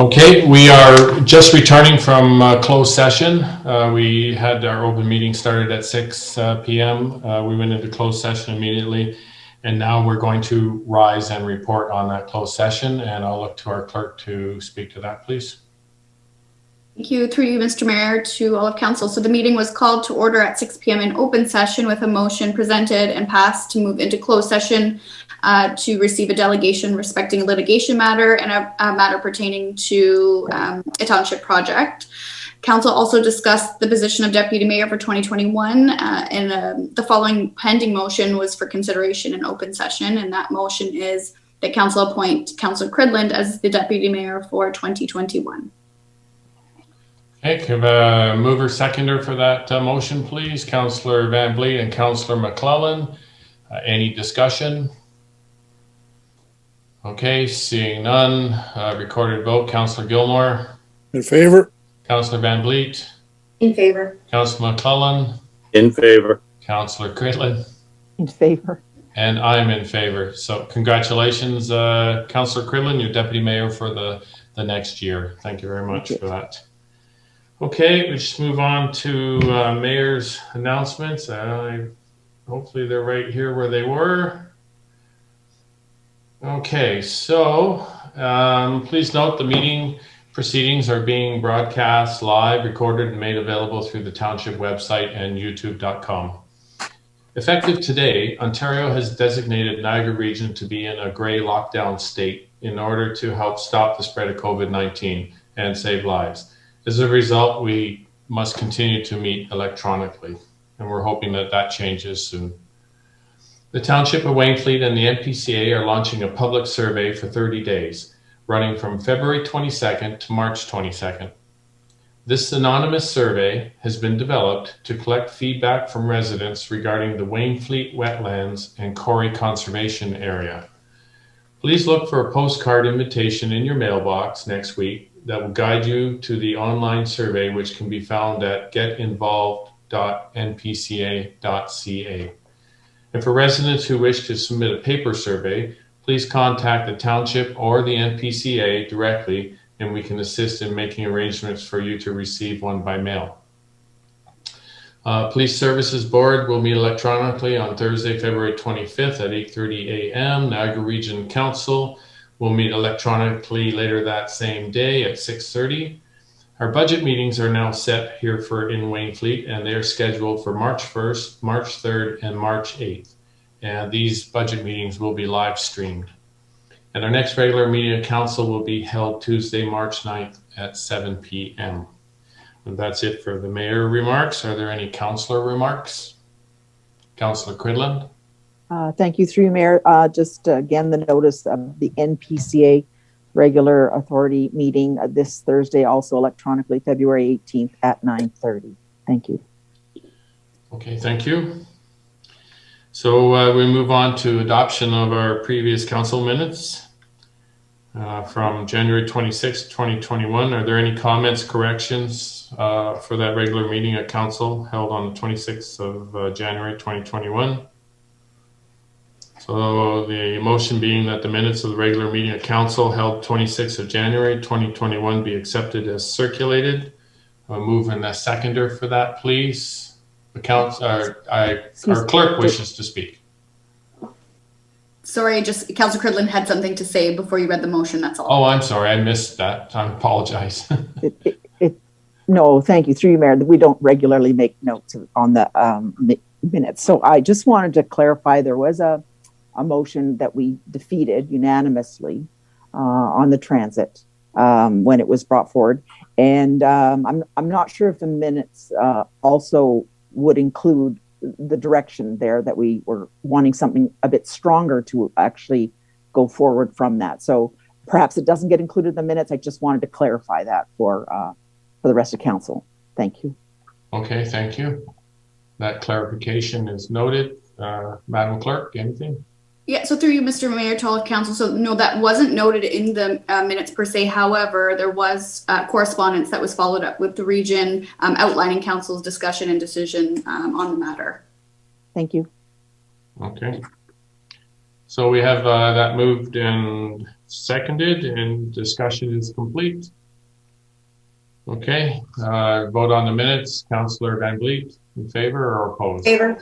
Okay, we are just returning from closed session. We had our open meeting started at 6 p.m. We went into closed session immediately, and now we're going to rise and report on that closed session, and I'll look to our clerk to speak to that, please. Thank you. Through you, Mr. Mayor, to all of council. So the meeting was called to order at 6 p.m. in open session with a motion presented and passed to move into closed session to receive a delegation respecting a litigation matter and a matter pertaining to a township project. Council also discussed the position of Deputy Mayor for 2021 and the following pending motion was for consideration in open session, and that motion is that council appoint Councillor Cridland as the Deputy Mayor for 2021. Okay, can I have a mover seconder for that motion, please? Councillor Van Vliet and Councillor McClellan. Any discussion? Okay, seeing none. Recorded vote. Councillor Gilmore. In favor. Councillor Van Vliet. In favor. Councillor McClellan. In favor. Councillor Cridland. In favor. And I'm in favor. So congratulations, Councillor Cridland, your Deputy Mayor for the next year. Thank you very much for that. Okay, we just move on to Mayor's announcements. Hopefully they're right here where they were. Okay, so please note the meeting proceedings are being broadcast live, recorded, and made available through the Township website and youtube.com. Effective today, Ontario has designated Niagara Region to be in a gray lockdown state in order to help stop the spread of COVID-19 and save lives. As a result, we must continue to meet electronically, and we're hoping that that changes soon. The Township of Wainfleet and the NPCA are launching a public survey for 30 days, running from February 22nd to March 22nd. This anonymous survey has been developed to collect feedback from residents regarding the Wainfleet wetlands and Corrie Conservation Area. Please look for a postcard invitation in your mailbox next week that will guide you to the online survey, which can be found at getinvolved.npca.ca. And for residents who wish to submit a paper survey, please contact the Township or the NPCA directly, and we can assist in making arrangements for you to receive one by mail. Police Services Board will meet electronically on Thursday, February 25th at 8:30 a.m. Niagara Region Council will meet electronically later that same day at 6:30. Our budget meetings are now set here in Wainfleet, and they are scheduled for March 1st, March 3rd, and March 8th. And these budget meetings will be live streamed. And our next regular meeting of council will be held Tuesday, March 9th at 7 p.m. And that's it for the mayor remarks. Are there any councillor remarks? Councillor Cridland. Thank you, through you, Mayor. Just again, the notice of the NPCA regular authority meeting this Thursday, also electronically, February 18th at 9:30. Thank you. Okay, thank you. So we move on to adoption of our previous council minutes from January 26, 2021. Are there any comments, corrections for that regular meeting at council held on the 26th of January 2021? So the motion being that the minutes of the regular meeting of council held 26th of January 2021 be accepted as circulated. I'll move in a seconder for that, please. Our clerk wishes to speak. Sorry, just Councillor Cridland had something to say before you read the motion, that's all. Oh, I'm sorry, I missed that. I apologize. No, thank you, through you, Mayor. We don't regularly make notes on the minutes. So I just wanted to clarify, there was a motion that we defeated unanimously on the transit when it was brought forward. And I'm not sure if the minutes also would include the direction there that we were wanting something a bit stronger to actually go forward from that. So perhaps it doesn't get included in the minutes. I just wanted to clarify that for the rest of council. Thank you. Okay, thank you. That clarification is noted. Madam Clerk, anything? Yeah, so through you, Mr. Mayor, to all of council. So no, that wasn't noted in the minutes per se. However, there was correspondence that was followed up with the region outlining council's discussion and decision on the matter. Thank you. Okay. So we have that moved and seconded, and discussion is complete. Okay, vote on the minutes. Councillor Van Vliet, in favor or opposed? Favor.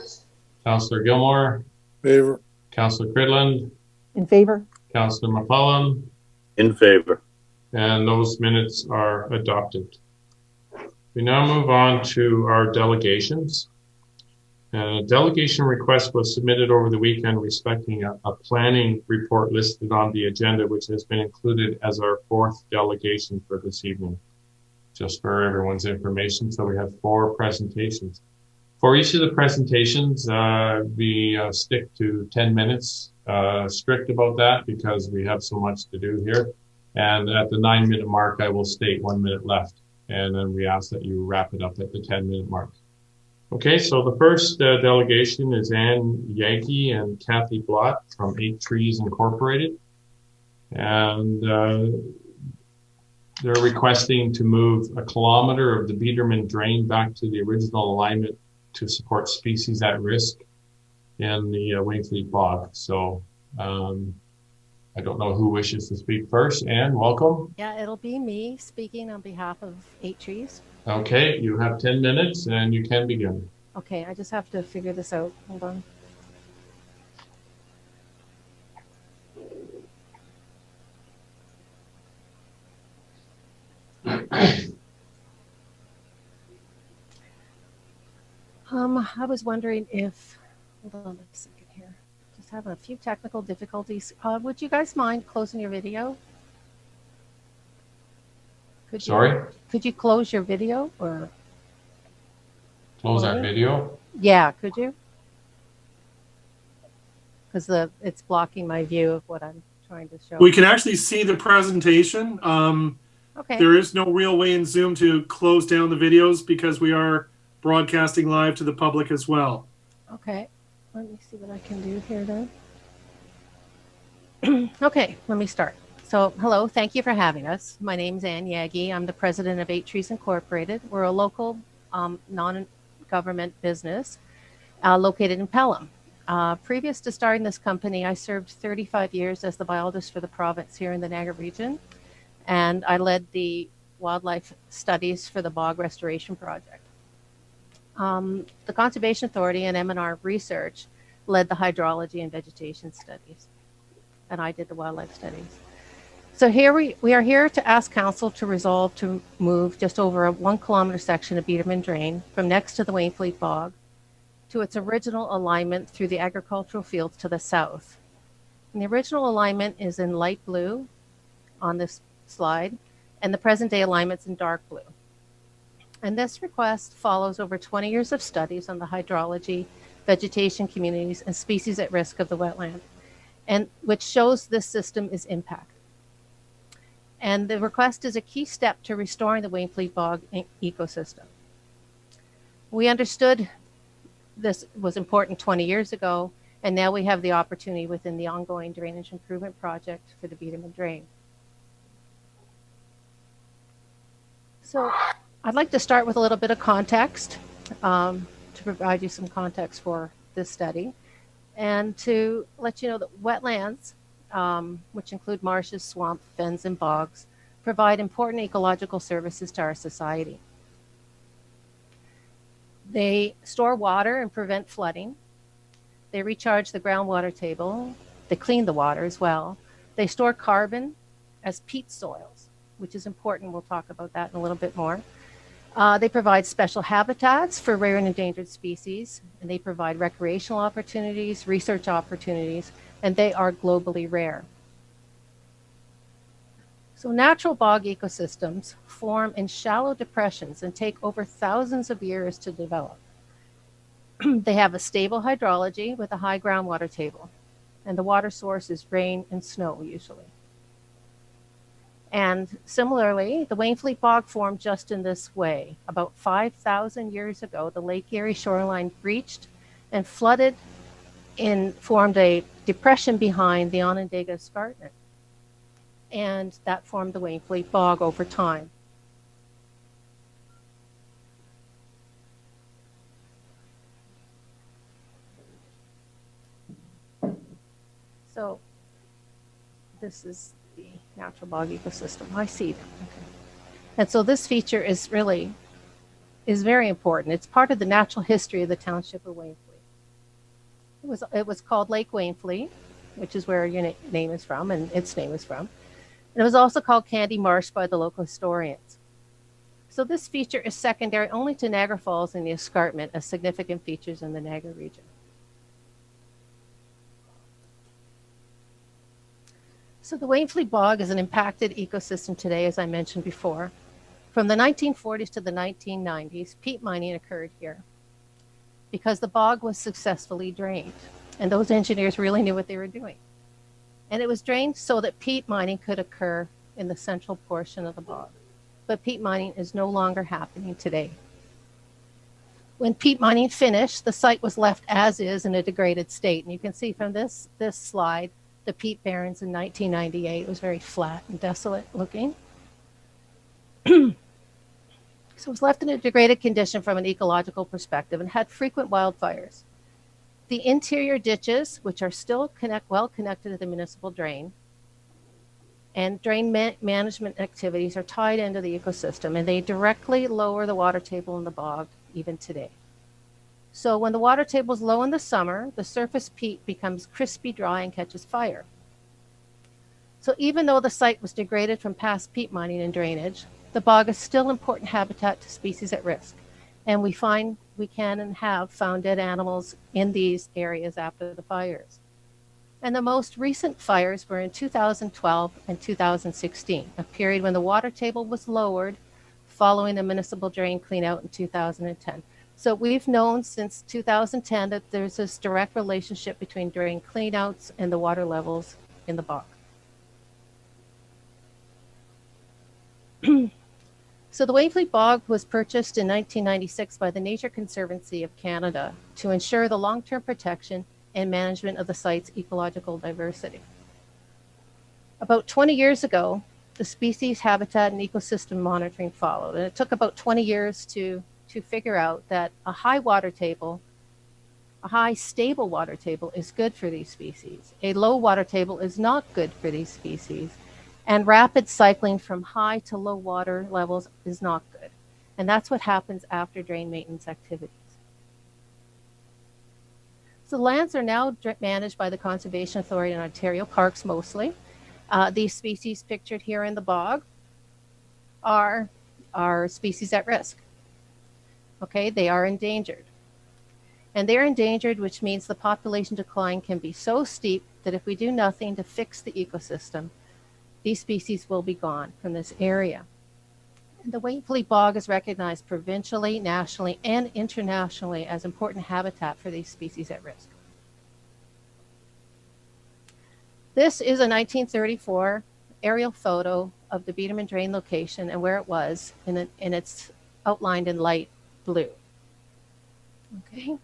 Councillor Gilmore, Favor. Councillor Cridland, In favor? Councillor McClellan, In favor. and those minutes are adopted. We now move on to our delegations. A delegation request was submitted over the weekend respecting a planning report listed on the agenda, which has been included as our fourth delegation for this evening. Just for everyone's information, so we have 4 presentations. For each of the presentations, we stick to 10 minutes, strict about that because we have so much to do here. And at the 9-minute mark, I will state 1 minute left. And then we ask that you wrap it up at the 10-minute mark. Okay, so the first delegation is Ann Yankee and Kathy Blott from 8 Trees Incorporated. And they're requesting to move 1 kilometer of the Beatman drain back to the original alignment to support species at risk in the Wainfleet bog. So I don't know who wishes to speak first. Ann, welcome. Yeah, it'll be me speaking on behalf of 8 Trees. Okay, you have 10 minutes and you can begin. Okay, I just have to figure this out. Hold on. I was wondering if, hold on a second here. Just having a few technical difficulties. Would you guys mind closing your video? Could you, Sorry, could you close your video or? close our video. Yeah, could you? Because it's blocking my view of what I'm trying to show. We can actually see the presentation. Okay. There is no real way in Zoom to close down the videos because we are broadcasting live to the public as well. Okay. Let me see what I can do here then. Okay, let me start. So, hello, thank you for having us. My name is Ann Yagi. I'm the president of 8 Trees Incorporated. We're a local non-government business located in Pelham. Previous to starting this company, I served 35 years as the biologist for the province here in the Niagara region, and I led the wildlife studies for the bog restoration project. The Conservation Authority and M&R Research led the hydrology and vegetation studies, and I did the wildlife studies. So here we are here to ask council to resolve to move just over a 1 kilometer section of Beatman Drain from next to the Wainfleet bog to its original alignment through the agricultural fields to the south. And the original alignment is in light blue on this slide, and the present day alignment's in dark blue. And this request follows over 20 years of studies on the hydrology, vegetation communities, and species at risk of the wetland, and which shows this system is impacted. And the request is a key step to restoring the Wainfleet bog ecosystem. We understood this was important 20 years ago, and now we have the opportunity within the ongoing drainage improvement project for the Beatman Drain. So I'd like to start with a little bit of context to provide you some context for this study, and to let you know that wetlands, which include marshes, swamps, fens, and bogs, provide important ecological services to our society. They store water and prevent flooding. They recharge the groundwater table. They clean the water as well. They store carbon as peat soils, which is important. We'll talk about that in a little bit more. They provide special habitats for rare and endangered species, and they provide recreational opportunities, research opportunities, and they are globally rare. So natural bog ecosystems form in shallow depressions and take over thousands of years to develop. They have a stable hydrology with a high groundwater table, and the water source is rain and snow usually. And similarly, the Wainfleet bog formed just in this way. About 5,000 years ago, the Lake Erie shoreline breached and flooded and formed a depression behind the Onondaga Escarpment. And that formed the Wainfleet bog over time. So this is the natural bog ecosystem. I see them. Okay. And so this feature is very important. It's part of the natural history of the Township of Wainfleet. It was called Lake Wainfleet, which is where your name is from, and its name is from. And it was also called Candy Marsh by the local historians. So this feature is secondary only to Niagara Falls and the escarpment as significant features in the Niagara region. So the Wainfleet Bog is an impacted ecosystem today, as I mentioned before. From the 1940s to the 1990s, peat mining occurred here because the bog was successfully drained. And those engineers really knew what they were doing. And it was drained so that peat mining could occur in the central portion of the bog. But peat mining is no longer happening today. When peat mining finished, the site was left as is in a degraded state. And you can see from this slide, the peat barrens in 1998. It was very flat and desolate looking. So it was left in a degraded condition from an ecological perspective and had frequent wildfires. The interior ditches, which are still well connected to the municipal drain, and drain management activities are tied into the ecosystem, and they directly lower the water table in the bog even today. So when the water table is low in the summer, the surface peat becomes crispy dry and catches fire. So even though the site was degraded from past peat mining and drainage, the bog is still important habitat to species at risk. And we can and have found dead animals in these areas after the fires. And the most recent fires were in 2012 and 2016, a period when the water table was lowered following the municipal drain cleanout in 2010. So we've known since 2010 that there's this direct relationship between drain cleanouts and the water levels in the bog. So the Wainfleet Bog was purchased in 1996 by the Nature Conservancy of Canada to ensure the long-term protection and management of the site's ecological diversity. About 20 years ago, the species, habitat, and ecosystem monitoring followed, and it took about 20 years to figure out that a high stable water table is good for these species. A low water table is not good for these species. And rapid cycling from high to low water levels is not good. And that's what happens after drain maintenance activities. So lands are now managed by the Conservation Authority in Ontario, parks mostly. These species pictured here in the bog are species at risk. Okay, they are endangered. And they're endangered, which means the population decline can be so steep that if we do nothing to fix the ecosystem, these species will be gone from this area. And the Wainfleet Bog is recognized provincially, nationally, and internationally as important habitat for these species at risk. This is a 1934 aerial photo of the Beatman drain location and where it was, and it's outlined in light blue. Okay.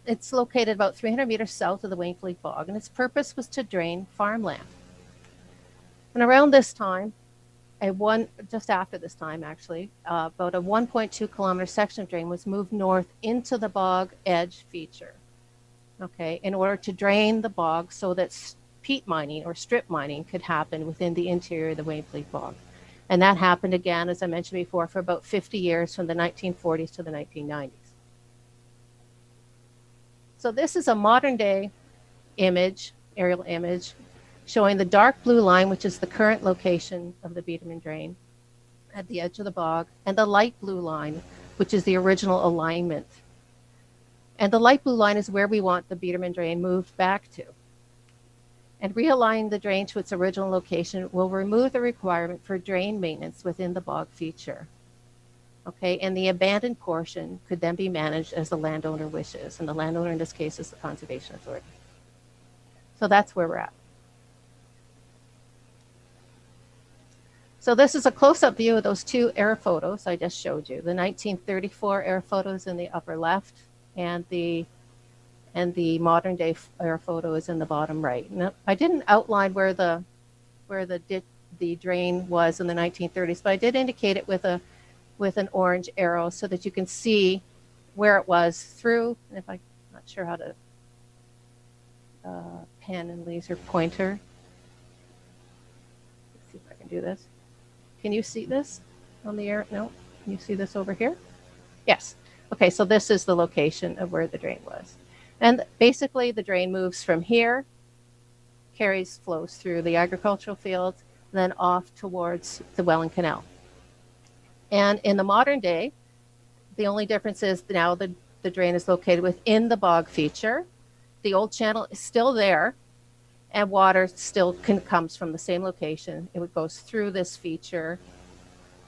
It's located about 300 meters south of the Wainfleet Bog, and its purpose was to drain farmland. And around this time, just after this time actually, about a 1.2 kilometer section of drain was moved north into the bog edge feature, okay, in order to drain the bog so that peat mining or strip mining could happen within the interior of the Wainfleet Bog. And that happened again, as I mentioned before, for about 50 years from the 1940s to the 1990s. So this is a modern day image, aerial image, showing the dark blue line, which is the current location of the Beatman drain at the edge of the bog, and the light blue line, which is the original alignment. And the light blue line is where we want the Beatman drain moved back to. And realigning the drain to its original location will remove the requirement for drain maintenance within the bog feature. Okay, and the abandoned portion could then be managed as the landowner wishes, and the landowner in this case is the Conservation Authority. So that's where we're at. So this is a close-up view of those two air photos I just showed you. The 1934 air photos in the upper left, and the modern day air photo is in the bottom right. Now, I didn't outline where the drain was in the 1930s, but I did indicate it with an orange arrow so that you can see where it was through. And if I'm not sure how to pen and laser pointer. Let's see if I can do this. Can you see this? on the air? No? Can you see this over here? Yes. Okay, so this is the location of where the drain was. And basically the drain moves from here, flows through the agricultural fields, then off towards the Welland Canal. And in the modern day, the only difference is now the drain is located within the bog feature. The old channel is still there, and water still comes from the same location. It goes through this feature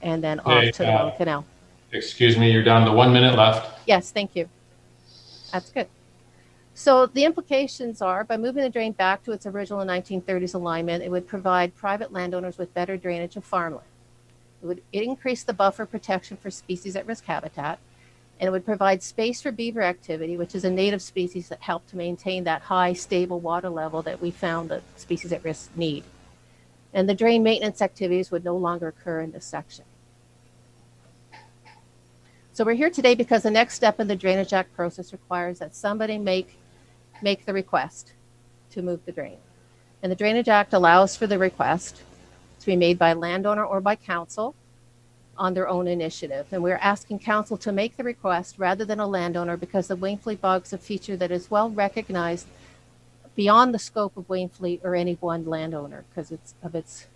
and then off to the Welland Canal. Excuse me, you're down to 1 minute left. Yes, thank you. That's good. So the implications are, by moving the drain back to its original 1930s alignment, it would provide private landowners with better drainage of farmland. It would increase the buffer protection for species at risk habitat, and it would provide space for beaver activity, which is a native species that help to maintain that high, stable water level that we found that species at risk need. And the drain maintenance activities would no longer occur in this section. So we're here today because the next step in the Drainage Act process requires that somebody make the request to move the drain. And the Drainage Act allows for the request to be made by a landowner or by council on their own initiative. And we're asking council to make the request rather than a landowner because the Wainfleet Bog is a feature that is well recognized beyond the scope of Wainfleet or any one landowner because of its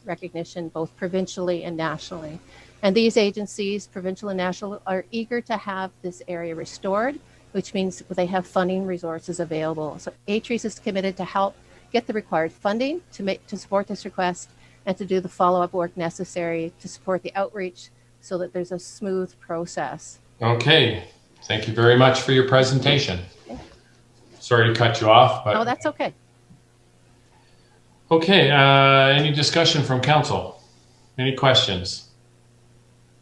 recognition both provincially and nationally. And these agencies, provincial and national, are eager to have this area restored, which means they have funding resources available. So ATREES is committed to help get the required funding to support this request and to do the follow-up work necessary to support the outreach so that there's a smooth process. Okay, thank you very much for your presentation. Okay. Sorry to cut you off, but... No, that's okay. Okay, any discussion from council? Any questions?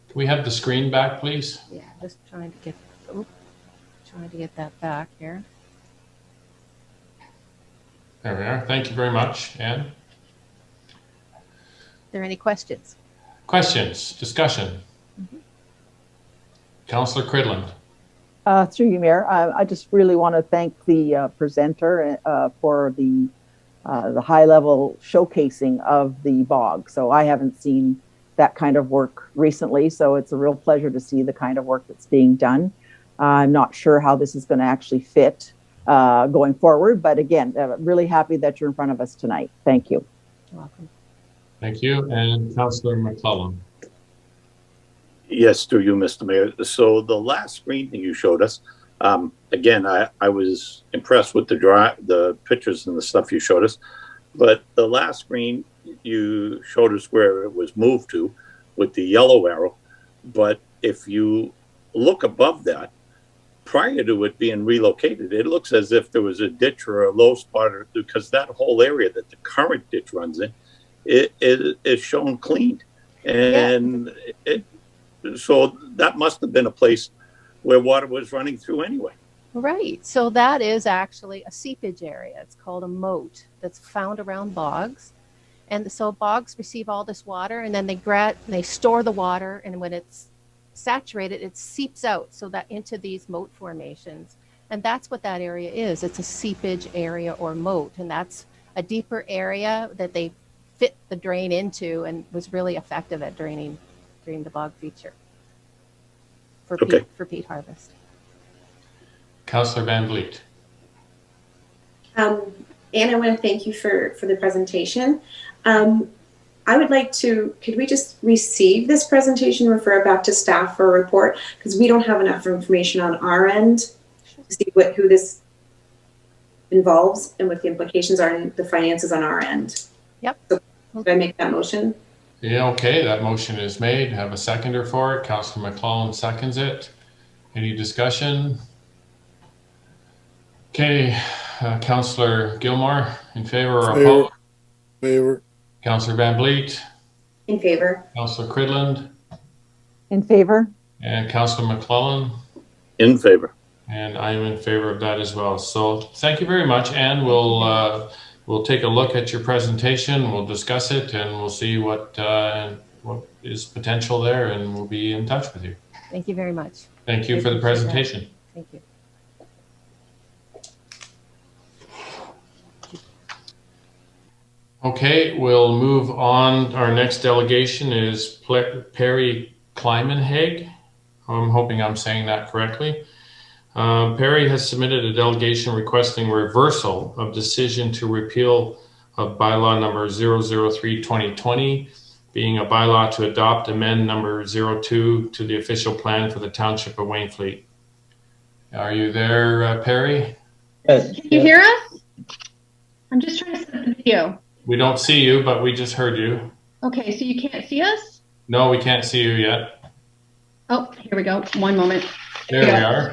Can we have the screen back, please? Yeah, just trying to get that back here. There we are. Thank you very much, Anne. Are there any questions? Questions, discussion? Councillor Cridland. Through you, Mayor, I just really want to thank the presenter for the high-level showcasing of the bog. So I haven't seen that kind of work recently, so it's a real pleasure to see the kind of work that's being done. I'm not sure how this is going to actually fit going forward, but again, really happy that you're in front of us tonight. Thank you. You're welcome. Thank you. And Councillor McClellan. Yes, through you, Mr. Mayor. So the last screen that you showed us, again, I was impressed with the pictures and the stuff you showed us, but the last screen you showed us where it was moved to with the yellow arrow. But if you look above that, prior to it being relocated, it looks as if there was a ditch or a low spot, because that whole area that the current ditch runs in, it is shown cleaned. And so that must have been a place where water was running through anyway. Right. So that is actually a seepage area. It's called a moat that's found around bogs. And so bogs receive all this water, and then they store the water, and when it's saturated, it seeps out so that into these moat formations. And that's what that area is. It's a seepage area or moat, and that's a deeper area that they fit the drain into and was really effective at draining the bog feature for peat harvest. Councillor Van Vliet. Anne, I want to thank you for the presentation. I would like to, could we just receive this presentation, refer it back to staff for a report? Because we don't have enough information on our end to see who this involves and what the implications are and the finances on our end. Yep. So, could I make that motion? Yeah, okay, that motion is made. Have a seconder for it. Councillor McClellan seconds it. Any discussion? Okay, Councillor Gilmore, in favor or opposed? Favor. Councillor Van Vliet. In favor. Councillor Cridland. In favor? And Councillor McClellan. In favor. And I am in favor of that as well. So thank you very much, Anne. We'll take a look at your presentation. We'll discuss it, and we'll see what is potential there, and we'll be in touch with you. Thank you very much. Thank you for the presentation. Thank you. Okay, we'll move on. Our next delegation is Perry Kleimenhaeg. I'm hoping I'm saying that correctly. Perry has submitted a delegation requesting reversal of decision to repeal of bylaw number 003-2020, being a bylaw to adopt amend number 02 to the official plan for the Township of Wainfleet. Are you there, Perry? Yes. Can you hear us? I'm just trying to set the video. We don't see you, but we just heard you. Okay, so you can't see us? No, we can't see you yet. Oh, here we go. One moment. There we are.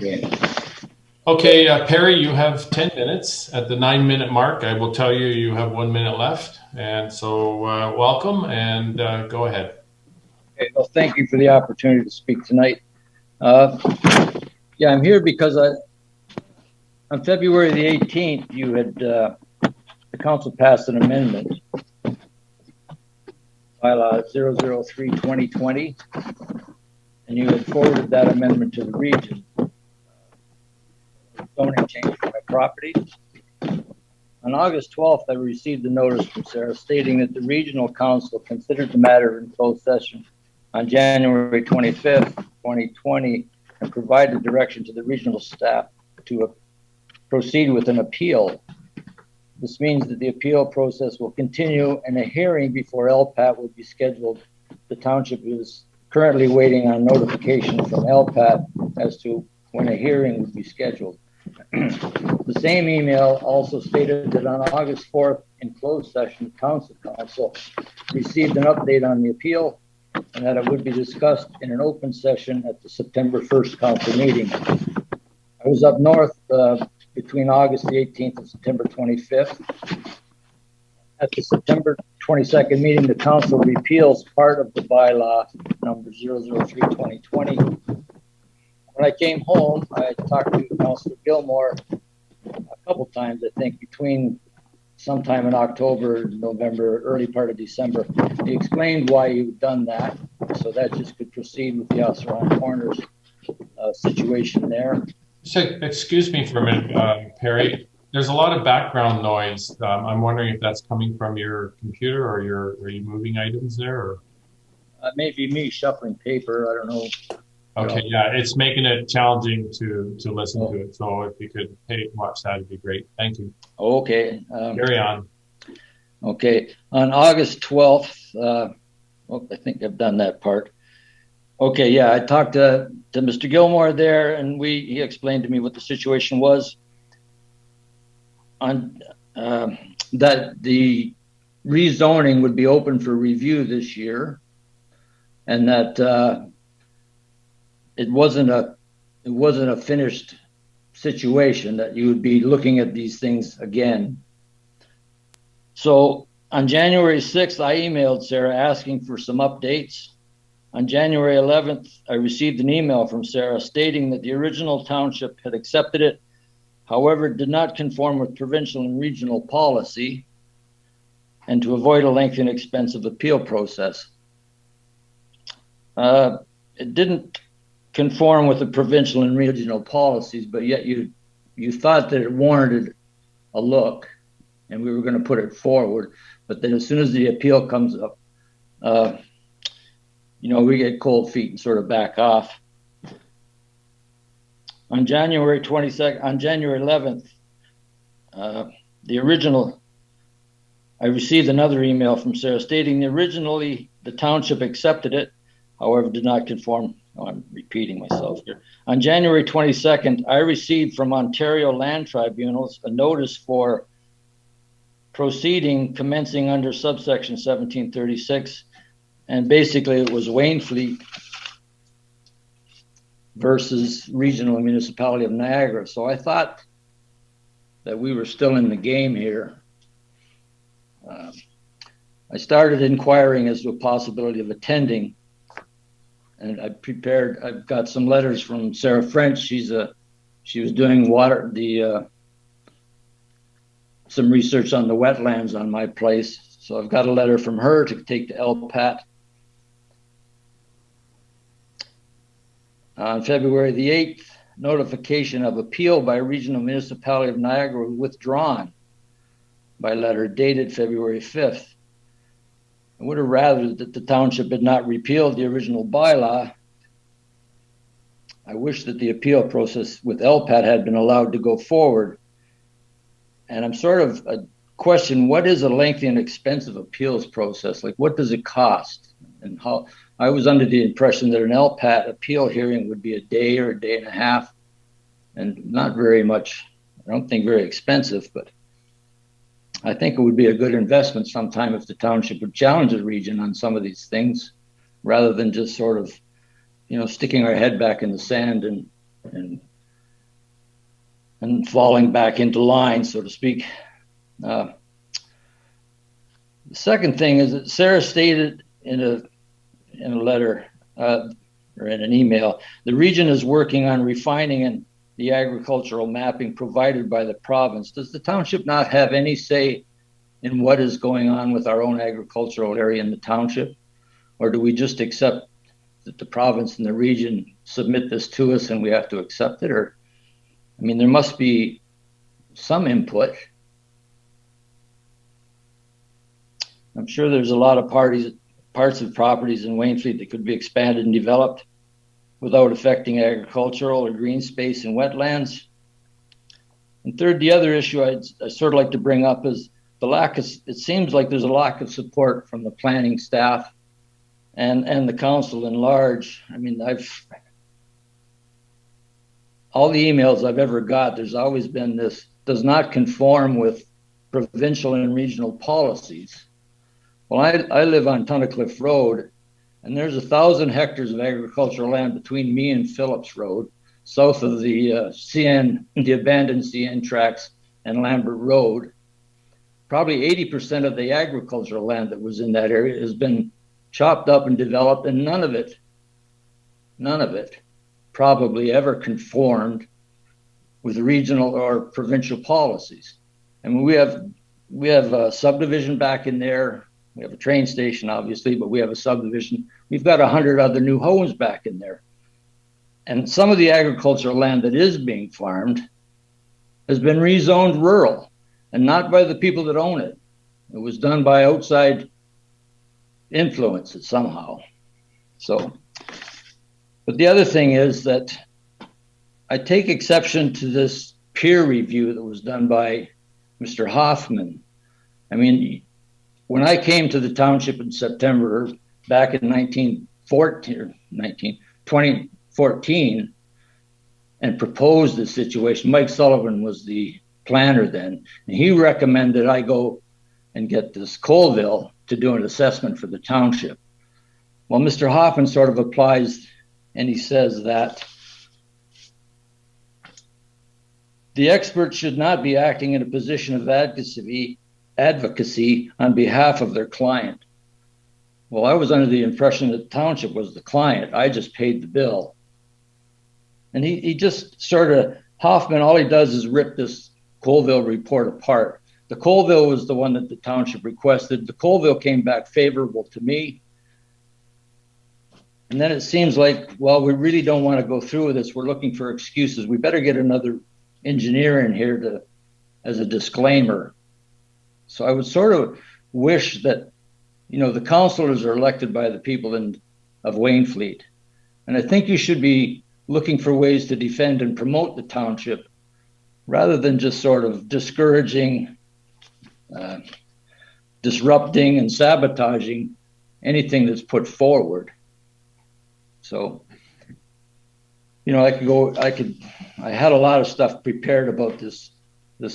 Okay, Perry, you have 10 minutes. At the 9-minute mark, I will tell you you have 1 minute left. And so welcome and go ahead. Okay, well, thank you for the opportunity to speak tonight. Yeah, I'm here because on February the 18th, you had, the council passed an amendment, bylaw 003-2020, and you had forwarded that amendment to the region. Zoning change for my property. On August 12th, I received a notice from Sarah stating that the regional council considered the matter in closed session on January 25th, 2020, and provided direction to the regional staff to proceed with an appeal. This means that the appeal process will continue and a hearing before LPAT will be scheduled. The township is currently waiting on notification from LPAT as to when a hearing would be scheduled. The same email also stated that on August 4th in closed session, council received an update on the appeal and that it would be discussed in an open session at the September 1st council meeting. I was up north between August the 18th and September 25th. At the September 22nd meeting, the council repeals part of the bylaw number 003-2020. When I came home, I talked to Councilor Gilmore a couple times, I think, between sometime in October, November, early part of December. He explained why you'd done that, so that just could proceed with the Ossaron Corners situation there. So, excuse me for a minute, Perry. There's a lot of background noise. I'm wondering if that's coming from your computer or are you moving items there? Or? Maybe me shuffling paper, I don't know. Okay, yeah, it's making it challenging to listen to it. So if you could watch that, it'd be great. Thank you. Okay. Carry on. Okay. On August 12th, I think I've done that part. Okay, yeah, I talked to Mr. Gilmore there, and he explained to me what the situation was. On that the rezoning would be open for review this year, and that it wasn't a finished situation, that you would be looking at these things again. So on January 6th, I emailed Sarah asking for some updates. On January 11th, I received an email from Sarah stating that the original township had accepted it, however, it did not conform with provincial and regional policy, and to avoid a lengthy and expensive appeal process. It didn't conform with the provincial and regional policies, but yet you thought that it warranted a look, and we were going to put it forward. But then as soon as the appeal comes up, we get cold feet and sort of back off. On January 22nd, on January 11th, I received another email from Sarah stating that originally the township accepted it, however, did not conform. Oh, I'm repeating myself here. On January 22nd, I received from Ontario Land Tribunals a notice for proceeding commencing under subsection 1736. And basically it was Wainfleet versus Regional Municipality of Niagara. So I thought that we were still in the game here. I started inquiring as to a possibility of attending, and I've got some letters from Sarah French. She was doing some research on the wetlands on my place. So I've got a letter from her to take to LPAT. On February the 8th, notification of appeal by Regional Municipality of Niagara was withdrawn. by letter dated February 5th. I would have rather that the township had not repealed the original bylaw. I wish that the appeal process with LPAT had been allowed to go forward. And I'm sort of question, what is a lengthy and expensive appeals process? Like, what does it cost? And how? I was under the impression that an LPAT appeal hearing would be a day or a day and a half, and not very much, I don't think very expensive, but I think it would be a good investment sometime if the township would challenge the region on some of these things, rather than just sort of, sticking our head back in the sand and falling back into line, so to speak. The second thing is that Sarah stated in a letter or in an email, the region is working on refining the agricultural mapping provided by the province. Does the township not have any say in what is going on with our own agricultural area in the township? Or do we just accept that the province and the region submit this to us and we have to accept it? Or, there must be some input. I'm sure there's a lot of parts of properties in Wainfleet that could be expanded and developed without affecting agricultural or green space and wetlands. And third, the other issue I'd sort of like to bring up is it seems like there's a lack of support from the planning staff and the council in large. All the emails I've ever got, there's always been this, does not conform with provincial and regional policies. Well, I live on Tunnicliffe Road, and there's 1,000 hectares of agricultural land between me and Phillips Road, south of the the abandoned CN tracks and Lambert Road. Probably 80% of the agricultural land that was in that area has been chopped up and developed, and none of it probably ever conformed with regional or provincial policies. We have a subdivision back in there. We have a train station, obviously, but we have a subdivision. We've got 100 other new homes back in there. And some of the agricultural land that is being farmed has been rezoned rural, and not by the people that own it. It was done by outside influences somehow. But the other thing is that I take exception to this peer review that was done by Mr. Hoffman. When I came to the township in September back in 2014 and proposed this situation, Mike Sullivan was the planner then, and he recommended I go and get this Colville to do an assessment for the township. Well, Mr. Hoffman sort of applies, and he says that the expert should not be acting in a position of advocacy on behalf of their client. Well, I was under the impression that the township was the client. I just paid the bill. And he just sort of, Hoffman, all he does is rip this Colville report apart. The Colville was the one that the township requested. The Colville came back favorable to me. And then it seems like, well, we really don't want to go through with this. We're looking for excuses. We better get another engineer in here as a disclaimer. So I would sort of wish that, the councillors are elected by the people of Wainfleet. And I think you should be looking for ways to defend and promote the township rather than just sort of discouraging, disrupting and sabotaging anything that's put forward. So, I had a lot of stuff prepared about this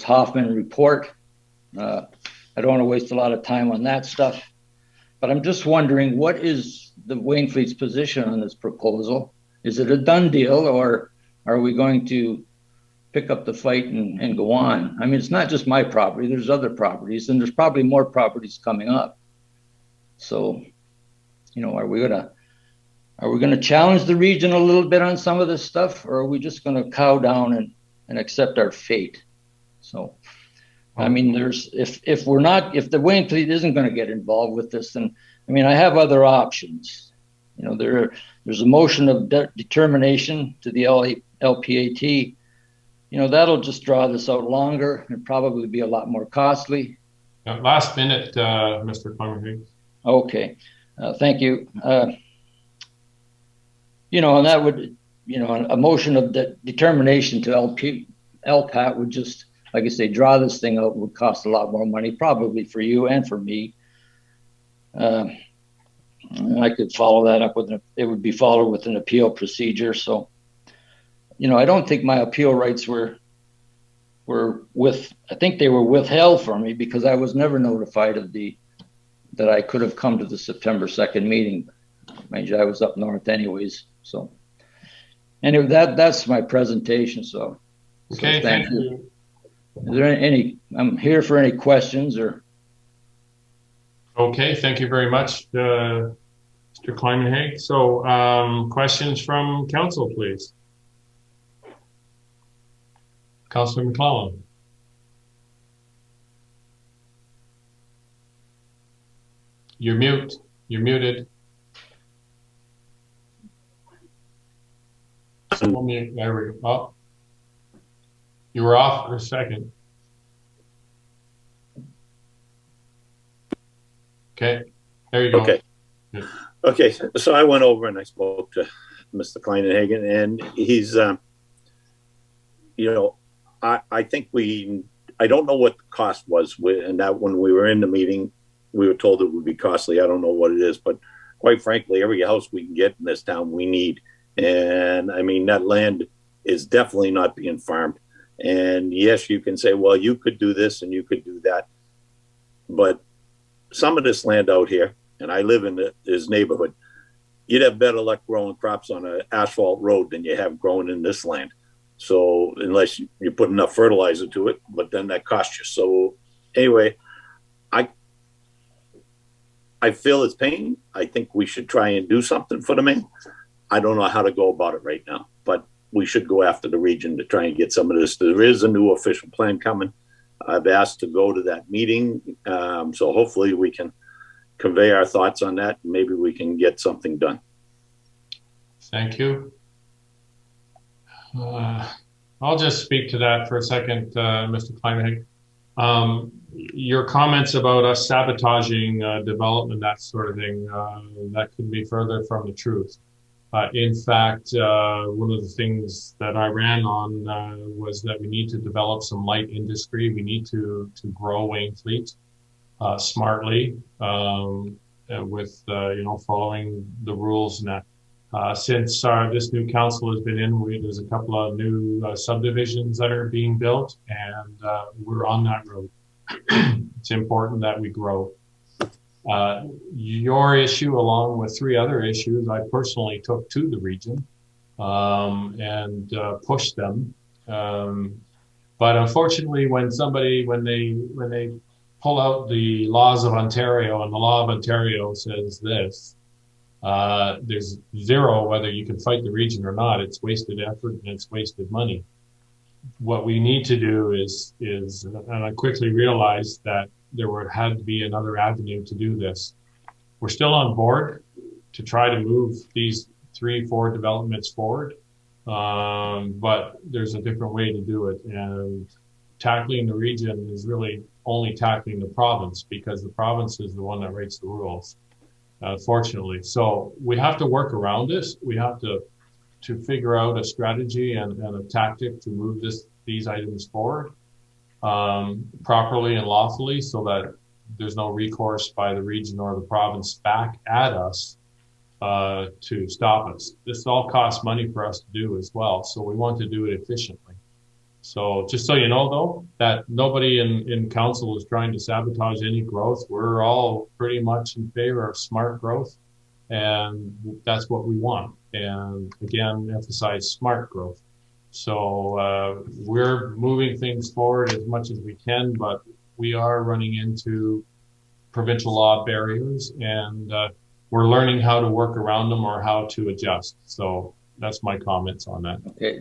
Hoffman report. I don't want to waste a lot of time on that stuff, but I'm just wondering, what is the Wainfleet's position on this proposal? Is it a done deal, or are we going to pick up the fight and go on? It's not just my property. There's other properties, and there's probably more properties coming up. So, are we going to challenge the region a little bit on some of this stuff, or are we just going to cow down and accept our fate? So, if the Wainfleet isn't going to get involved with this, then, I have other options. There's a motion of determination to the LPAT. That'll just draw this out longer and probably be a lot more costly. Last minute, Mr. Clemmer. Okay, thank you. And that would, a motion of determination to LPAT would just, like I say, draw this thing out would cost a lot more money, probably for you and for me. I could follow that up it would be followed with an appeal procedure. So, I don't think my appeal rights I think they were withheld from me because I was never notified that I could have come to the September 2nd meeting. Mind you, I was up north anyways. So anyway, that's my presentation. So, okay, thank you. Is there I'm here for any questions or? Okay, thank you very much, Mr. Kleinenhaig. So, questions from council, please. Councilor McClellan. You're muted. There we go. Oh, you were off for a second. Okay, there you go. Okay. Good. Okay, so I went over and I spoke to Mr. Kleinenhagen, and he's, I think I don't know what the cost was, and that when we were in the meeting, we were told it would be costly. I don't know what it is, but quite frankly, every house we can get in this town, we need. And I mean, that land is definitely not being farmed. And yes, you can say, well, you could do this and you could do that. But some of this land out here, and I live in this neighborhood, you'd have better luck growing crops on an asphalt road than you have growing in this land. So unless you put enough fertilizer to it, but then that costs you. So anyway, I feel it's pain. I think we should try and do something for the man. I don't know how to go about it right now, but we should go after the region to try and get some of this. There is a new official plan coming. I've asked to go to that meeting. So hopefully we can convey our thoughts on that. And maybe we can get something done. Thank you. I'll just speak to that for a second, Mr. Kleinenhaig. Your comments about us sabotaging development, that sort of thing, that could be further from the truth. In fact, one of the things that I ran on was that we need to develop some light industry. We need to grow Wainfleet smartly with following the rules and that. Since this new council has been in, there's a couple of new subdivisions that are being built, and we're on that road. It's important that we grow. Your issue, along with 3 other issues, I personally took to the region and pushed them. But unfortunately, when they pull out the laws of Ontario, and the law of Ontario says this, there's zero whether you can fight the region or not. It's wasted effort and it's wasted money. What we need to do is, and I quickly realized that had to be another avenue to do this. We're still on board to try to move these 3-4 developments forward, but there's a different way to do it. And tackling the region is really only tackling the province, because the province is the one that writes the rules. Fortunately. So we have to work around this. We have to figure out a strategy and a tactic to move these items forward properly and lawfully, so that there's no recourse by the region or the province back at us to stop us. This all costs money for us to do as well. So we want to do it efficiently. So just so you know, though, that nobody in council is trying to sabotage any growth. We're all pretty much in favor of smart growth, and that's what we want. And again, emphasize smart growth. So we're moving things forward as much as we can, but we are running into provincial law barriers, and we're learning how to work around them or how to adjust. So that's my comments on that. Okay.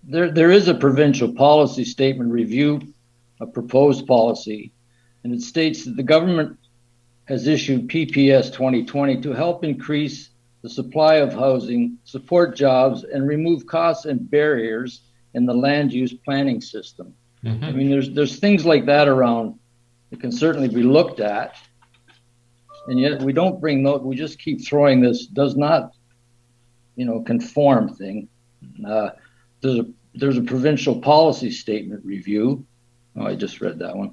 There is a provincial policy statement review, a proposed policy, and it states that the government has issued PPS 2020 to help increase the supply of housing, support jobs, and remove costs and barriers in the land use planning system. Mm-hmm. I mean, there's things like that around It can certainly be looked at. And yet we don't bring note, we just keep throwing this does not, conform thing. There's a provincial policy statement review. Oh, I just read that one.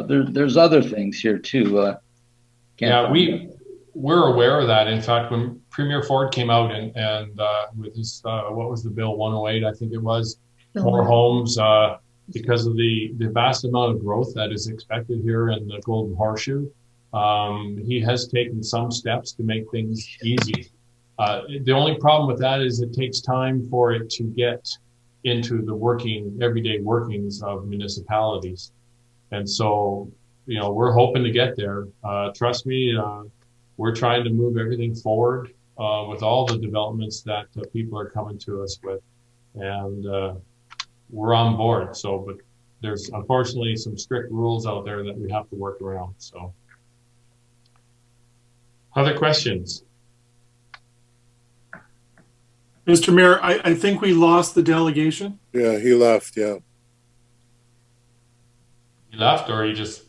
There's other things here too. We're aware of that. In fact, when Premier Ford came out and with his, what was the bill, 108, I think it was, more homes, because of the vast amount of growth that is expected here in the Golden Horseshoe, he has taken some steps to make things easy. The only problem with that is it takes time for it to get into the everyday workings of municipalities. And so, we're hoping to get there. Trust me, we're trying to move everything forward with all the developments that people are coming to us with. And we're on board. So, but there's unfortunately some strict rules out there that we have to work around. So, other questions? Mr. Mayor, I think we lost the delegation. Yeah, he left, yeah. He left, or he just...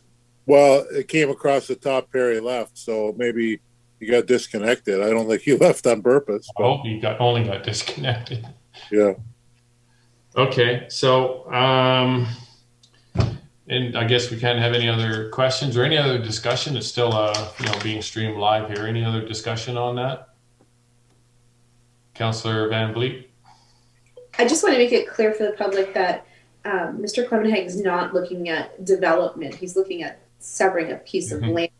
Well, it came across the top pair, he left, so maybe he got disconnected. I don't think he left on purpose. I hope he only got disconnected. Yeah. Okay, so, and I guess we can't have any other questions or any other discussion. It's still, being streamed live here. Any other discussion on that? Councillor Van Vliet? I just want to make it clear for the public that Mr. Clemenhagen is not looking at development. He's looking at severing a piece of land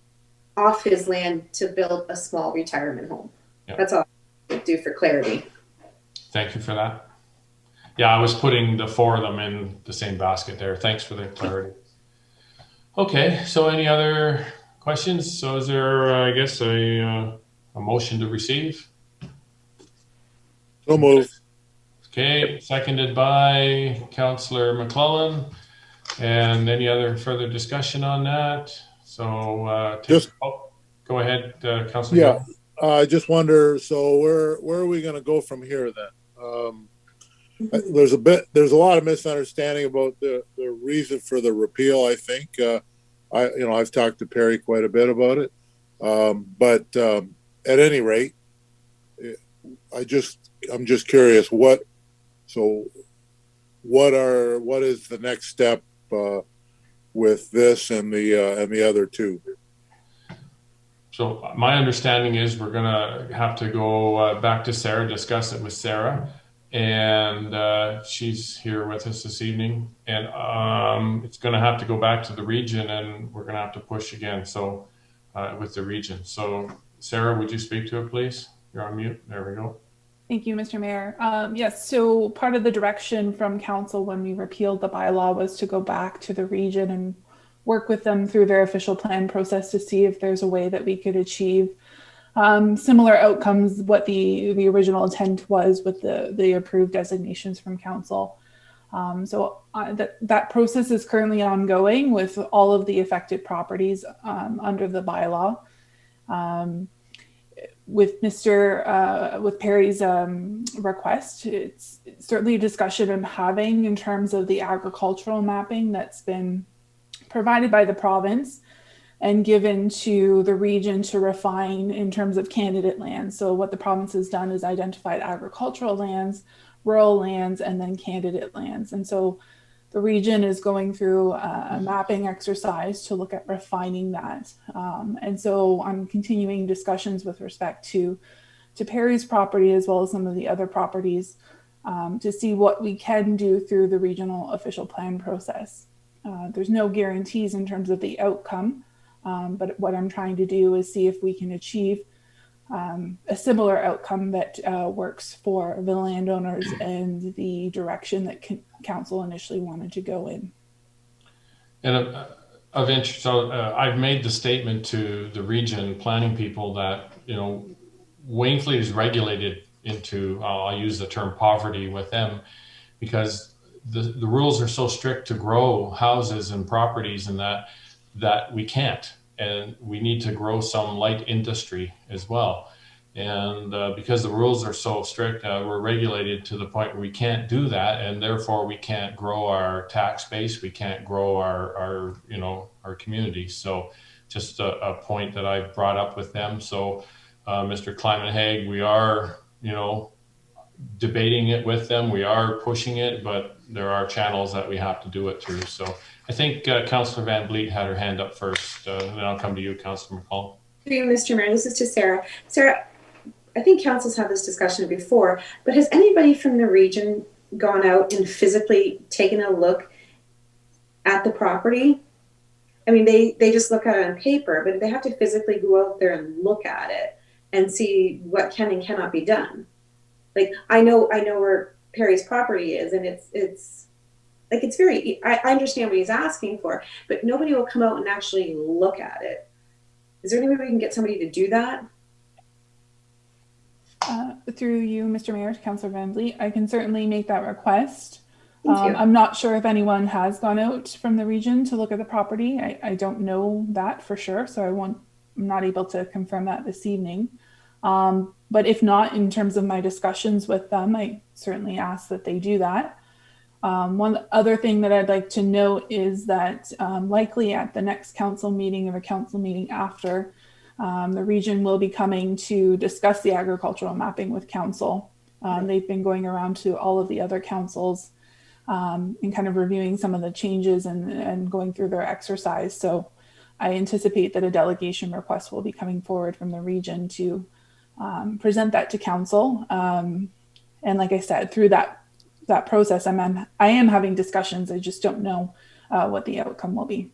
off his land to build a small retirement home. Yeah. That's all I would do for clarity. Thank you for that. Yeah, I was putting the four of them in the same basket there. Thanks for the clarity. Okay, so any other questions? So is there, I guess, a motion to receive? So moved. Okay, seconded by Councillor McClellan. And any other further discussion on that? So go ahead, Councillor. Yeah, I just wonder, so where are we going to go from here then? There's a lot of misunderstanding about the reason for the repeal, I think. I've talked to Perry quite a bit about it. But at any rate, I'm just curious what is the next step with this and the other two? So my understanding is we're gonna have to go back to Sarah, discuss it with Sarah, and she's here with us this evening, and it's gonna have to go back to the region, and we're gonna have to push again. So with the region. So Sarah, would you speak to it, please? You're on mute. There we go. Thank you, Mr. Mayor. Yes, so part of the direction from council when we repealed the bylaw was to go back to the region and work with them through their official plan process to see if there's a way that we could achieve similar outcomes, what the original intent was with the approved designations from council. That process is currently ongoing with all of the affected properties under the bylaw. With Perry's request, it's certainly a discussion I'm having in terms of the agricultural mapping that's been provided by the province and given to the region to refine in terms of candidate lands. So what the province has done is identified agricultural lands, rural lands, and then candidate lands. And so the region is going through a mapping exercise to look at refining that. And so I'm continuing discussions with respect to Perry's property as well as some of the other properties to see what we can do through the regional official plan process. There's no guarantees in terms of the outcome, but what I'm trying to do is see if we can achieve a similar outcome that works for the landowners and the direction that council initially wanted to go in. And of interest, so I've made the statement to the region planning people that, Wainfleet is regulated into, I'll use the term poverty with them, because the rules are so strict to grow houses and properties and that we can't. And we need to grow some light industry as well. And because the rules are so strict, we're regulated to the point where we can't do that, and therefore we can't grow our tax base, we can't grow our community. So just a point that I've brought up with them. So Mr. Climate Hague, we are, debating it with them. We are pushing it, but there are channels that we have to do it through. So I think Councillor Van Vliet had her hand up first, and then I'll come to you, Councillor McCall. Through you, Mr. Mayor, this is to Sarah. Sarah, I think council's had this discussion before, but has anybody from the region gone out and physically taken a look at the property? I mean, they just look at it on paper, but they have to physically go out there and look at it and see what can and cannot be done. Like, I know where Perry's property is, and it's very, I understand what he's asking for, but nobody will come out and actually look at it. Is there any way we can get somebody to do that? Through you, Mr. Mayor, to Councillor Van Vliet, I can certainly make that request. Thank you. I'm not sure if anyone has gone out from the region to look at the property. I don't know that for sure, so I'm not able to confirm that this evening. But if not, in terms of my discussions with them, I certainly ask that they do that. One other thing that I'd like to note is that likely at the next council meeting or a council meeting after, the region will be coming to discuss the agricultural mapping with council. They've been going around to all of the other councils and kind of reviewing some of the changes and going through their exercise. So I anticipate that a delegation request will be coming forward from the region to present that to council. And like I said, through that process, I am having discussions. I just don't know what the outcome will be.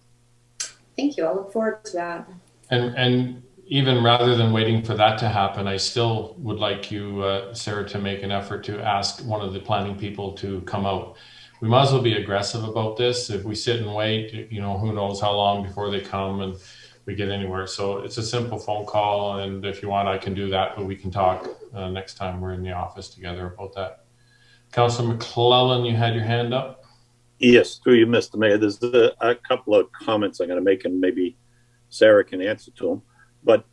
Thank you. I'll look forward to that. And even rather than waiting for that to happen, I still would like you, Sarah, to make an effort to ask one of the planning people to come out. We might as well be aggressive about this. If we sit and wait, who knows how long before they come and we get anywhere. So it's a simple phone call, and if you want, I can do that, but we can talk next time we're in the office together about that. Councillor McClellan, you had your hand up. Yes, through you, Mr. Mayor. There's a couple of comments I'm going to make, and maybe Sarah can answer to them. But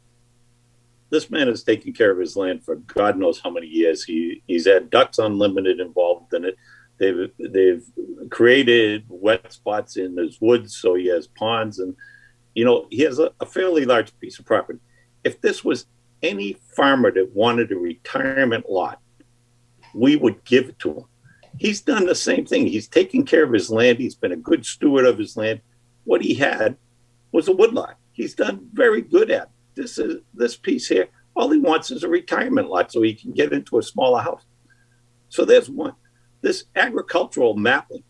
this man has taken care of his land for God knows how many years. He's had Ducks Unlimited involved in it. They've created wet spots in his woods, so he has ponds, and he has a fairly large piece of property. If this was any farmer that wanted a retirement lot, we would give it to him. He's done the same thing. He's taken care of his land. He's been a good steward of his land. What he had was a woodlot. He's done very good at it. This piece here, all he wants is a retirement lot so he can get into a smaller house. So there's one. This agricultural mapping.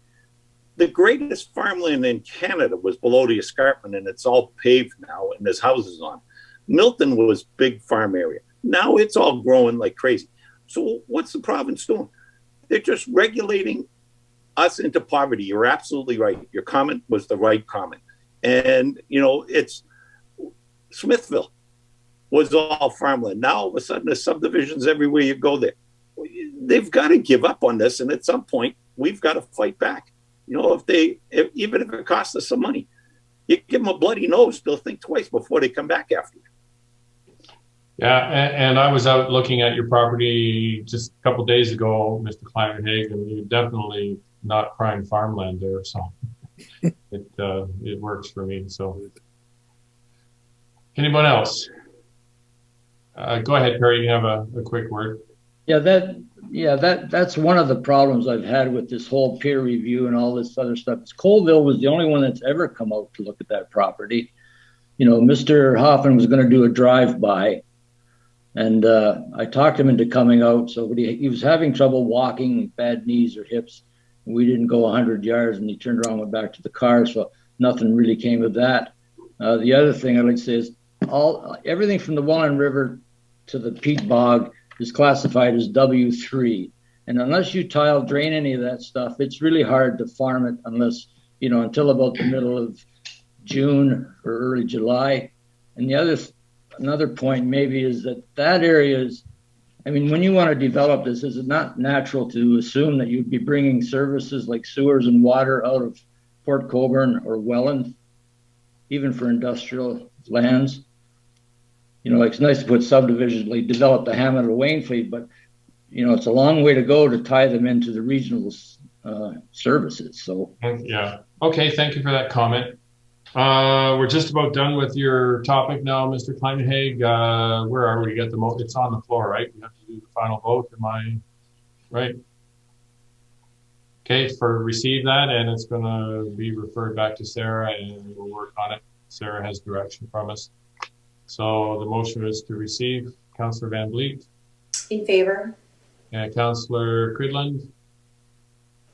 The greatest farmland in Canada was below the escarpment, and it's all paved now, and there's houses on. Milton was big farm area. Now it's all growing like crazy. So what's the province doing? They're just regulating us into poverty. You're absolutely right. Your comment was the right comment. And, it's Smithville was all farmland. Now, all of a sudden, there's subdivisions everywhere you go there. They've got to give up on this. And at some point, we've got to fight back. Even if it costs us some money, you give them a bloody nose, they'll think twice before they come back after you. Yeah, and I was out looking at your property just a couple of days ago, Mr. Climate Hague, and you're definitely not prime farmland there, so it works for me. So, anyone else? Go ahead, Perry. You have a quick word. That's one of the problems I've had with this whole peer review and all this other stuff. Colville was the only one that's ever come out to look at that property. Mr. Hoffman was going to do a drive-by. And I talked him into coming out. So he was having trouble walking, bad knees or hips. And we didn't go 100 yards, and he turned around and went back to the car. So nothing really came of that. The other thing I'd like to say is everything from the Welland River to the peat bog is classified as W3. And unless you tile drain any of that stuff, it's really hard to farm it unless, until about the middle of June or early July. And another point maybe is that area is, when you want to develop this, is it not natural to assume that you'd be bringing services like sewers and water out of Port Colborne or Welland, even for industrial lands? it's nice to put subdivisionally develop the hamlet of Wainfleet, but it's a long way to go to tie them into the regional services. So yeah. Okay, thank you for that comment. We're just about done with your topic now, Mr. Kleinhag. Where are we? It's on the floor, right? We have to do the final vote. Am I right? Okay, receive that, and it's going to be referred back to Sarah, and we'll work on it. Sarah has direction from us. So the motion is to receive. Councillor Van Vliet. In favor. And Councillor Cridland.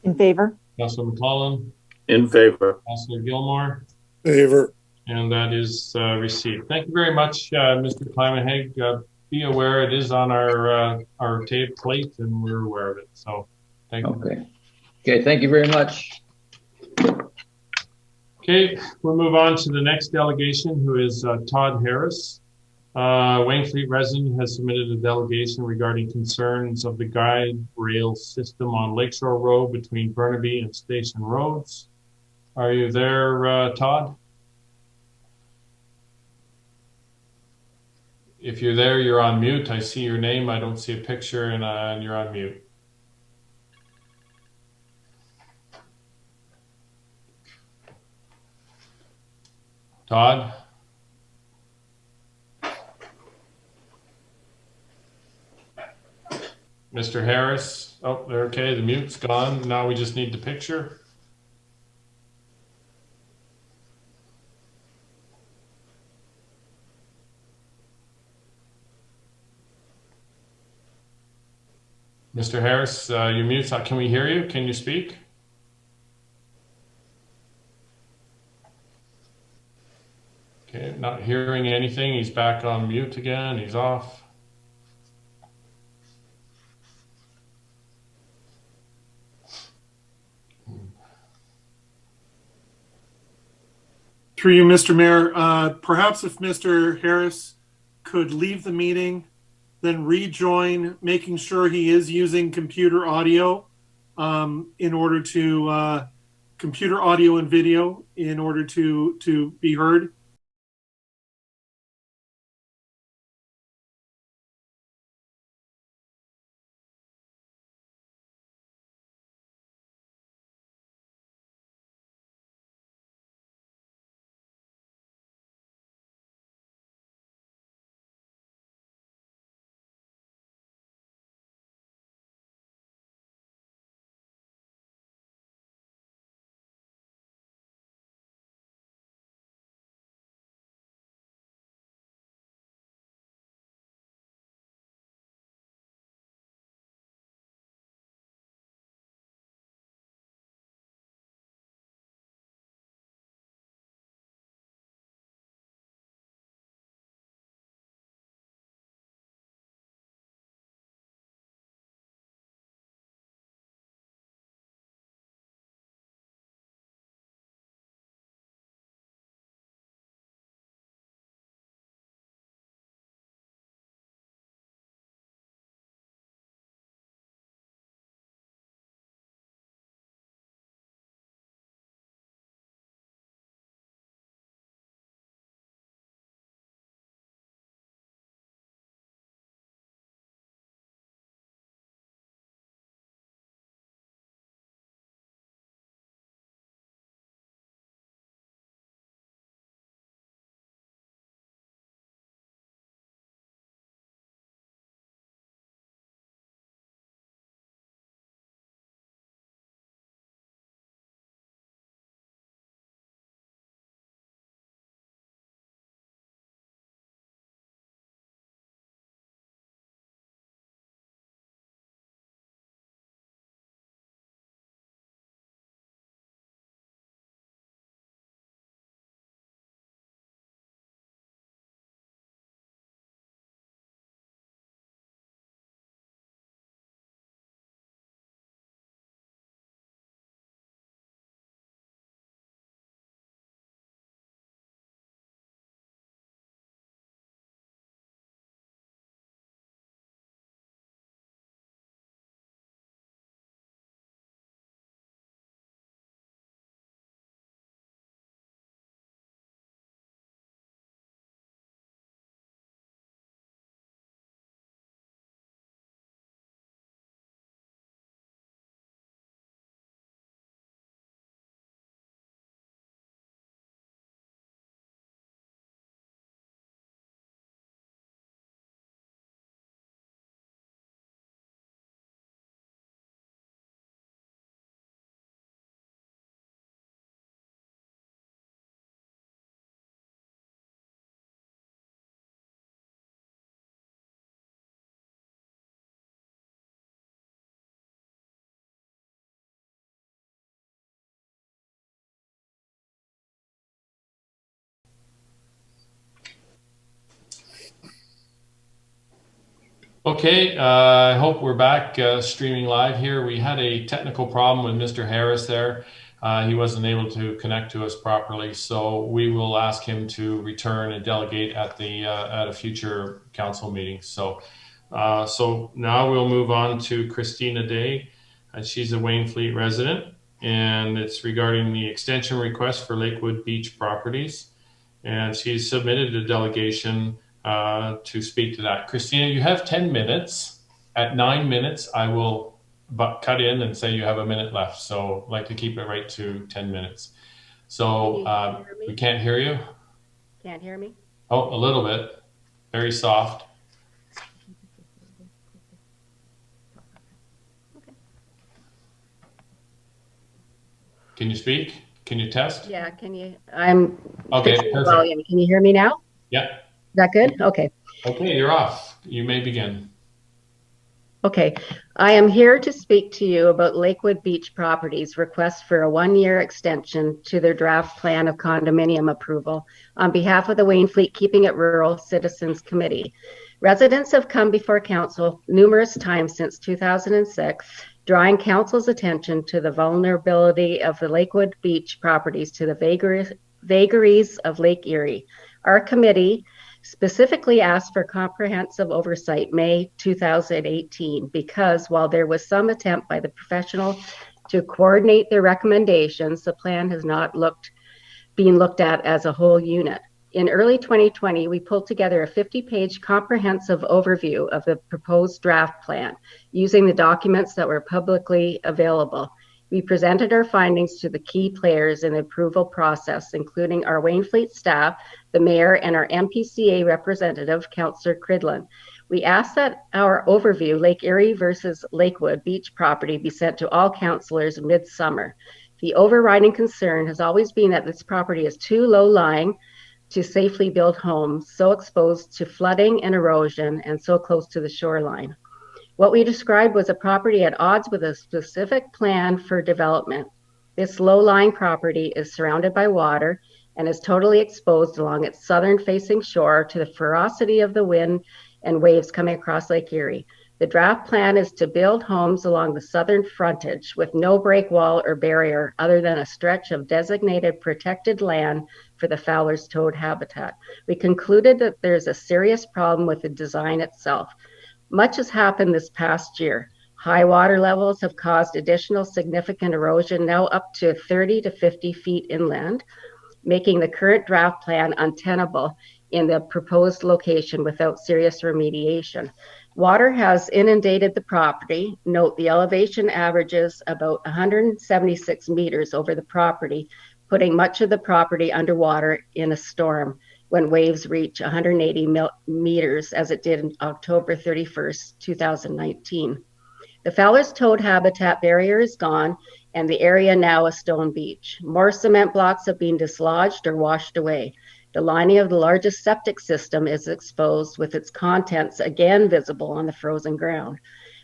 In favor. Councillor McClellan. In favor. Councillor Gilmore. Favor. And that is received. Thank you very much, Mr. Kleinhag. Be aware it is on our tape plate, and we're aware of it. So thank you. Okay, thank you very much. Okay, we'll move on to the next delegation, who is Todd Harris. Wainfleet resident has submitted a delegation regarding concerns of the guide rail system on Lakeshore Road between Burnaby and Station Roads. Are you there, Todd? If you're there, you're on mute. I see your name. I don't see a picture, and you're on mute. Todd? Mr. Harris? Oh, they're okay. The mute's gone. Now we just need the picture. Mr. Harris, you're mute. Can we hear you? Can you speak? Okay, not hearing anything. He's back on mute again. He's off. Through you, Mr. Mayor, perhaps if Mr. Harris could leave the meeting, then rejoin, making sure he is using computer audio in order to computer audio and video in order to be heard. Okay, I hope we're back streaming live here. We had a technical problem with Mr. Harris there. He wasn't able to connect to us properly, so we will ask him to return and delegate at a future council meeting. So now we'll move on to Christina Day. She's a Wainfleet resident, and it's regarding the extension request for Lakewood Beach properties. And she's submitted a delegation to speak to that. Christina, you have 10 minutes. At 9 minutes, I will cut in and say you have a minute left. So I'd like to keep it right to 10 minutes. So we can't hear you? Can't hear me? Oh, a little bit. Very soft. Okay. Can you speak? Can you test? Yeah, can you? I'm okay. Perfect. Volume. Can you hear me now? Yeah. Is that good? Okay. Okay, you're off. You may begin. Okay. I am here to speak to you about Lakewood Beach Properties' request for a 1-year extension to their draft plan of condominium approval on behalf of the Wainfleet Keeping It Rural Citizens Committee. Residents have come before council numerous times since 2006, drawing council's attention to the vulnerability of the Lakewood Beach properties to the vagaries of Lake Erie. Our committee specifically asked for comprehensive oversight May 2018 because while there was some attempt by the professional to coordinate their recommendations, the plan has not been looked at as a whole unit. In early 2020, we pulled together a 50-page comprehensive overview of the proposed draft plan using the documents that were publicly available. We presented our findings to the key players in the approval process, including our Wainfleet staff, the mayor, and our MPCA representative, Councillor Cridlin. We asked that our overview, Lake Erie versus Lakewood Beach property, be sent to all councillors mid-summer. The overriding concern has always been that this property is too low-lying to safely build homes, so exposed to flooding and erosion, and so close to the shoreline. What we described was a property at odds with a specific plan for development. This low-lying property is surrounded by water and is totally exposed along its southern-facing shore to the ferocity of the wind and waves coming across Lake Erie. The draft plan is to build homes along the southern frontage with no break wall or barrier other than a stretch of designated protected land for the Fowler's toad habitat. We concluded that there's a serious problem with the design itself. Much has happened this past year. High water levels have caused additional significant erosion, now up to 30 to 50 feet inland, making the current draft plan untenable in the proposed location without serious remediation. Water has inundated the property. Note the elevation averages about 176 meters over the property, putting much of the property underwater in a storm when waves reach 180 meters, as it did on October 31st, 2019. The Fowler's toad habitat barrier is gone, and the area now a stone beach. More cement blocks have been dislodged or washed away. The lining of the largest septic system is exposed, with its contents again visible on the frozen ground.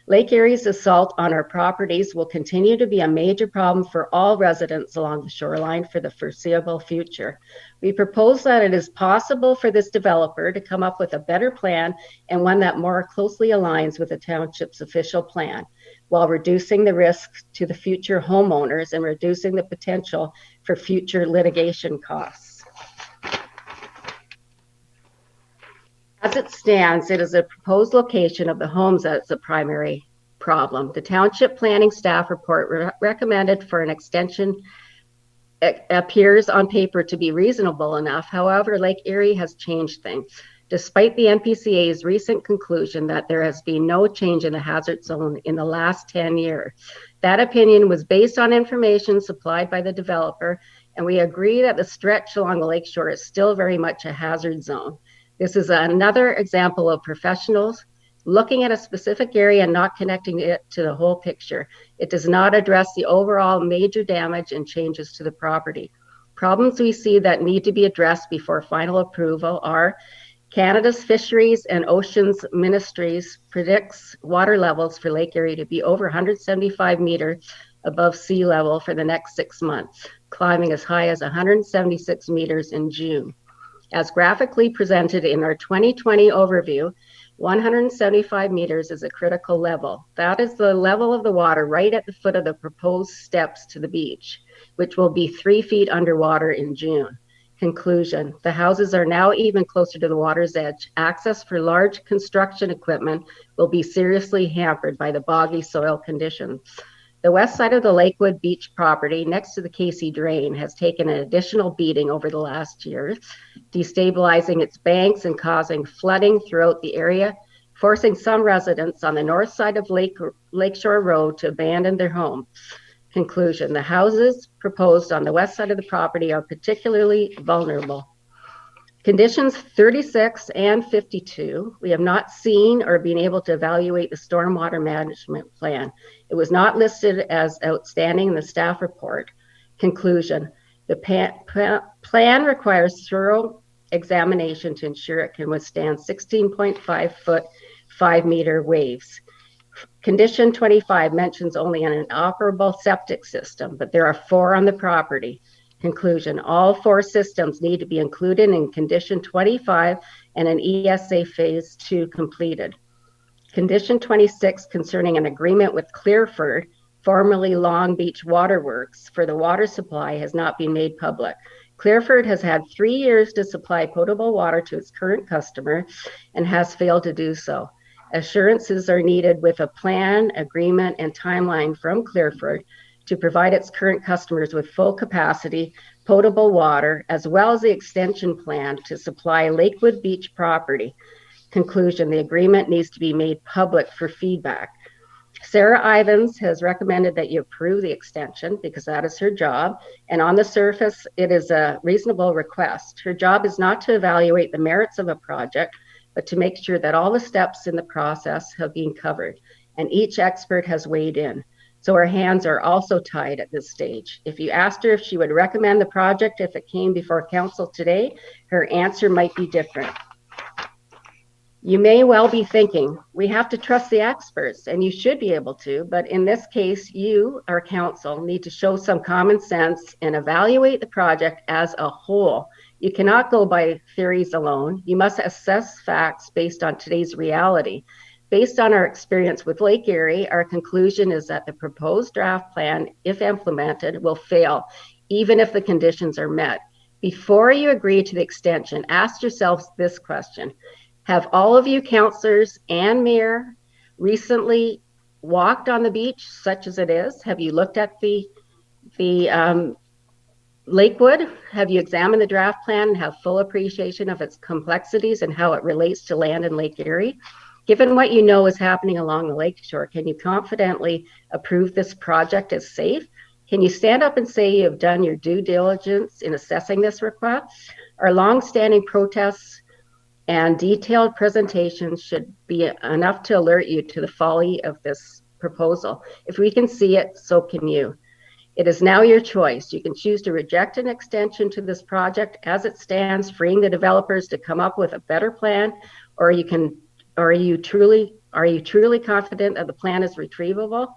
Lake Erie's assault on our properties will continue to be a major problem for all residents along the shoreline for the foreseeable future. We propose that it is possible for this developer to come up with a better plan and one that more closely aligns with the township's official plan, while reducing the risks to the future homeowners and reducing the potential for future litigation costs. As it stands, it is a proposed location of the homes that's the primary problem. The township planning staff report recommended for an extension appears on paper to be reasonable enough. However, Lake Erie has changed things. Despite the NPCA's recent conclusion that there has been no change in the hazard zone in the last 10 years. That opinion was based on information supplied by the developer, and we agree that the stretch along the lakeshore is still very much a hazard zone. This is another example of professionals looking at a specific area and not connecting it to the whole picture. It does not address the overall major damage and changes to the property. Problems we see that need to be addressed before final approval are Canada's Fisheries and Oceans Ministries predicts water levels for Lake Erie to be over 175 meters above sea level for the next 6 months, climbing as high as 176 meters in June. As graphically presented in our 2020 overview, 175 meters is a critical level. That is the level of the water right at the foot of the proposed steps to the beach, which will be 3 feet underwater in June. Conclusion, the houses are now even closer to the water's edge. Access for large construction equipment will be seriously hampered by the boggy soil conditions. The west side of the Lakewood Beach property next to the Casey Drain has taken an additional beating over the last year, destabilizing its banks and causing flooding throughout the area, forcing some residents on the north side of Lakeshore Road to abandon their homes. Conclusion, the houses proposed on the west side of the property are particularly vulnerable. Conditions 36 and 52, we have not seen or been able to evaluate the stormwater management plan. It was not listed as outstanding in the staff report. Conclusion, the plan requires thorough examination to ensure it can withstand 16.5 foot, 5 meter waves. Condition 25 mentions only an inoperable septic system, but there are 4 on the property. Conclusion, all 4 systems need to be included in condition 25 and an ESA phase 2 completed. Condition 26 concerning an agreement with Clearford, formerly Long Beach Waterworks, for the water supply has not been made public. Clearford has had 3 years to supply potable water to its current customer and has failed to do so. Assurances are needed with a plan, agreement, and timeline from Clearford to provide its current customers with full capacity potable water, as well as the extension plan to supply Lakewood Beach property. Conclusion, the agreement needs to be made public for feedback. Sarah Ivins has recommended that you approve the extension because that is her job. And on the surface, it is a reasonable request. Her job is not to evaluate the merits of a project, but to make sure that all the steps in the process have been covered and each expert has weighed in. So her hands are also tied at this stage. If you asked her if she would recommend the project if it came before council today, her answer might be different. You may well be thinking, we have to trust the experts, and you should be able to, but in this case, you, our council, need to show some common sense and evaluate the project as a whole. You cannot go by theories alone. You must assess facts based on today's reality. Based on our experience with Lake Erie, our conclusion is that the proposed draft plan, if implemented, will fail, even if the conditions are met. Before you agree to the extension, ask yourselves this question. Have all of you councillors and mayor recently walked on the beach, such as it is? Have you looked at the Lakewood? Have you examined the draft plan and have full appreciation of its complexities and how it relates to land in Lake Erie? Given what you know is happening along the lakeshore, can you confidently approve this project as safe? Can you stand up and say you have done your due diligence in assessing this request? Our long-standing protests and detailed presentations should be enough to alert you to the folly of this proposal. If we can see it, so can you. It is now your choice. You can choose to reject an extension to this project as it stands, freeing the developers to come up with a better plan, or are you truly confident that the plan is retrievable?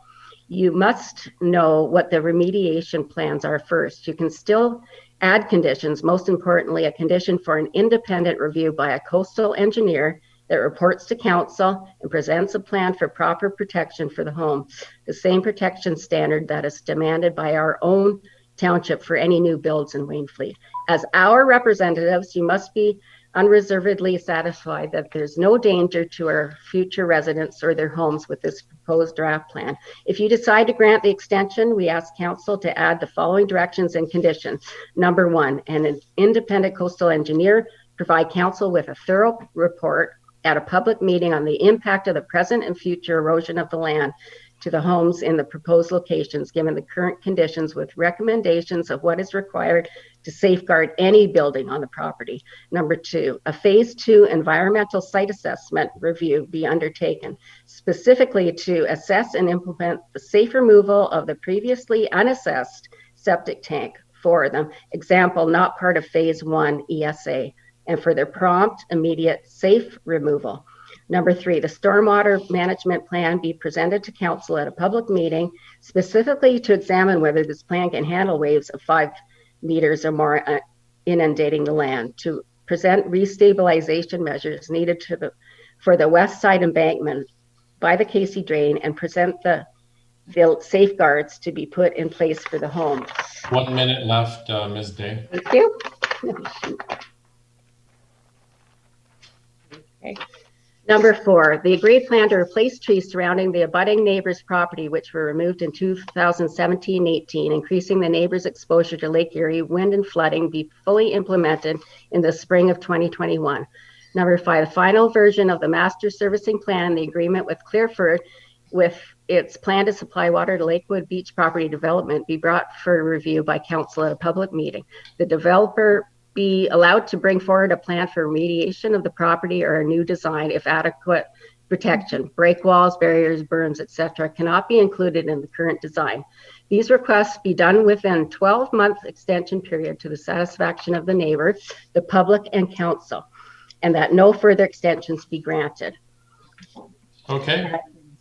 You must know what the remediation plans are first. You can still add conditions, most importantly, a condition for an independent review by a coastal engineer that reports to council and presents a plan for proper protection for the home, the same protection standard that is demanded by our own township for any new builds in Wainfleet. As our representatives, you must be unreservedly satisfied that there's no danger to our future residents or their homes with this proposed draft plan. If you decide to grant the extension, we ask council to add the following directions and conditions. Number 1, an independent coastal engineer provide council with a thorough report at a public meeting on the impact of the present and future erosion of the land to the homes in the proposed locations, given the current conditions, with recommendations of what is required to safeguard any building on the property. Number 2, a phase 2 environmental site assessment review be undertaken, specifically to assess and implement the safe removal of the previously unassessed septic tank for them, example, not part of phase 1 ESA, and for their prompt, immediate, safe removal. Number 3, the stormwater management plan be presented to council at a public meeting, specifically to examine whether this plan can handle waves of 5 meters or more inundating the land, to present restabilization measures needed to for the west side embankment by the Casey Drain and present the safeguards to be put in place for the home. 1 minute left, Ms. Day. Thank you. Okay. Number 4, the agreed plan to replace trees surrounding the abutting neighbor's property, which were removed in 2017-18, increasing the neighbor's exposure to Lake Erie wind and flooding, be fully implemented in the spring of 2021. Number 5, the final version of the master servicing plan and the agreement with Clearford with its plan to supply water to Lakewood Beach property development be brought for review by council at a public meeting. The developer be allowed to bring forward a plan for remediation of the property or a new design if adequate protection, break walls, barriers, berms, etc., cannot be included in the current design. These requests be done within 12-month extension period to the satisfaction of the neighbor, the public, and council, and that no further extensions be granted. Okay.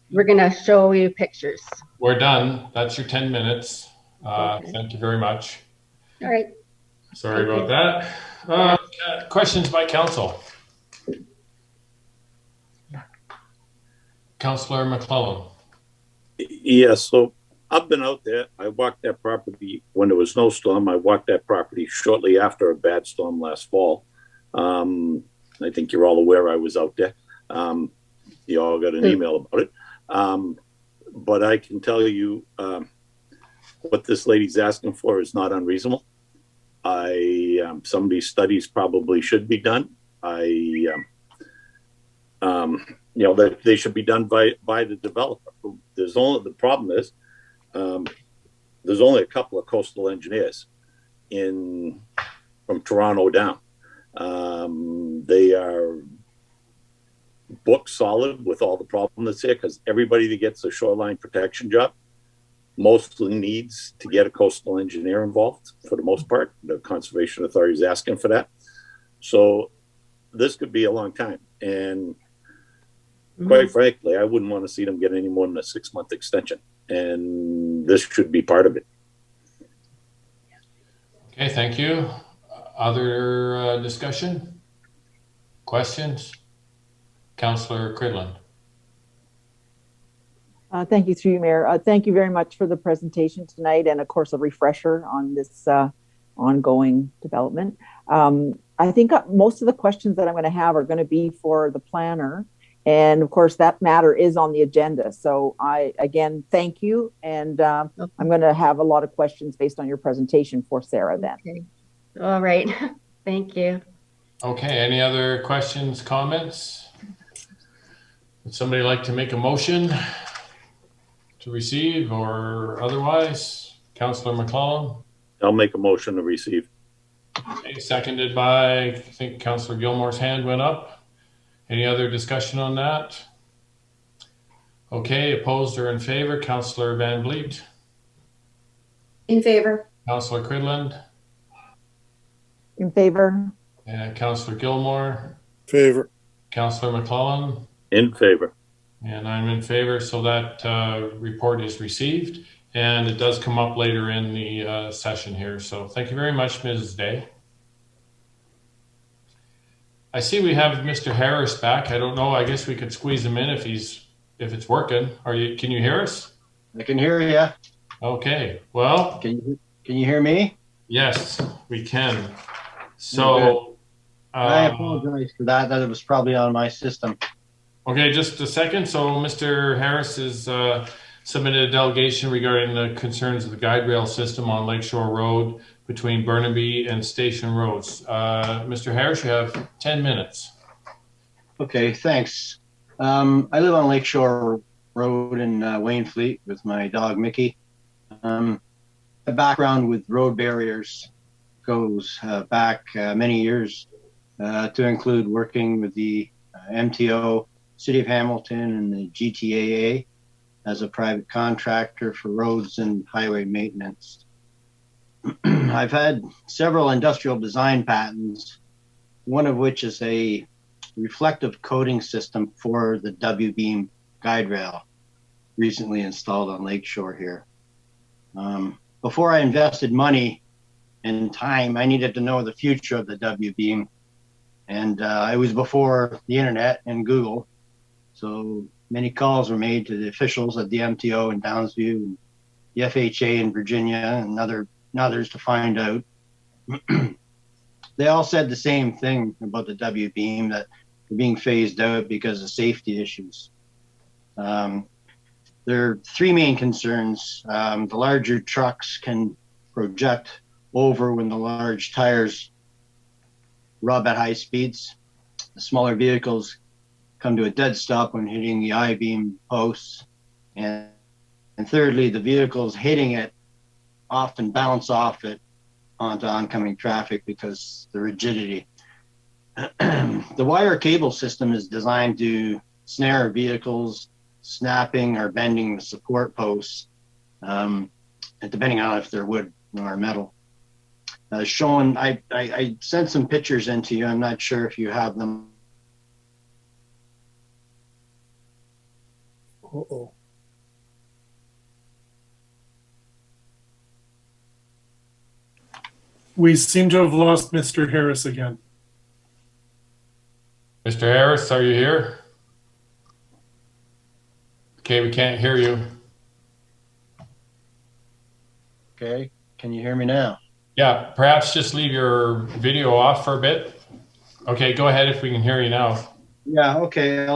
We're going to show you pictures. We're done. That's your 10 minutes. Okay. Thank you very much. All right. Sorry about that. Questions by council? Councillor McClellan. Yes, so I've been out there. I walked that property when there was no storm. I walked that property shortly after a bad storm last fall. I think you're all aware I was out there. You all got an email about it. But I can tell you what this lady's asking for is not unreasonable. Some of these studies probably should be done. You know, that they should be done by the developer. The problem is there's only a couple of coastal engineers from Toronto down. They are book solid with all the problems that's there, because everybody that gets a shoreline protection job mostly needs to get a coastal engineer involved for the most part. The Conservation Authority is asking for that. So this could be a long time. And quite frankly, I wouldn't want to see them get any more than a 6-month extension. And this should be part of it. Okay, thank you. Other discussion? Questions? Councillor Cridland. Thank you, through you, Mayor. Thank you very much for the presentation tonight, and of course a refresher on this ongoing development. I think most of the questions that I'm going to have are going to be for the planner, and of course that matter is on the agenda. So I again thank you, and I'm going to have a lot of questions based on your presentation for Sarah then. Okay. All right. Thank you. Okay, any other questions, comments? Would somebody like to make a motion to receive or otherwise? Councillor McClellan. I'll make a motion to receive. Okay, seconded by, I think Councillor Gilmore's hand went up. Any other discussion on that? Okay, opposed or in favor? Councillor Van Vliet. In favor. Councillor Cridland. In favor. And Councillor Gilmore. Favor. Councillor McClellan. In favor. And I'm in favor, so that report is received, and it does come up later in the session here. So thank you very much, Ms. Day. I see we have Mr. Harris back. I don't know. I guess we could squeeze him in if it's working. Can you hear us? I can hear you. Okay. Well, can you hear me? Yes, we can. So I apologize for that. That it was probably on my system. Okay, just a second. So Mr. Harris has submitted a delegation regarding the concerns of the guide rail system on Lakeshore Road between Burnaby and Station Roads. Mr. Harris, you have 10 minutes. Okay, thanks. I live on Lakeshore Road in Wainfleet with my dog, Mickey. The background with road barriers goes back many years to include working with the MTO, City of Hamilton, and the GTAA as a private contractor for roads and highway maintenance. I've had several industrial design patents, one of which is a reflective coating system for the W-beam guide rail recently installed on Lakeshore here. Before I invested money and time, I needed to know the future of the W-beam. And it was before the internet and Google. So many calls were made to the officials at the MTO in Downsview, and the FHA in Virginia, and others to find out. They all said the same thing about the W-beam, that they're being phased out because of safety issues. There are three main concerns. The larger trucks can project over when the large tires rub at high speeds. The smaller vehicles come to a dead stop when hitting the I-beam posts. And thirdly, the vehicles hitting it often bounce off it onto oncoming traffic because the rigidity. The wire cable system is designed to snare vehicles snapping or bending the support posts, and depending on if they're wood or metal. Shown, I sent some pictures into you. I'm not sure if you have them. Uh-oh. We seem to have lost Mr. Harris again. Mr. Harris, are you here? Okay, we can't hear you. Okay, can you hear me now? Yeah, perhaps just leave your video off for a bit. Okay, go ahead if we can hear you now. Yeah, okay.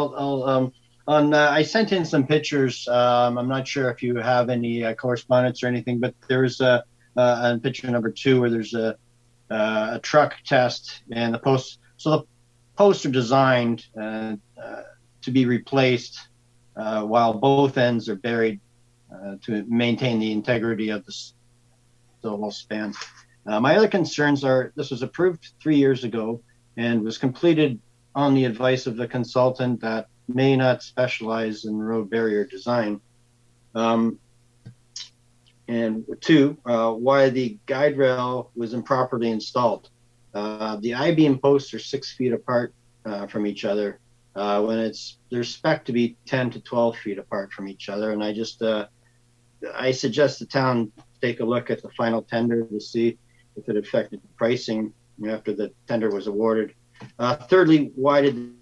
I sent in some pictures. I'm not sure if you have any correspondence or anything, but there's on picture number 2 where there's a truck test, and the posts. So the posts are designed to be replaced while both ends are buried to maintain the integrity of the whole span. My other concerns are, this was approved 3 years ago and was completed on the advice of the consultant that may not specialize in road barrier design. And 2, why the guide rail was improperly installed. The I-beam posts are 6 feet apart from each other when they're spec'd to be 10 to 12 feet apart from each other. And I suggest the town take a look at the final tender to see if it affected the pricing after the tender was awarded. Thirdly, why did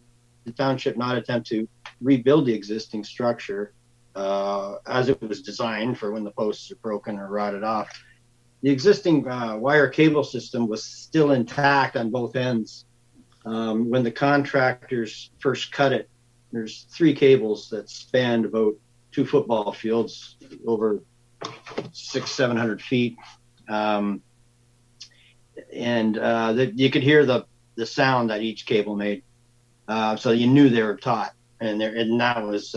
the township not attempt to rebuild the existing structure as it was designed for when the posts are broken or rotted off? The existing wire cable system was still intact on both ends. When the contractors first cut it, there's 3 cables that spanned about 2 football fields over 600-700 feet. You could hear the sound that each cable made. So you knew they were taut. And that was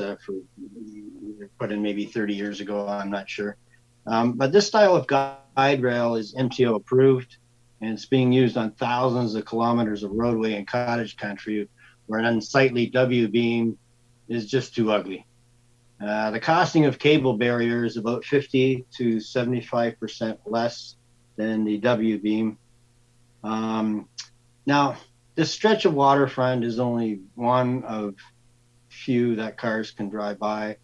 put in maybe 30 years ago, I'm not sure. But this style of guide rail is MTO approved, and it's being used on thousands of kilometers of roadway in cottage country where an unsightly W-beam is just too ugly. The costing of cable barrier is about 50 to 75% less than the W-beam. Now, this stretch of waterfront is only one of few that cars can drive by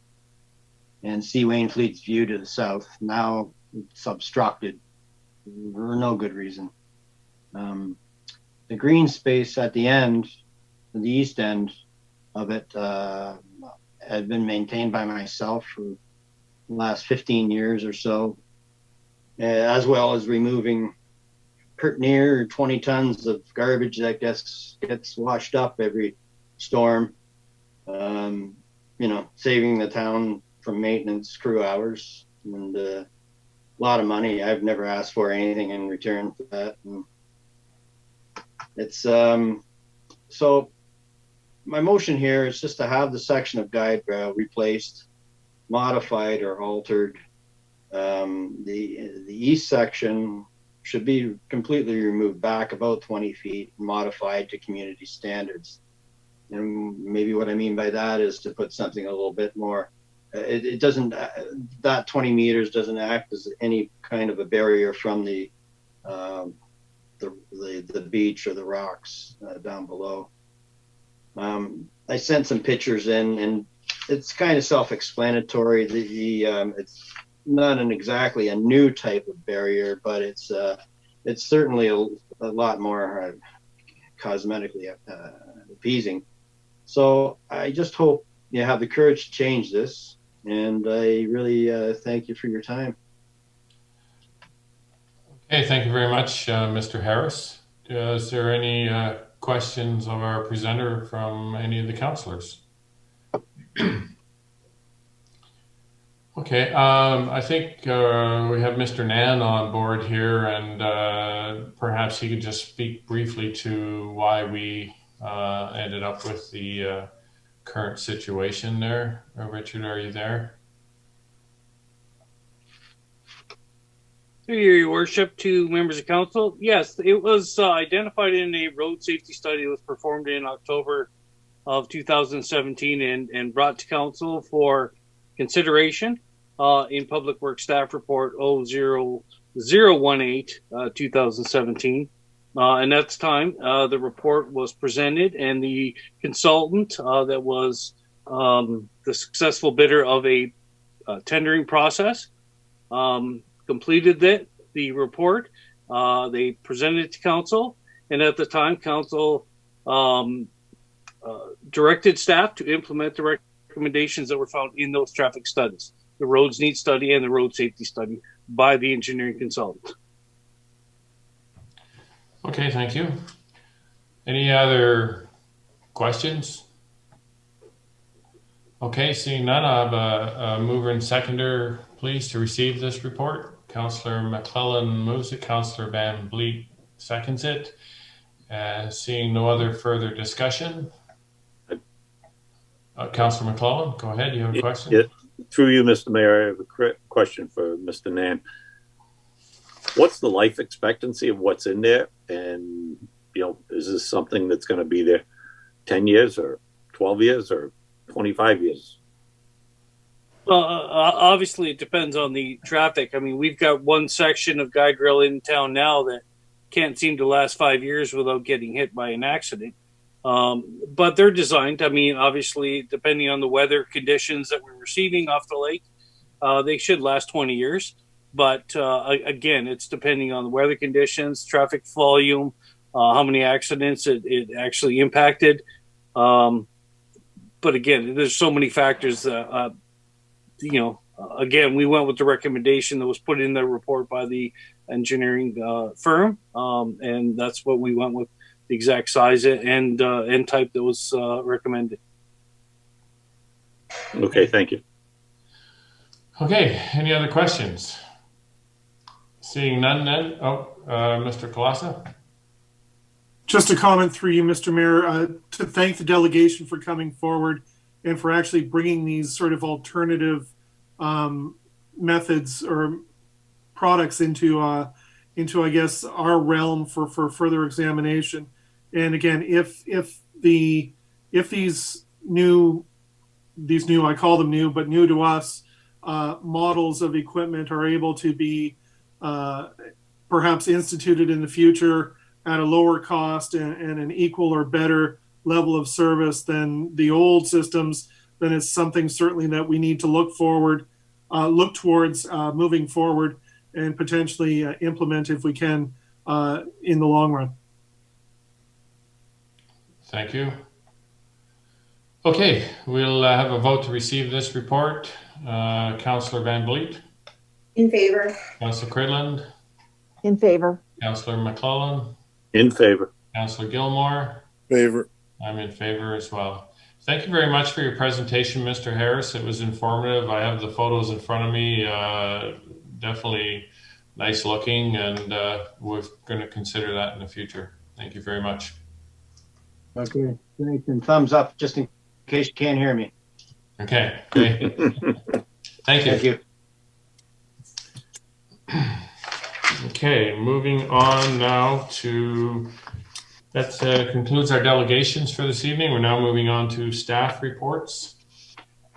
and see Wainfleet's view to the south. Now it's obstructed for no good reason. The green space at the end, the east end of it, had been maintained by myself for the last 15 years or so, as well as removing near 20 tons of garbage that gets washed up every storm. Saving the town from maintenance crew hours and a lot of money. I've never asked for anything in return for that. And it's so my motion here is just to have the section of guide rail replaced, modified or altered. The east section should be completely removed back about 20 feet, modified to community standards. And maybe what I mean by that is to put something a little bit more. It doesn't, that 20 meters doesn't act as any kind of a barrier from the beach or the rocks down below. I sent some pictures in, and it's kind of self-explanatory. It's not exactly a new type of barrier, but it's certainly a lot more cosmetically appeasing. So I just hope you have the courage to change this, and I really thank you for your time. Okay, thank you very much, Mr. Harris. Is there any questions of our presenter from any of the councillors? Okay, I think we have Mr. Nan on board here, and perhaps he could just speak briefly to why we ended up with the current situation there. Richard, are you there? Through your worship, to members of council, yes, it was identified in a road safety study that was performed in October of 2017 and brought to council for consideration in Public Works Staff Report 00018 2017. And at the time, the report was presented, and the consultant that was the successful bidder of a tendering process completed the report. They presented it to council, and at the time, council directed staff to implement the recommendations that were found in those traffic studies, the roads needs study and the road safety study by the engineering consultant. Okay, thank you. Any other questions? Okay, seeing none, I have a mover and seconder, please, to receive this report. Councillor McClellan moves it. Councillor Van Vliet seconds it. Seeing no other further discussion. Councillor McClellan, go ahead. You have a question? Yeah, through you, Mr. Mayor, I have a question for Mr. Nan. What's the life expectancy of what's in there? And, you know, is this something that's going to be there 10 years or 12 years or 25 years? Well, obviously, it depends on the traffic. I mean, we've got one section of guide rail in town now that can't seem to last 5 years without getting hit by an accident. But they're designed, I mean, obviously, depending on the weather conditions that we're receiving off the lake, they should last 20 years. But again, it's depending on the weather conditions, traffic volume, how many accidents it actually impacted. But again, there's so many factors that, you know, again, we went with the recommendation that was put in the report by the engineering firm. And that's what we went with, the exact size and type that was recommended. Okay, thank you. Okay, any other questions? Seeing none then, Mr. Kalasa? Just a comment through you, Mr. Mayor, to thank the delegation for coming forward and for actually bringing these sort of alternative methods or products into I guess, our realm for further examination. And again, if these new, I call them new, but new to us, models of equipment are able to be perhaps instituted in the future at a lower cost and an equal or better level of service than the old systems, then it's something certainly that we need to look towards moving forward and potentially implement if we can in the long run. Thank you. Okay, we'll have a vote to receive this report. Councillor Van Vliet? In favor. Councillor Cridland? In favor. Councillor McClellan? In favor. Councillor Gilmore? Favor. I'm in favor as well. Thank you very much for your presentation, Mr. Harris. It was informative. I have the photos in front of me. Definitely nice looking, and we're going to consider that in the future. Thank you very much. Okay, thanks. And thumbs up just in case you can't hear me. Okay, great. Thank you. Thank you. Okay, moving on now to, that concludes our delegations for this evening. We're now moving on to staff reports.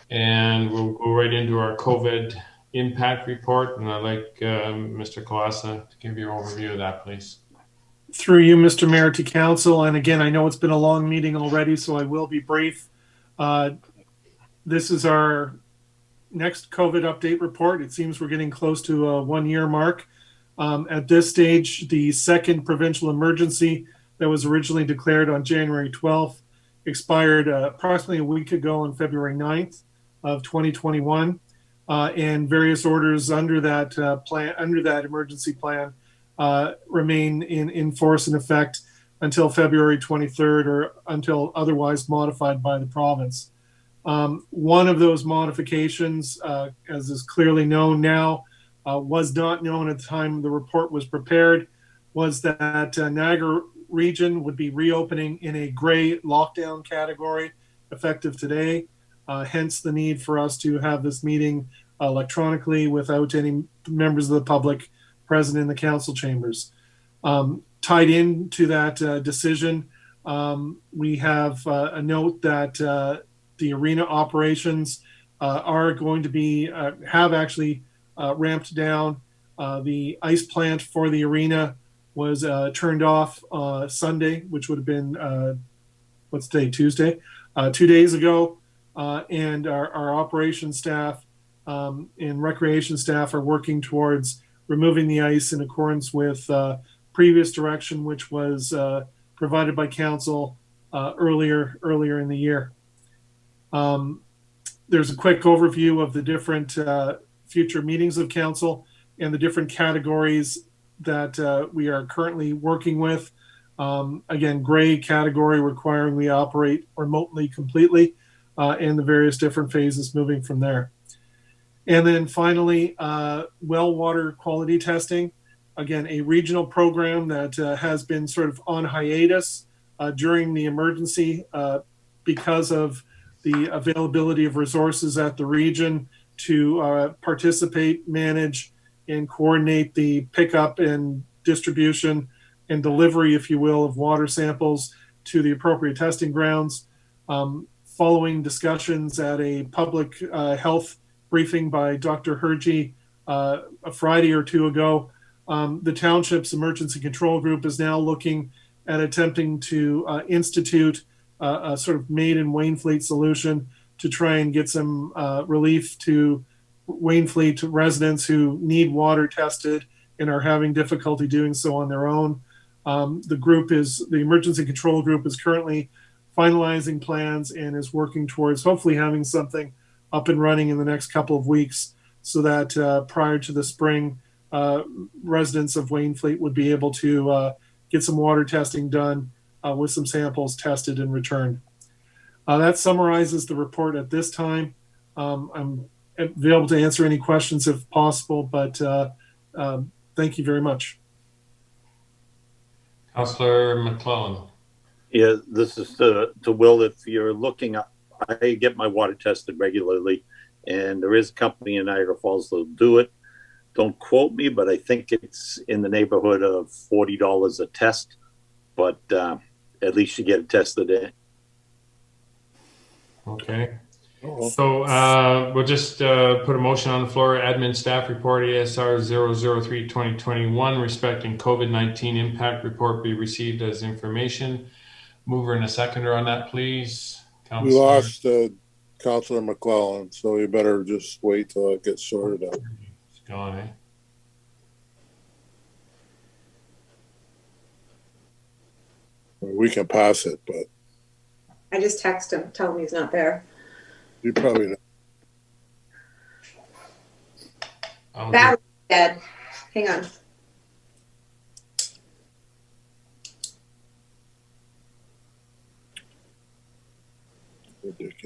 And we'll go right into our COVID impact report. And I'd like Mr. Kalasa to give your overview of that, please. Through you, Mr. Mayor, to council. And again, I know it's been a long meeting already, so I will be brief. This is our next COVID update report. It seems we're getting close to a 1 year mark. At this stage, the second provincial emergency that was originally declared on January 12th expired approximately a week ago on February 9th of 2021. And various orders under that plan, under that emergency plan, remain in force and effect until February 23rd or until otherwise modified by the province. One of those modifications, as is clearly known now, was not known at the time the report was prepared, was that Niagara region would be reopening in a gray lockdown category effective today. Hence the need for us to have this meeting electronically without any members of the public present in the council chambers. Tied into that decision, we have a note that the arena operations are going to be, have actually ramped down. The ice plant for the arena was turned off Sunday, which would have been, what's today, Tuesday, 2 days ago. And our operations staff and recreation staff are working towards removing the ice in accordance with previous direction, which was provided by council earlier in the year. There's a quick overview of the different future meetings of council and the different categories that we are currently working with. Again, gray category requiring we operate remotely completely, and the various different phases moving from there. And then finally, well water quality testing. Again, a regional program that has been sort of on hiatus during the emergency because of the availability of resources at the region to participate, manage, and coordinate the pickup and distribution and delivery, if you will, of water samples to the appropriate testing grounds. Following discussions at a public health briefing by Dr. Hergy a Friday or two ago, the township's emergency control group is now looking at attempting to institute a sort of made in Wainfleet solution to try and get some relief to Wainfleet residents who need water tested and are having difficulty doing so on their own. The emergency control group is currently finalizing plans and is working towards hopefully having something up and running in the next couple of weeks so that prior to the spring, residents of Wainfleet would be able to get some water testing done with some samples tested and returned. That summarizes the report at this time. I'm available to answer any questions if possible, but thank you very much. Councillor McClellan. Yeah, this is to Will. If you're looking, I get my water tested regularly, and there is a company in Niagara Falls that'll do it. Don't quote me, but I think it's in the neighborhood of $40 a test. But at least you get it tested in. Okay. So we'll just put a motion on the floor. Admin staff report ASR 003-2021 respecting COVID-19 impact report be received as information. Mover and a seconder on that, please. Councilor. We lost Councillor McClellan, so you better just wait till it gets sorted out. It's gone, eh? We can pass it, but I just text him, tell him he's not there. you probably don't. Battery's dead. Hang on. Ridiculous.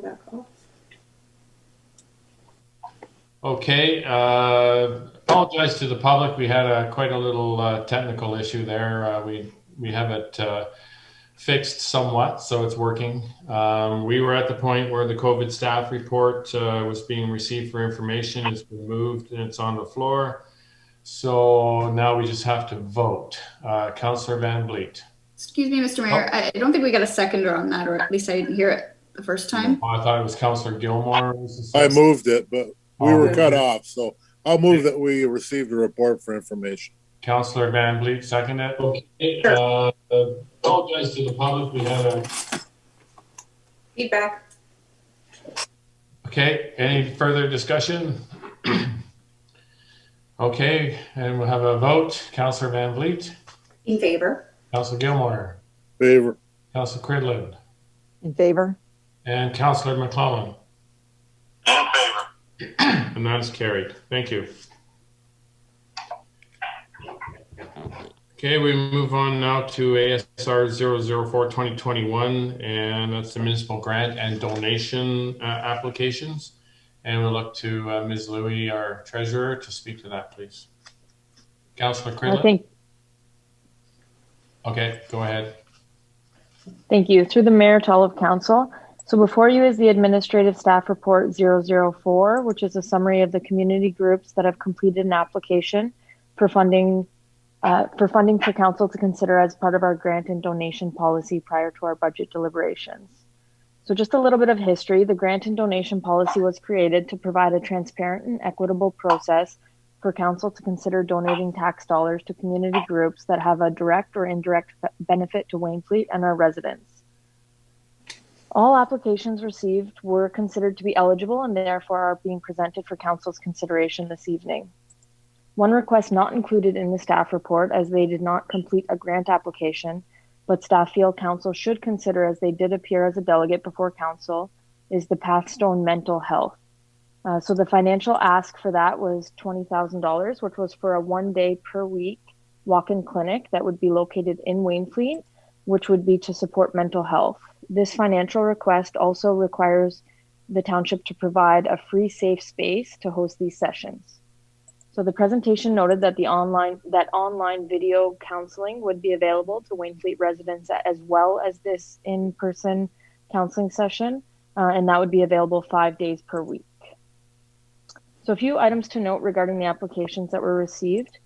Back off. Okay, apologize to the public. We had quite a little technical issue there. We have it fixed somewhat, so it's working. We were at the point where the COVID staff report was being received for information. It's been moved and it's on the floor. So now we just have to vote. Councillor Van Vliet. Excuse me, Mr. Mayor. Oh. I don't think we got a seconder on that, or at least I didn't hear it the first time. Oh, I thought it was Councillor Gilmore. I moved it, but we were cut off. So I'll move that we received a report for information. Councillor Van Vliet, second it. Okay. Apologize to the public. We had a Feedback. Okay, any further discussion? Okay, and we'll have a vote. Councillor Van Vliet. In favor. Councillor Gilmore. Favor. Councillor Cridland. In favor. And Councillor McClellan. In favor. And that is carried. Thank you. Okay, we move on now to ASR 004 2021, and that's the municipal grant and donation applications. And we'll look to Ms. Louie, our treasurer, to speak to that, please. Councillor Cridland. Okay, go ahead. Thank you. Through the mayor to all of council. So before you is the administrative staff report 004, which is a summary of the community groups that have completed an application for funding for council to consider as part of our grant and donation policy prior to our budget deliberations. So just a little bit of history. The grant and donation policy was created to provide a transparent and equitable process for council to consider donating tax dollars to community groups that have a direct or indirect benefit to Wainfleet and our residents. All applications received were considered to be eligible and therefore are being presented for council's consideration this evening. One request not included in the staff report, as they did not complete a grant application, but staff feel council should consider as they did appear as a delegate before council, is the Pathstone mental health. So the financial ask for that was $20,000, which was for a 1 day per week walk-in clinic that would be located in Wainfleet, which would be to support mental health. This financial request also requires the township to provide a free safe space to host these sessions. So the presentation noted that online video counseling would be available to Wainfleet residents as well as this in-person counseling session, and that would be available 5 days per week. So a few items to note regarding the applications that were received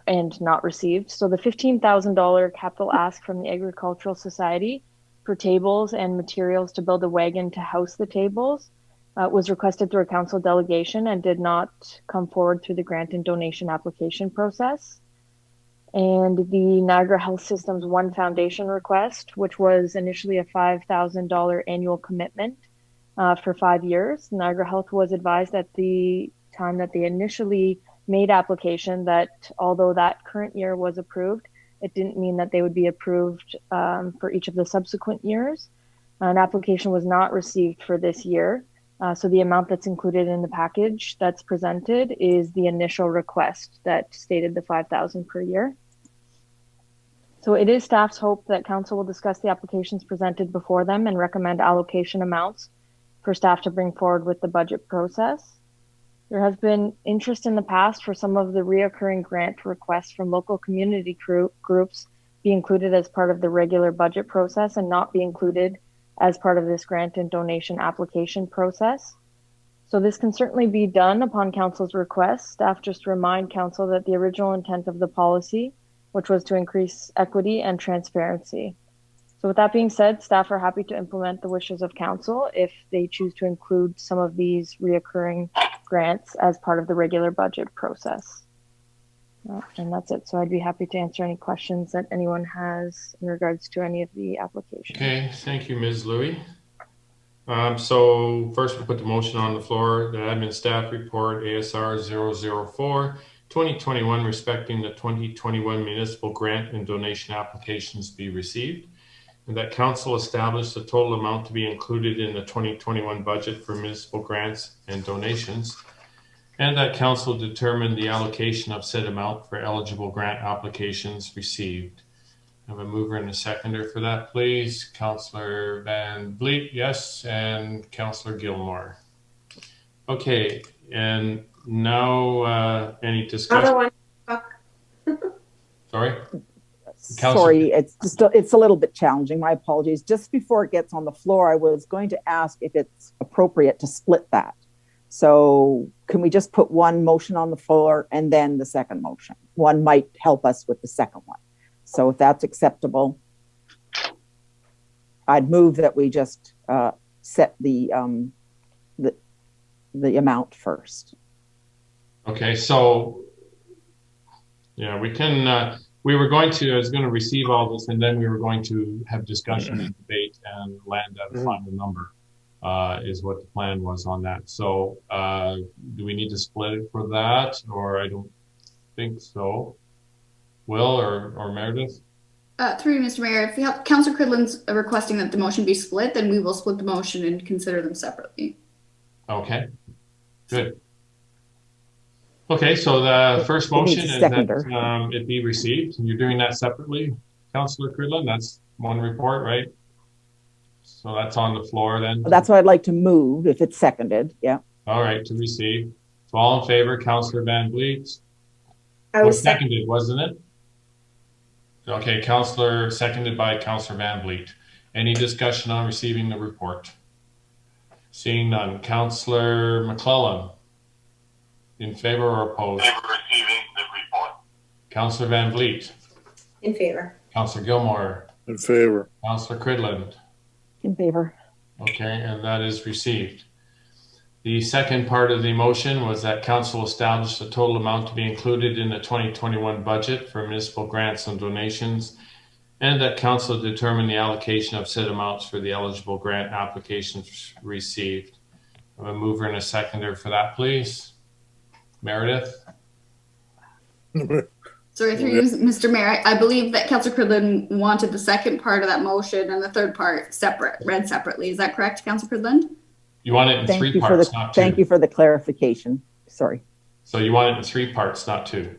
and not received. So the $15,000 capital ask from the Agricultural Society for tables and materials to build a wagon to house the tables was requested through a council delegation and did not come forward through the grant and donation application process. And the Niagara Health System's One Foundation request, which was initially a $5,000 annual commitment for 5 years. Niagara Health was advised at the time that they initially made application that although that current year was approved, it didn't mean that they would be approved for each of the subsequent years. An application was not received for this year. So the amount that's included in the package that's presented is the initial request that stated the $5,000 per year. So it is staff's hope that council will discuss the applications presented before them and recommend allocation amounts for staff to bring forward with the budget process. There has been interest in the past for some of the reoccurring grant requests from local community groups be included as part of the regular budget process and not be included as part of this grant and donation application process. So this can certainly be done upon council's request. Staff just remind council that the original intent of the policy, which was to increase equity and transparency. So with that being said, staff are happy to implement the wishes of council if they choose to include some of these reoccurring grants as part of the regular budget process. And that's it. So I'd be happy to answer any questions that anyone has in regards to any of the applications. Okay, thank you, Ms. Louie. So first we'll put the motion on the floor, the admin staff report ASR 004 2021 respecting the 2021 municipal grant and donation applications be received, and that council establish the total amount to be included in the 2021 budget for municipal grants and donations, and that council determine the allocation of said amount for eligible grant applications received. Have a mover and a seconder for that, please. Councillor Van Vliet, yes, and Councillor Gilmore. Okay, and now any discussion? Sorry? Sorry, it's a little bit challenging. My apologies. Just before it gets on the floor, I was going to ask if it's appropriate to split that. So can we just put one motion on the floor and then the second motion? One might help us with the second one. So if that's acceptable, I'd move that we just set the amount first. Okay, so yeah, we can. I was going to receive all this, and then we were going to have discussion and debate and land at a final number. Is what the plan was on that. So do we need to split it for that, or I don't think so. Will or Meredith? Through you, Mr. Mayor, if Councillor Cridland's requesting that the motion be split, then we will split the motion and consider them separately. Okay, good. Okay, so the first motion is that it be received. You're doing that separately, Councillor Cridland? That's one report, right? So that's on the floor then? That's what I'd like to move if it's seconded, yeah. All right, to receive. So all in favor, Councillor Van Vliet? Was seconded, wasn't it? Okay, seconded by Councillor Van Vliet. Any discussion on receiving the report? Seeing none. Councillor McClellan, in favor or opposed? In favor of receiving the report. Councillor Van Vliet? In favor. Councillor Gilmore? In favor. Councillor Cridland? In favor. Okay, and that is received. The second part of the motion was that council establish the total amount to be included in the 2021 budget for municipal grants and donations, and that council determine the allocation of said amounts for the eligible grant applications received. I have a mover and a seconder for that, please. Meredith? Sorry, through you, Mr. Mayor, I believe that Councillor Cridland wanted the second part of that motion and the third part read separately. Is that correct, Councillor Cridland? You want it in three parts, not two. Thank you for the clarification. Sorry. So you want it in 3 parts, not 2.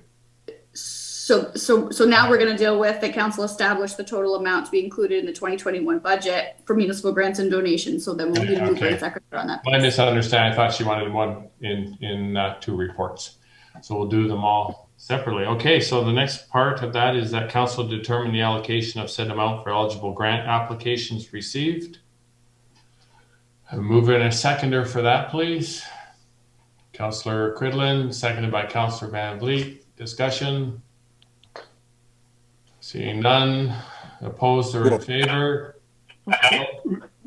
So now we're going to deal with the council established the total amount to be included in the 2021 budget for municipal grants and donations. So then we'll need to move the secretary on that. My misunderstanding. I thought she wanted one in 2 reports. So we'll do them all separately. Okay, so the next part of that is that council determine the allocation of said amount for eligible grant applications received. A mover and a seconder for that, please. Councillor Cridland, seconded by Councillor Van Vliet. Discussion. Seeing none. Opposed or in favor?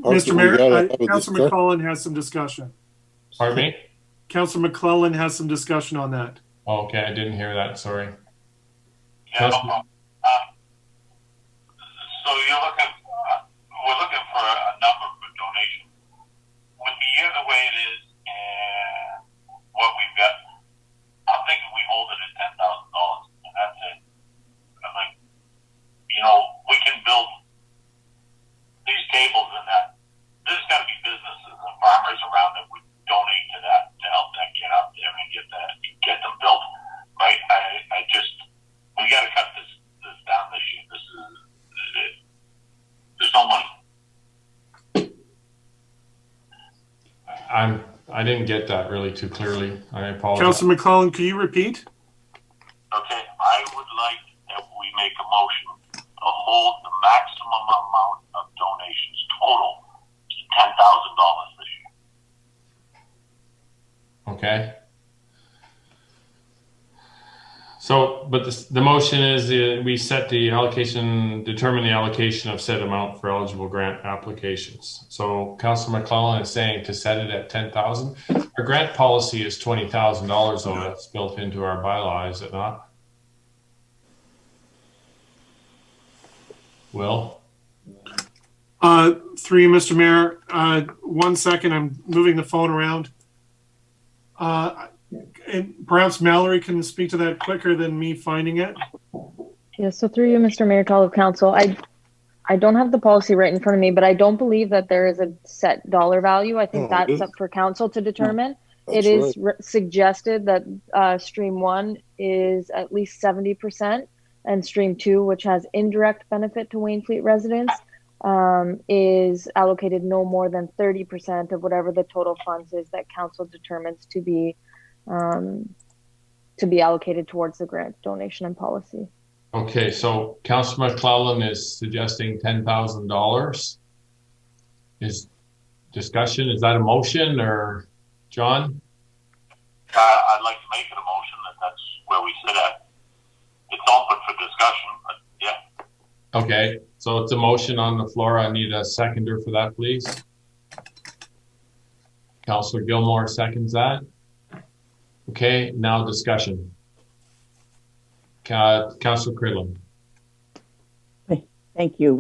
Mr. Mayor, Councillor McClellan has some discussion. Pardon me? Councillor McClellan has some discussion on that. Oh, okay, I didn't hear that. Sorry. Yeah, so we're looking for a number for donation. With the year the way it is and what we've got, I'm thinking we hold it at $10,000, and that's it. I'm like, we can build these tables and that. There's got to be businesses and farmers around that would donate to that to help them get up there and get them built, right? We got to cut this down this year. There's no money. I didn't get that really too clearly. I apologize. Councillor McClellan, can you repeat? Okay, I would like that we make a motion to hold the maximum amount of donations total to $10,000 this year. Okay. So, but the motion is we set the allocation, determine the allocation of said amount for eligible grant applications. So Councillor McClellan is saying to set it at $10,000. Our grant policy is $20,000 though. That's built into our bylaw, is it not? Will? Through you, Mr. Mayor. 1 second, I'm moving the phone around. And perhaps Mallory can speak to that quicker than me finding it. Yeah, so through you, Mr. Mayor, to all of council, I don't have the policy right in front of me, but I don't believe that there is a set dollar value. I think that's up for council to determine. It is suggested that stream 1 is at least 70%. and Stream 2, which has indirect benefit to Wainfleet residents, is allocated no more than 30% of whatever the total funds is that council determines to be allocated towards the grant donation and policy. Okay, so Councillor McClellan is suggesting $10,000. Is discussion, is that a motion, or John? I'd like to make it a motion that's where we sit at. It's open for discussion, but yeah. Okay, so it's a motion on the floor. I need a seconder for that, please. Councillor Gilmore seconds that. Okay, now discussion. Councillor Cridlin. Thank you.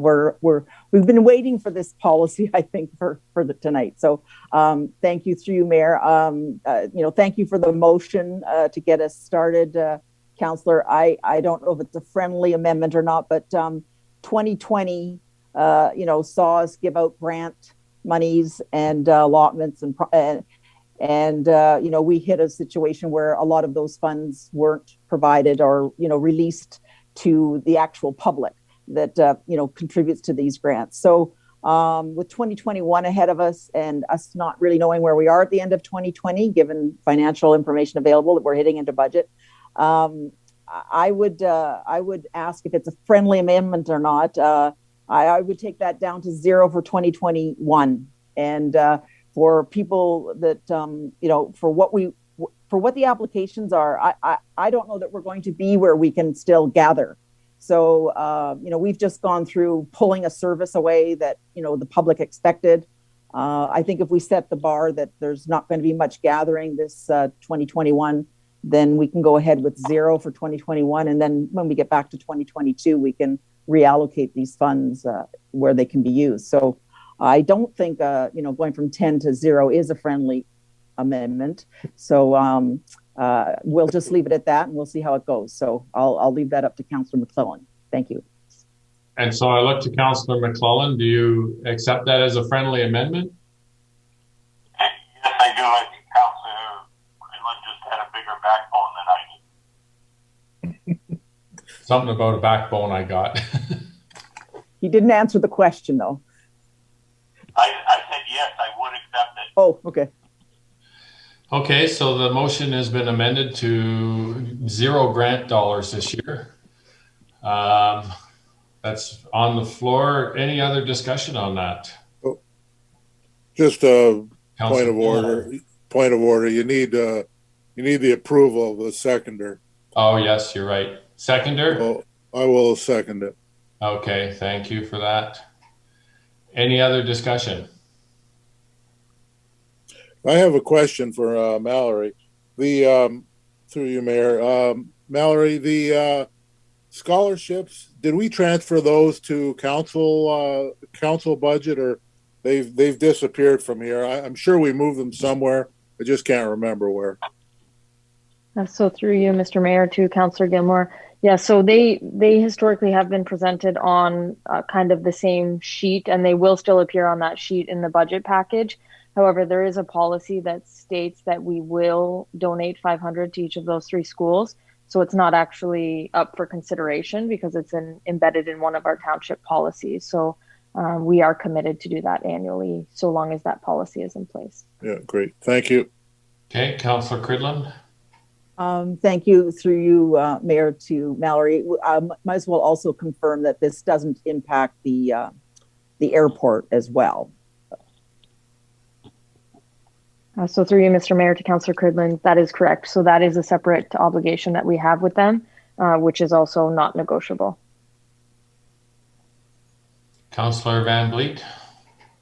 We've been waiting for this policy, I think, for tonight. So thank you, through you, Mayor. Thank you for the motion to get us started, Councillor. I don't know if it's a friendly amendment or not, but 2020, saw us give out grant monies and allotments and we hit a situation where a lot of those funds weren't provided or, released to the actual public that, contributes to these grants. So with 2021 ahead of us and us not really knowing where we are at the end of 2020, given financial information available that we're hitting into budget, I would ask if it's a friendly amendment or not. I would take that down to 0 for 2021. And for people that, for what the applications are, I don't know that we're going to be where we can still gather. So, we've just gone through pulling a service away that, the public expected. I think if we set the bar that there's not going to be much gathering this 2021, then we can go ahead with 0 for 2021. And then when we get back to 2022, we can reallocate these funds where they can be used. So I don't think, going from 10 to 0 is a friendly amendment. So we'll just leave it at that and we'll see how it goes. So I'll leave that up to Councillor McClellan. Thank you. And so I look to Councillor McClellan. Do you accept that as a friendly amendment? Yes, I do. I think Councillor Quinlan just had a bigger backbone than I did. Something about a backbone I got. He didn't answer the question though. I said yes, I would accept it. Oh, okay. Okay, so the motion has been amended to 0 grant dollars this year. That's on the floor. Any other discussion on that? Just a Councilor point of order. Point of order. You need the approval of the seconder. Oh yes, you're right. Seconder? Oh, I will second it. Okay, thank you for that. Any other discussion? I have a question for Mallory. Through you, Mayor. Mallory, the scholarships, did we transfer those to council budget, or they've disappeared from here? I'm sure we moved them somewhere. I just can't remember where. So through you, Mr. Mayor, to Councillor Gilmore. Yeah, so they historically have been presented on kind of the same sheet, and they will still appear on that sheet in the budget package. However, there is a policy that states that we will donate $500 to each of those 3 schools. So it's not actually up for consideration because it's embedded in one of our township policies. So we are committed to do that annually, so long as that policy is in place. Yeah, great. Thank you. Okay, Councillor Cridlin. Thank you, through you, Mayor, to Mallory. Might as well also confirm that this doesn't impact the airport as well. So through you, Mr. Mayor, to Councillor Cridlin, that is correct. So that is a separate obligation that we have with them, which is also not negotiable. Councillor Van Vliet.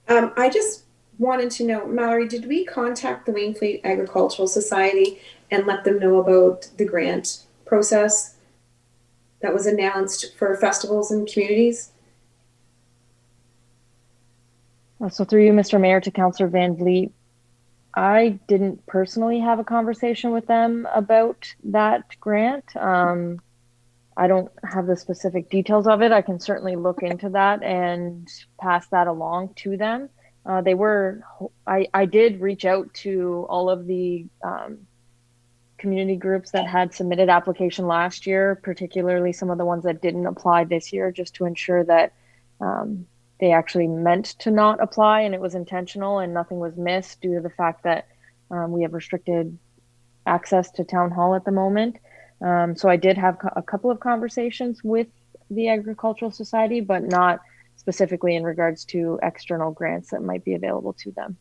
I just wanted to know, Mallory, did we contact the Wainfleet Agricultural Society and let them know about the grant process that was announced for festivals and communities? So through you, Mr. Mayor, to Councillor Van Vliet, I didn't personally have a conversation with them about that grant. I don't have the specific details of it. I can certainly look into that and pass that along to them. I did reach out to all of the community groups that had submitted application last year, particularly some of the ones that didn't apply this year, just to ensure that they actually meant to not apply and it was intentional and nothing was missed due to the fact that we have restricted access to town hall at the moment. So I did have a couple of conversations with the Agricultural Society, but not specifically in regards to external grants that might be available to them.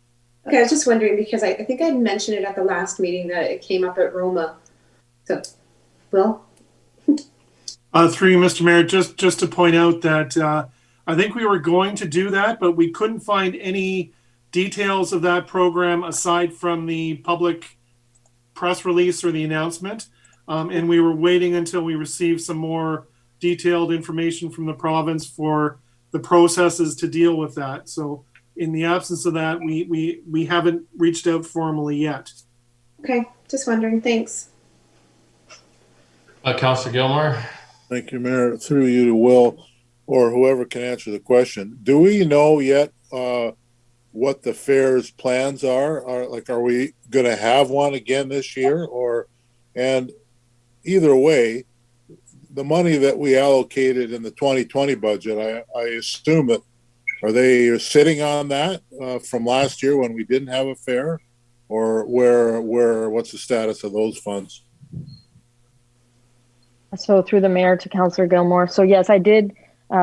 Okay, I was just wondering because I think I mentioned it at the last meeting that it came up at Roma. So, Will? Through you, Mr. Mayor, just to point out that I think we were going to do that, but we couldn't find any details of that program aside from the public press release or the announcement. And we were waiting until we received some more detailed information from the province for the processes to deal with that. So in the absence of that, we haven't reached out formally yet. Okay, just wondering. Thanks. Councillor Gilmore. Thank you, Mayor. Through you to Will or whoever can answer the question. Do we know yet what the fair's plans are? Are we going to have one again this year? And either way, the money that we allocated in the 2020 budget, I assume that are they sitting on that from last year when we didn't have a fair, or what's the status of those funds? So through the mayor to Councillor Gilmore. So yes, I did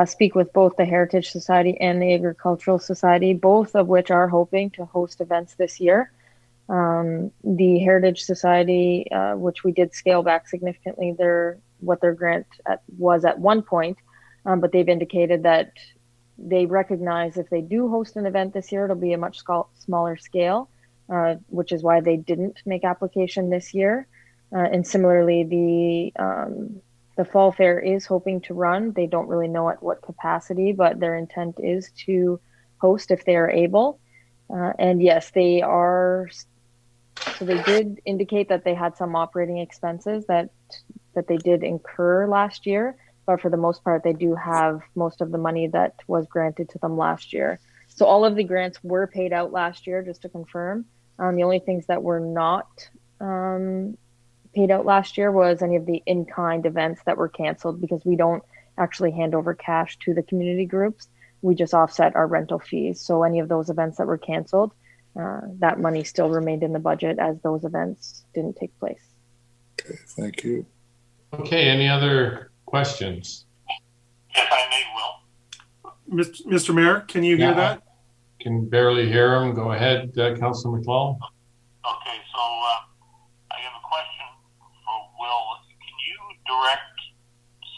speak with both the Heritage Society and the Agricultural Society, both of which are hoping to host events this year. The Heritage Society, which we did scale back significantly what their grant was at one point, but they've indicated that they recognize if they do host an event this year, it'll be a much smaller scale, which is why they didn't make application this year. And similarly, the fall fair is hoping to run. They don't really know at what capacity, but their intent is to host if they are able. And yes, they are. So they did indicate that they had some operating expenses that they did incur last year, but for the most part, they do have most of the money that was granted to them last year. So all of the grants were paid out last year, just to confirm. The only things that were not paid out last year was any of the in-kind events that were canceled, because we don't actually hand over cash to the community groups. We just offset our rental fees. So any of those events that were canceled, that money still remained in the budget as those events didn't take place. Okay, thank you. Okay, any other questions? Yes, I may, Will. Mr. Mayor, can you hear that? Can barely hear him. Go ahead, Councillor McClellan. Okay, so I have a question for Will. Can you direct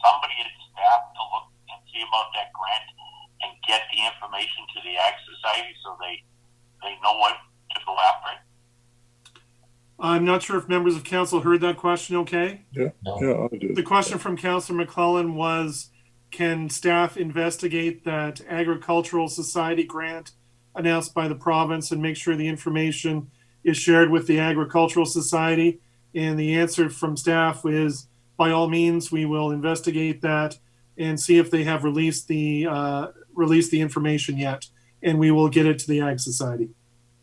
somebody at staff to look and see about that grant and get the information to the Ag Society so they know what to go after it? I'm not sure if members of council heard that question okay. Yeah, I did. The question from Councillor McClellan was, can staff investigate that Agricultural Society grant announced by the province and make sure the information is shared with the Agricultural Society? And the answer from staff is, by all means, we will investigate that and see if they have released the information yet, and we will get it to the Ag Society.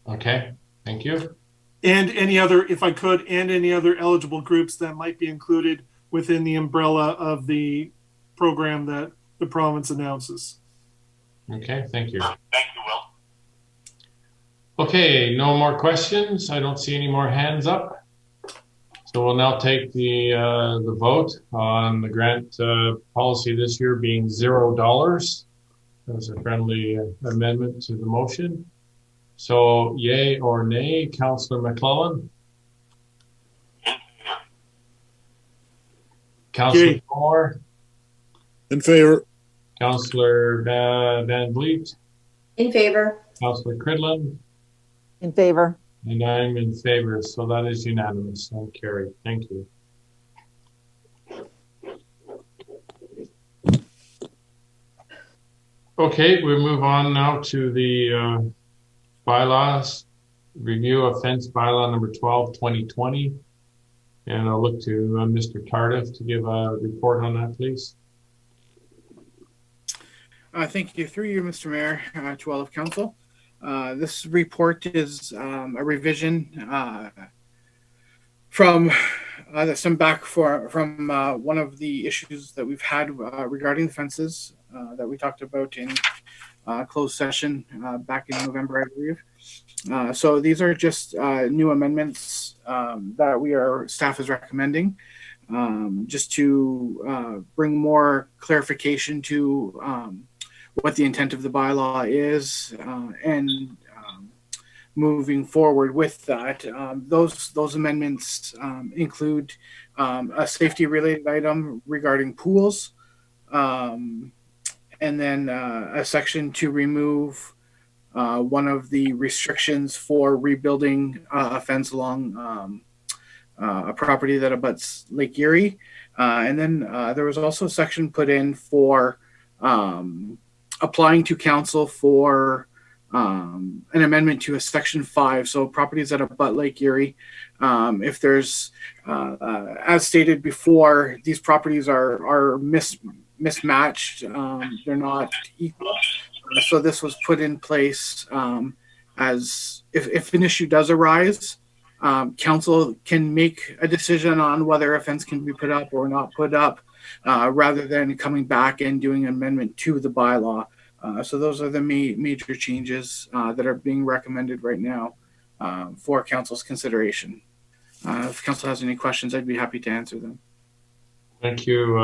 Okay, thank you. And any other, if I could, and any other eligible groups that might be included within the umbrella of the program that the province announces. Okay, thank you. Thank you, Will. Okay, no more questions. I don't see any more hands up. So we'll now take the vote on the grant policy this year being $0. That was a friendly amendment to the motion. So yay or nay, Councillor McClellan? Councillor Moore? In favor. Councillor Van Vliet? In favor. Councillor Cridland? In favor. And I'm in favor, so that is unanimous and carried. Thank you. Okay, we move on now to the bylaws. Review offense bylaw number 12, 2020. And I'll look to Mr. Tardif to give a report on that, please. Thank you. Through you, Mr. Mayor, to all of council. This report is a revision from some back from one of the issues that we've had regarding the fences that we talked about in closed session back in November, I believe. So these are just new amendments that staff is recommending, just to bring more clarification to what the intent of the bylaw is, and moving forward with that. Those amendments include a safety related item regarding pools, and then a section to remove one of the restrictions for rebuilding a fence along a property that abuts Lake Erie. And then there was also a section put in for applying to council for an amendment to a section 5. So properties that abut Lake Erie, if there's, as stated before, these properties are mismatched. They're not equal. So this was put in place as if an issue does arise, council can make a decision on whether a fence can be put up or not put up, rather than coming back and doing an amendment to the bylaw. So those are the major changes that are being recommended right now for council's consideration. If council has any questions, I'd be happy to answer them. Thank you,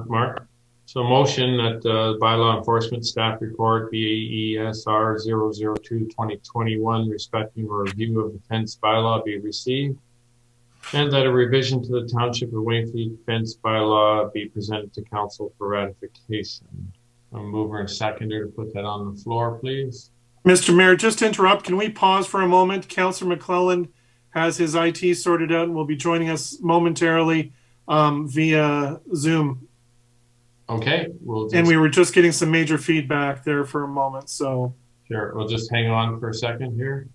Mark. So motion that the bylaw enforcement staff report BAESR 002-2021 respecting a review of the fence bylaw be received, and that a revision to the Township of Wainfleet fence bylaw be presented to council for ratification. A mover and seconder to put that on the floor, please. Mr. Mayor, just to interrupt, can we pause for a moment? Councillor McClelland has his IT sorted out and will be joining us momentarily via Zoom. Okay. And we were just getting some major feedback there for a moment, so. Sure, we'll just hang on for a second here.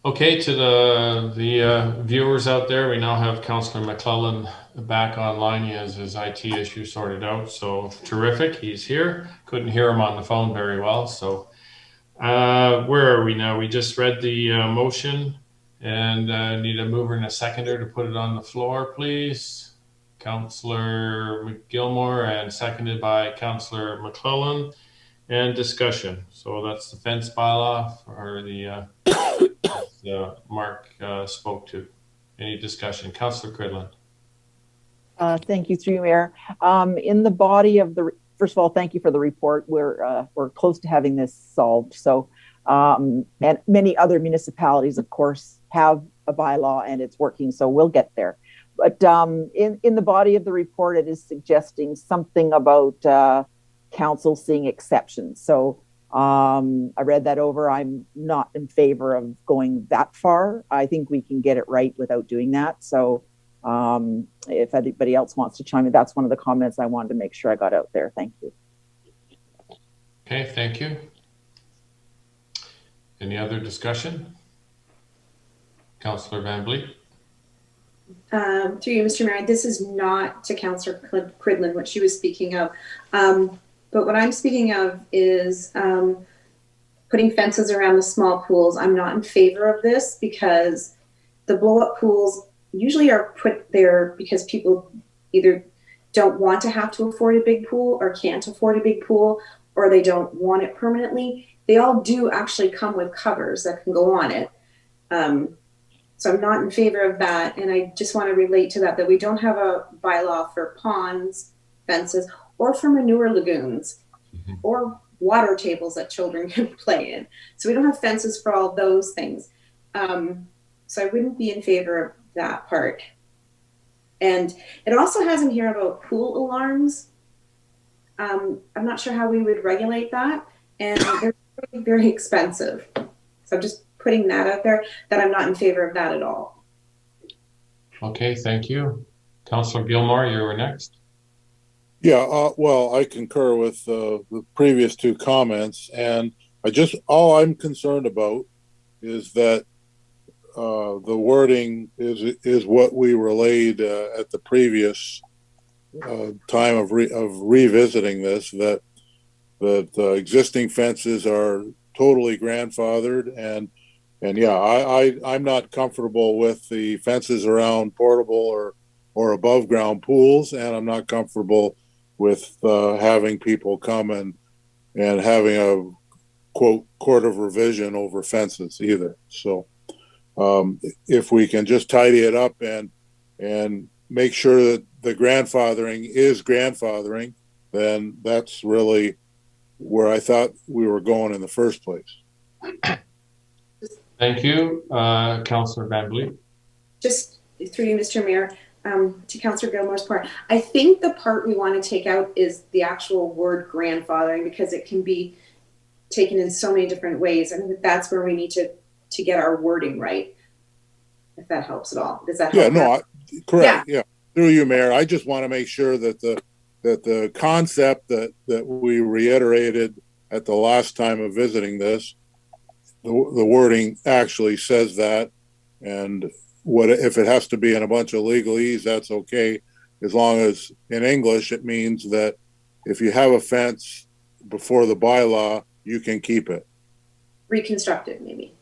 Okay, to the viewers out there, we now have Councillor McClelland back online. He has his IT issue sorted out, so terrific. He's here. Couldn't hear him on the phone very well. So where are we now? We just read the motion and need a mover and a seconder to put it on the floor, please. Councillor McGilmore and seconded by Councillor McClelland. And discussion. So that's the fence bylaw or the Mark spoke to. Any discussion? Councillor Cridland. Thank you, through you, Mayor. In the body of the, first of all, thank you for the report. We're close to having this solved. So, and many other municipalities, of course, have a bylaw and it's working. So we'll get there. But in the body of the report, it is suggesting something about council seeing exceptions. So I read that over. I'm not in favor of going that far. I think we can get it right without doing that. So if anybody else wants to chime in, that's one of the comments I wanted to make sure I got out there. Thank you. Okay, thank you. Any other discussion? Councillor Van Vliet. Through you, Mr. Mayor, this is not to Councillor Cridland, what she was speaking of. But what I'm speaking of is putting fences around the small pools. I'm not in favor of this because the blow-up pools usually are put there because people either don't want to have to afford a big pool or can't afford a big pool, or they don't want it permanently. They all do actually come with covers that can go on it. So I'm not in favor of that. And I just want to relate to that we don't have a bylaw for ponds, fences, or for manure lagoons, or water tables that children can play in. So we don't have fences for all those things. So I wouldn't be in favor of that part. And it also has in here about pool alarms. I'm not sure how we would regulate that. And they're very, very expensive. So I'm just putting that out there, that I'm not in favor of that at all. Okay, thank you. Councillor Gilmore, you were next. Yeah, well, I concur with the previous two comments, and all I'm concerned about is that the wording is what we relayed at the previous time of revisiting this, that existing fences are totally grandfathered, and yeah, I'm not comfortable with the fences around portable or above ground pools, and I'm not comfortable with having people come and having a quote court of revision over fences either. So if we can just tidy it up and make sure that the grandfathering is grandfathering, then that's really where I thought we were going in the first place. Thank you, Councillor Van Vliet. Just through you, Mr. Mayor, to Councillor Gilmore's part, I think the part we want to take out is the actual word grandfathering, because it can be taken in so many different ways. I think that's where we need to get our wording right, if that helps at all. Does that help? Yeah, no, correct. Yeah. Through you, Mayor. I just want to make sure that the concept that we reiterated at the last time of visiting this, the wording actually says that, and what if it has to be in a bunch of legalese, that's okay, as long as in English it means that if you have a fence before the bylaw, you can keep it. Reconstructed, maybe.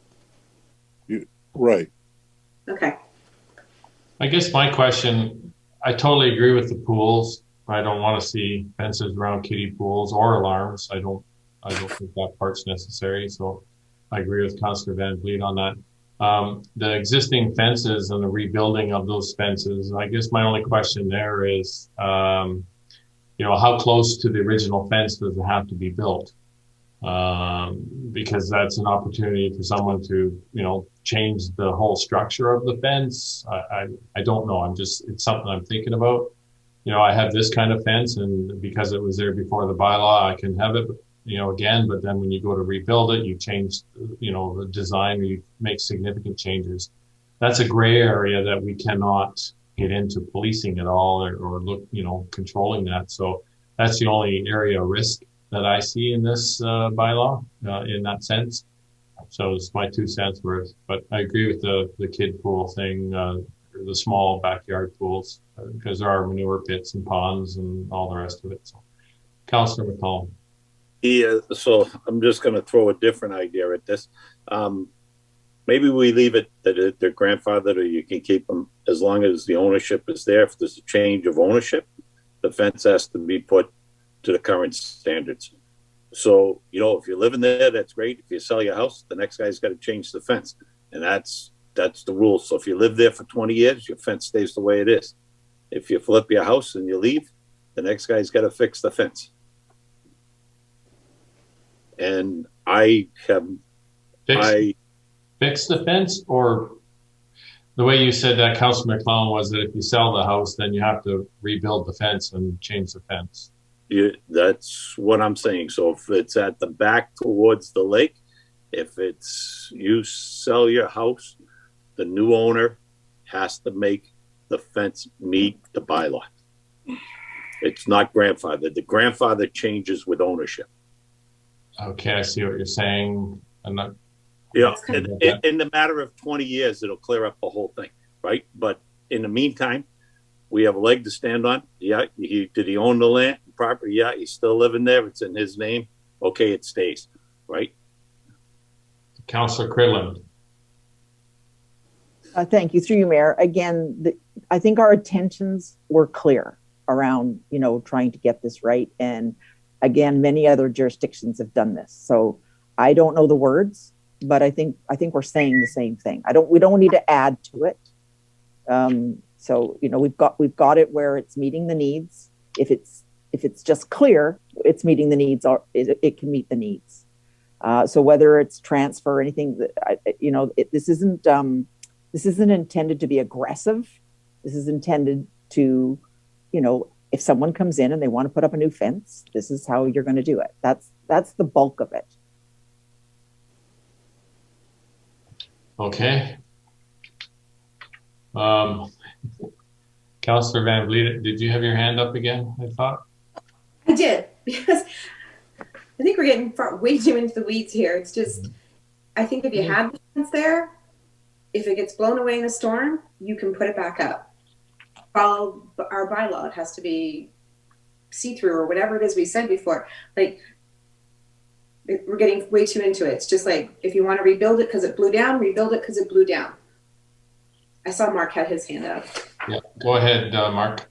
Right. Okay. I guess my question, I totally agree with the pools. I don't want to see fences around kiddie pools or alarms. I don't think that part's necessary. So I agree with Councillor Van Vliet on that. The existing fences and the rebuilding of those fences, I guess my only question there is, how close to the original fence does it have to be built? Because that's an opportunity for someone to, change the whole structure of the fence. I don't know. It's something I'm thinking about. I have this kind of fence, and because it was there before the bylaw, I can have it, again, but then when you go to rebuild it, you change, the design, you make significant changes. That's a gray area that we cannot get into policing at all or look, controlling that. So that's the only area of risk that I see in this bylaw in that sense. So it's my 2 cents worth, but I agree with the kid pool thing, the small backyard pools, because there are manure pits and ponds and all the rest of it. So, Councillor McCollum. Yeah, so I'm just going to throw a different idea at this. Maybe we leave it that they're grandfathered, or you can keep them as long as the ownership is there. If there's a change of ownership, the fence has to be put to the current standards. So, if you're living there, that's great. If you sell your house, the next guy's got to change the fence. And that's the rule. So if you live there for 20 years, your fence stays the way it is. If you flip your house and you leave, the next guy's got to fix the fence. And Fix the fence, or the way you said that, Councillor McClellan, was that if you sell the house, then you have to rebuild the fence and change the fence. That's what I'm saying. So if it's at the back towards the lake, if you sell your house, the new owner has to make the fence meet the bylaw. It's not grandfathered. The grandfather changes with ownership. Okay, I see what you're saying. I'm not. Yeah, in the matter of 20 years, it'll clear up the whole thing, right? But in the meantime, we have a leg to stand on. Yeah, did he own the land, property? Yeah, he's still living there. It's in his name. Okay, it stays, right? Councillor Cridland. Thank you. Through you, Mayor. Again, I think our intentions were clear around, trying to get this right. And again, many other jurisdictions have done this. So I don't know the words, but I think we're saying the same thing. We don't need to add to it. So, we've got it where it's meeting the needs. If it's just clear, it's meeting the needs, or it can meet the needs. So whether it's transfer or anything, this isn't intended to be aggressive. This is intended to, if someone comes in and they want to put up a new fence, this is how you're going to do it. That's the bulk of it. Okay. Councillor Van Vliet, did you have your hand up again, I thought? I did, because I think we're getting way too into the weeds here. It's just, I think if you have the fence there, if it gets blown away in a storm, you can put it back up. Follow our bylaw. It has to be see-through or whatever it is we said before. Like, we're getting way too into it. It's just like, if you want to rebuild it because it blew down, rebuild it because it blew down. I saw Mark had his hand up. Yeah, go ahead, Mark.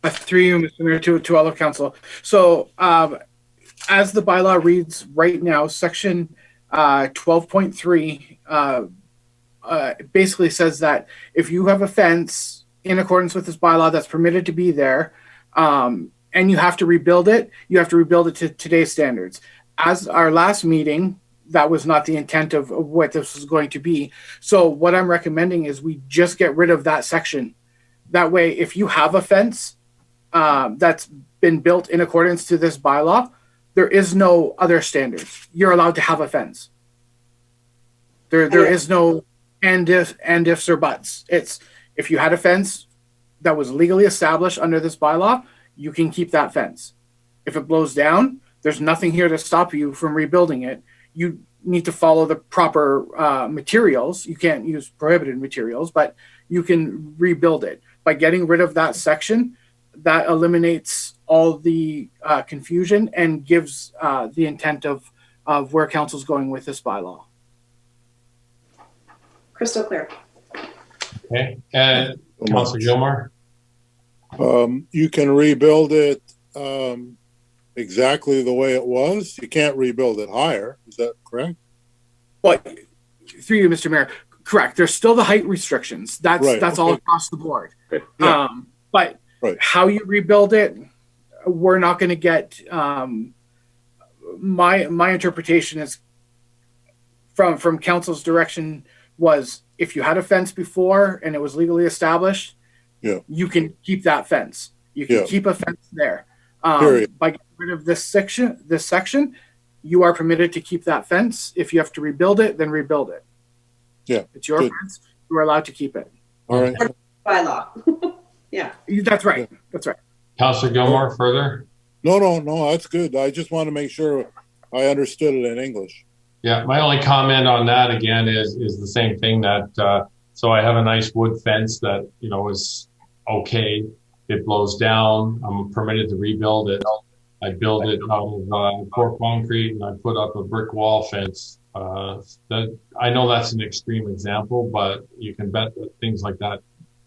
Through you, Mr. Mayor, to all of council. So as the bylaw reads right now, section 12.3 basically says that if you have a fence in accordance with this bylaw that's permitted to be there, and you have to rebuild it, you have to rebuild it to today's standards. As our last meeting, that was not the intent of what this was going to be. So what I'm recommending is we just get rid of that section. That way, if you have a fence that's been built in accordance to this bylaw, there is no other standards. You're allowed to have a fence. There is no and ifs or buts. It's, if you had a fence that was legally established under this bylaw, you can keep that fence. If it blows down, there's nothing here to stop you from rebuilding it. You need to follow the proper materials. You can't use prohibited materials, but you can rebuild it. By getting rid of that section, that eliminates all the confusion and gives the intent of where council's going with this bylaw. Crystal clear. Okay, and Councillor Gilmore? You can rebuild it exactly the way it was. You can't rebuild it higher. Is that correct? Well, through you, Mr. Mayor, correct. There's still the height restrictions. That's Right, that's okay. all across the board. Yeah. But Right. how you rebuild it, we're not going to get. My interpretation is from council's direction was, if you had a fence before and it was legally established, yeah, you can keep that fence. You can Yeah. keep a fence there. Period. By getting rid of this section, you are permitted to keep that fence. If you have to rebuild it, then rebuild it. Yeah. It's your Good. fence. You are allowed to keep it. All right. Bylaw. Yeah. That's right. That's right. Councillor Gilmore, further? No, that's good. I just want to make sure I understood it in English. Yeah, my only comment on that again is the same thing that, so I have a nice wood fence that, you know, is okay. It blows down. I'm permitted to rebuild it. I build it out of poured concrete and I put up a brick wall fence. That, I know that's an extreme example, but you can bet that things like that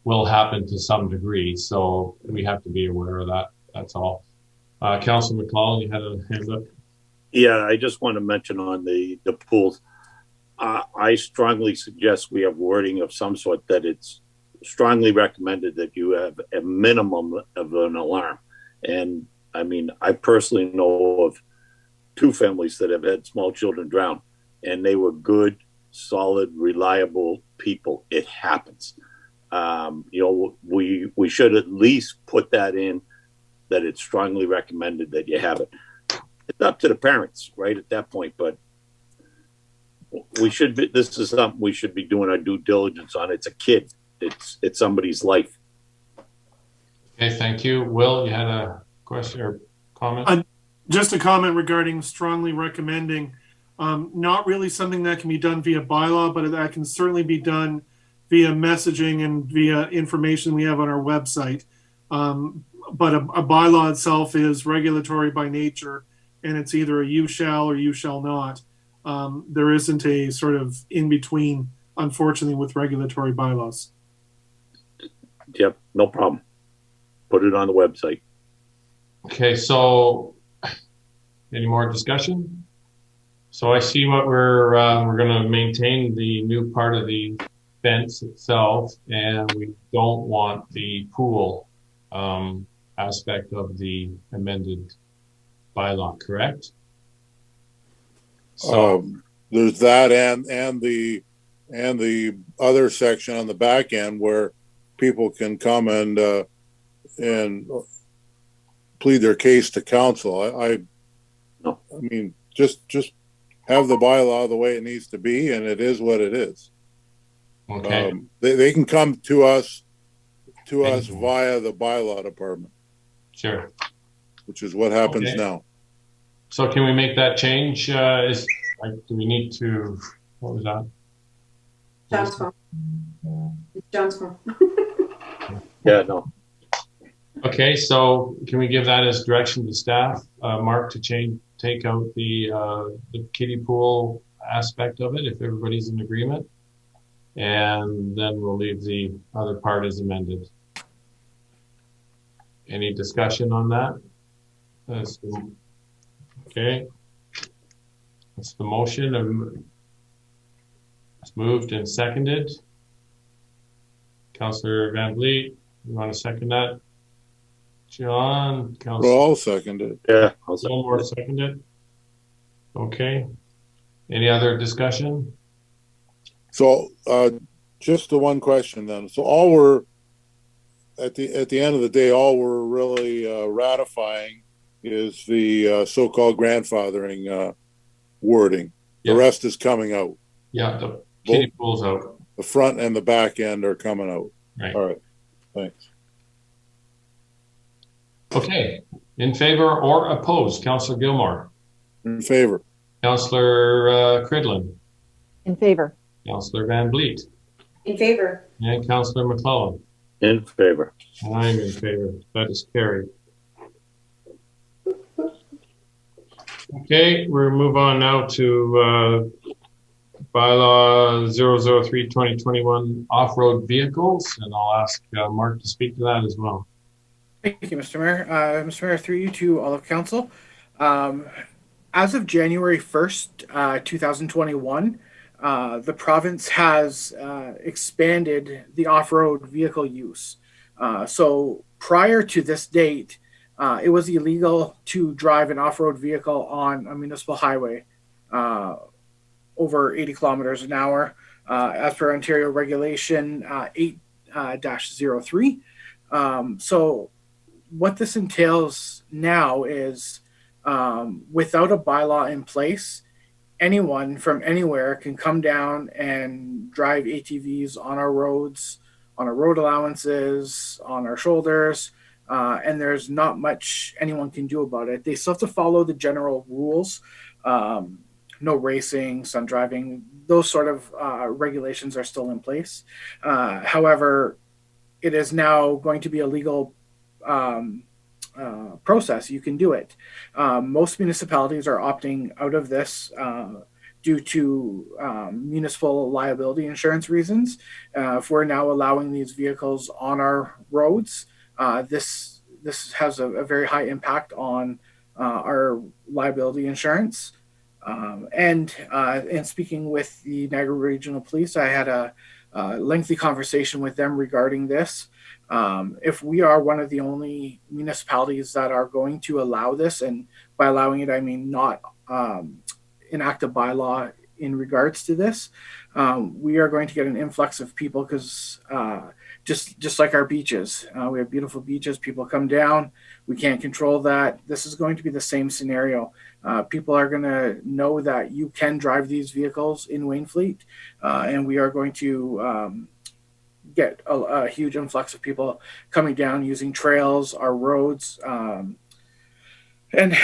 will happen to some degree. So we have to be aware of that. That's all. Councillor McCall, you had a hand up. Yeah, I just want to mention on the pools. I strongly suggest we have wording of some sort that it's strongly recommended that you have a minimum of an alarm. And I mean, I personally know of 2 families that have had small children drown, and they were good, solid, reliable people. It happens. You know, we should at least put that in, that it's strongly recommended that you have it. It's up to the parents, right, at that point, but we should be, this is something we should be doing our due diligence on. It's a kid. It's somebody's life. Okay, thank you. Will, you had a question or comment? Just a comment regarding strongly recommending. Not really something that can be done via bylaw, but that can certainly be done via messaging and via information we have on our website. But a bylaw itself is regulatory by nature, and it's either a you shall or you shall not. There isn't a sort of in between, unfortunately, with regulatory bylaws. Yep, no problem. Put it on the website. Okay, so any more discussion? So I see what we're going to maintain the new part of the fence itself, and we don't want the pool aspect of the amended bylaw, correct? So There's that and the other section on the back end where people can come and plead their case to council. I mean, just have the bylaw the way it needs to be, and it is what it is. Okay. They can come to us via the bylaw department. Sure. Which is what happens Okay. now. So can we make that change? Do we need to, what was that? John's phone. It's John's phone. Yeah, no. Okay, so can we give that as direction to staff, Mark, to take out the kiddie pool aspect of it, if everybody's in agreement? And then we'll leave the other part as amended. Any discussion on that? Okay. That's the motion. It's moved and seconded. Councillor Van Vliet, you want to second that? John, Councillor. Well, I'll second it. Yeah, I'll second it. Okay. Any other discussion? So, just the one question then. So all we're at the end of the day, all we're really ratifying is the so-called grandfathering wording. The rest is coming out. Yeah, the kiddie pool's out. The front and the back end are coming out. Right. All right. Thanks. Okay. In favor or opposed? Councillor Gilmore. In favor. Councillor Cridlin. In favor. Councillor Van Vliet. In favor. And Councillor McClellan. In favor. And I'm in favor. That is carried. Okay, we'll move on now to bylaw 003-2021 off-road vehicles, and I'll ask Mark to speak to that as well. Thank you, Mr. Mayor. Mr. Mayor, through you to all of council. As of January 1st, 2021, the province has expanded the off-road vehicle use. So prior to this date, it was illegal to drive an off-road vehicle on a municipal highway over 80 kilometers an hour, as per Ontario Regulation 8-03. So what this entails now is, without a bylaw in place, anyone from anywhere can come down and drive ATVs on our roads, on our road allowances, on our shoulders, and there's not much anyone can do about it. They still have to follow the general rules. No racing, sun driving, those sort of regulations are still in place. However, it is now going to be a legal process. You can do it. Most municipalities are opting out of this due to municipal liability insurance reasons. If we're now allowing these vehicles on our roads, this has a very high impact on our liability insurance. And speaking with the Niagara Regional Police, I had a lengthy conversation with them regarding this. If we are one of the only municipalities that are going to allow this, and by allowing it, I mean not enact a bylaw in regards to this, we are going to get an influx of people because just like our beaches, we have beautiful beaches, people come down, we can't control that. This is going to be the same scenario. People are going to know that you can drive these vehicles in Wainfleet, and we are going to get a huge influx of people coming down using trails, our roads. And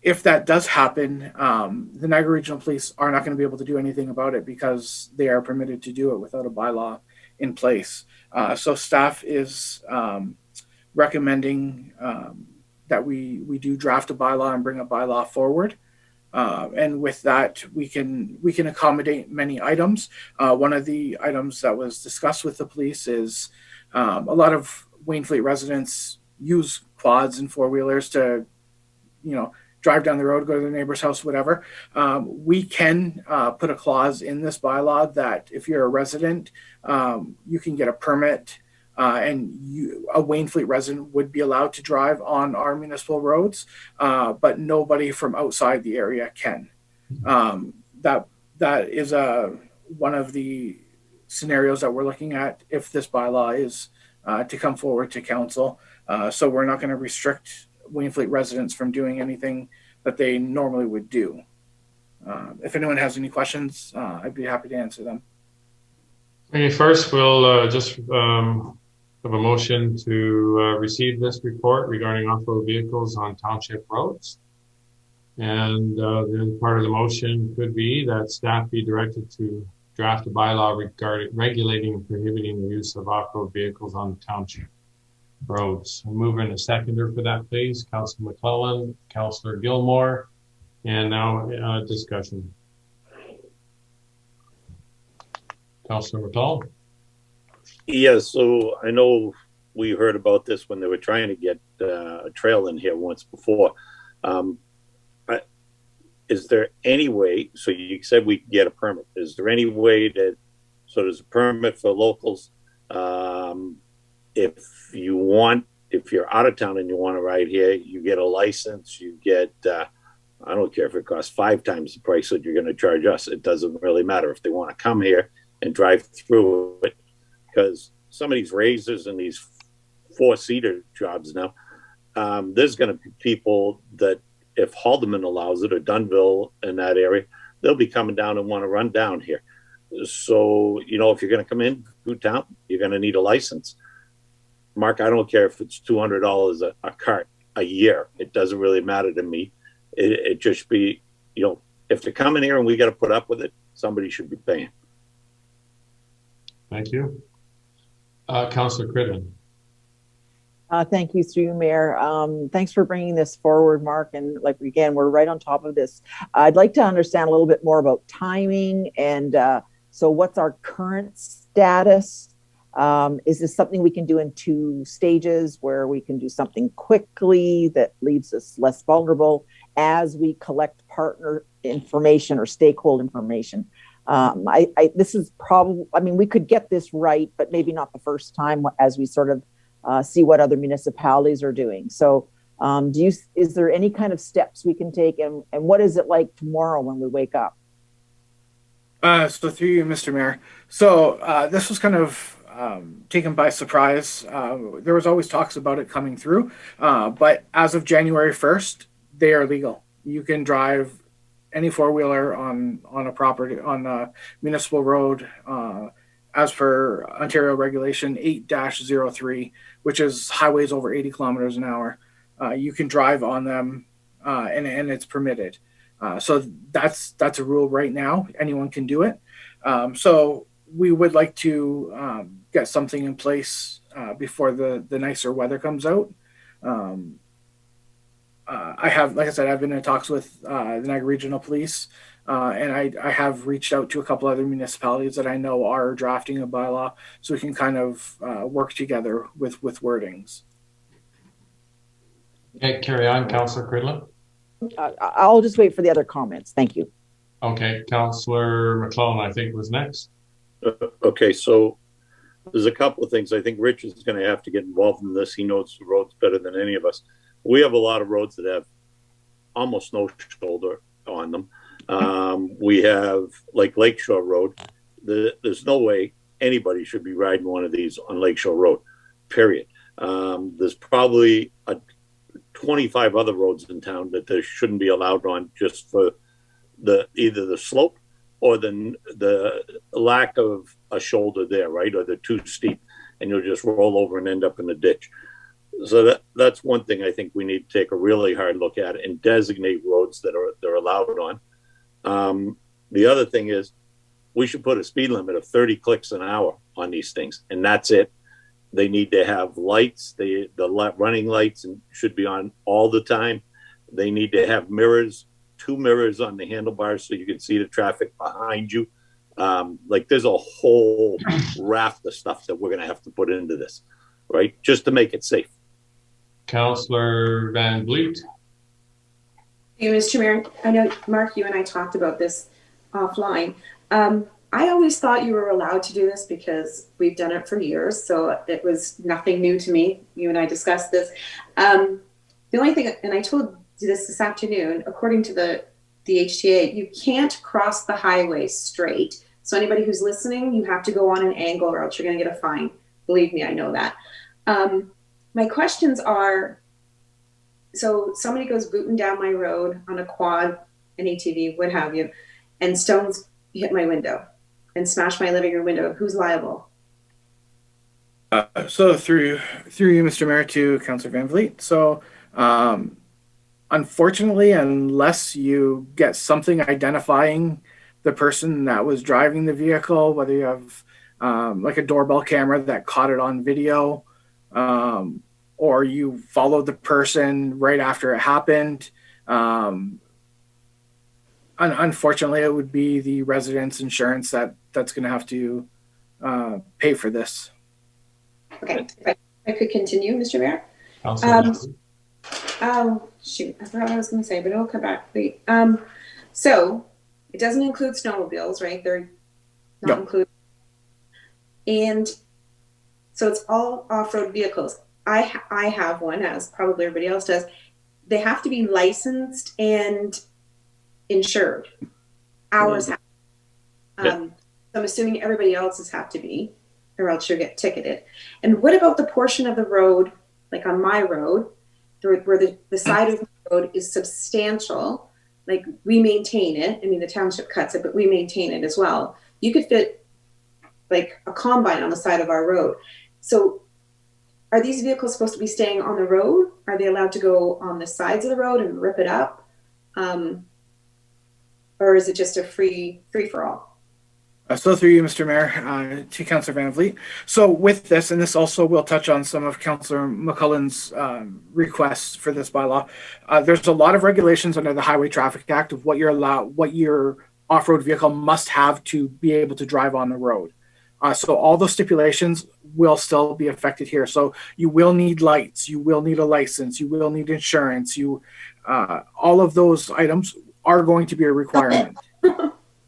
if that does happen, the Niagara Regional Police are not going to be able to do anything about it because they are permitted to do it without a bylaw in place. So staff is recommending that we do draft a bylaw and bring a bylaw forward. And with that, we can accommodate many items. One of the items that was discussed with the police is a lot of Wainfleet residents use quads and four-wheelers to, drive down the road, go to their neighbor's house, whatever. We can put a clause in this bylaw that if you're a resident, you can get a permit, and a Wainfleet resident would be allowed to drive on our municipal roads, but nobody from outside the area can. That is one of the scenarios that we're looking at if this bylaw is to come forward to council. So we're not going to restrict Wainfleet residents from doing anything that they normally would do. If anyone has any questions, I'd be happy to answer them. Okay, first we'll just have a motion to receive this report regarding off-road vehicles on township roads. And the other part of the motion could be that staff be directed to draft a bylaw regarding regulating and prohibiting the use of off-road vehicles on township roads. We'll move in a seconder for that, please. Councillor McClellan, Councillor Gilmore, and now discussion. Councillor McClellan. Yes, so I know we heard about this when they were trying to get a trail in here once before. Is there any way, so you said we could get a permit, is there any way that, so there's a permit for locals, if you're out of town and you want to ride here, you get a license, you get, I don't care if it costs 5 times the price that you're going to charge us. It doesn't really matter if they want to come here and drive through it, because some of these razors and these 4-seater jobs now, there's going to be people that, if Haldeman allows it, or Dunville in that area, they'll be coming down and want to run down here. So, you know, if you're going to come in through town, you're going to need a license. Mark, I don't care if it's $200 a cart a year. It doesn't really matter to me. It just be, you know, if they're coming here and we got to put up with it, somebody should be paying. Thank you. Councillor Cridlin. Thank you, through you, Mayor. Thanks for bringing this forward, Mark. And like, again, we're right on top of this. I'd like to understand a little bit more about timing. And so what's our current status? Is this something we can do in 2 stages, where we can do something quickly that leaves us less vulnerable as we collect partner information or stakeholder information? This is probably, I mean, we could get this right, but maybe not the first time, as we sort of see what other municipalities are doing. So is there any kind of steps we can take, and what is it like tomorrow when we wake up? So through you, Mr. Mayor. So this was kind of taken by surprise. There was always talks about it coming through, but as of January 1st, they are legal. You can drive any 4-wheeler on a property, on a municipal road, as per Ontario Regulation 8-03, which is highways over 80 kilometers an hour. You can drive on them, and it's permitted. So that's a rule right now. Anyone can do it. So we would like to get something in place before the nicer weather comes out. I have, like I said, I've been in talks with the Niagara Regional Police, and I have reached out to a couple other municipalities that I know are drafting a bylaw, so we can kind of work together with wordings. Okay, carry on, Councillor Cridlin. I'll just wait for the other comments. Thank you. Okay, Councillor McClellan, I think, was next. Okay, so there's a couple of things. I think Rich is going to have to get involved in this. He knows the roads better than any of us. We have a lot of roads that have almost no shoulder on them. We have, like, Lakeshore Road. There's no way anybody should be riding one of these on Lakeshore Road, period. There's probably 25 other roads in town that they shouldn't be allowed on, just for either the slope or the lack of a shoulder there, right? Or they're too steep and you'll just roll over and end up in the ditch. So that's one thing I think we need to take a really hard look at and designate roads that they're allowed on. The other thing is, we should put a speed limit of 30 clicks an hour on these things, and that's it. They need to have lights. The running lights should be on all the time. They need to have mirrors, 2 mirrors on the handlebars so you can see the traffic behind you. Like, there's a whole raft of stuff that we're going to have to put into this, right? Just to make it safe. Councillor Van Vliet. Hey, Mr. Mayor, I know, Mark, you and I talked about this offline. I always thought you were allowed to do this because we've done it for years, so it was nothing new to me. You and I discussed this. The only thing, and I told you this afternoon, according to the HTA, you can't cross the highway straight. So anybody who's listening, you have to go on an angle or else you're going to get a fine. Believe me, I know that. My questions are, so somebody goes booting down my road on a quad, an ATV, what have you, and stones hit my window. and smash my living room window, who's liable? So through you, Mr. Mayor, to Councillor Van Vliet. So unfortunately, unless you get something identifying the person that was driving the vehicle, whether you have like a doorbell camera that caught it on video, or you followed the person right after it happened, unfortunately, it would be the resident's insurance that's going to have to pay for this. Okay, if I could continue, Mr. Mayor. Shoot, I forgot what I was going to say, but it'll come back. Wait. So it doesn't include snowmobiles, right? They're not included. And so it's all off-road vehicles. I have one, as probably everybody else does. They have to be licensed and insured. Ours have. So I'm assuming everybody else's have to be, or else you'll get ticketed. And what about the portion of the road, like on my road, where the side of the road is substantial, like we maintain it. I mean, the township cuts it, but we maintain it as well. You could fit like a combine on the side of our road. So are these vehicles supposed to be staying on the road? Are they allowed to go on the sides of the road and rip it up? Or is it just a free for all? So through you, Mr. Mayor, to Councillor Van Vliet. So with this, and this also will touch on some of Councillor McCullen's requests for this bylaw, there's a lot of regulations under the Highway Traffic Act of what your off-road vehicle must have to be able to drive on the road. So all those stipulations will still be affected here. So you will need lights, you will need a license, you will need insurance, all of those items are going to be a requirement.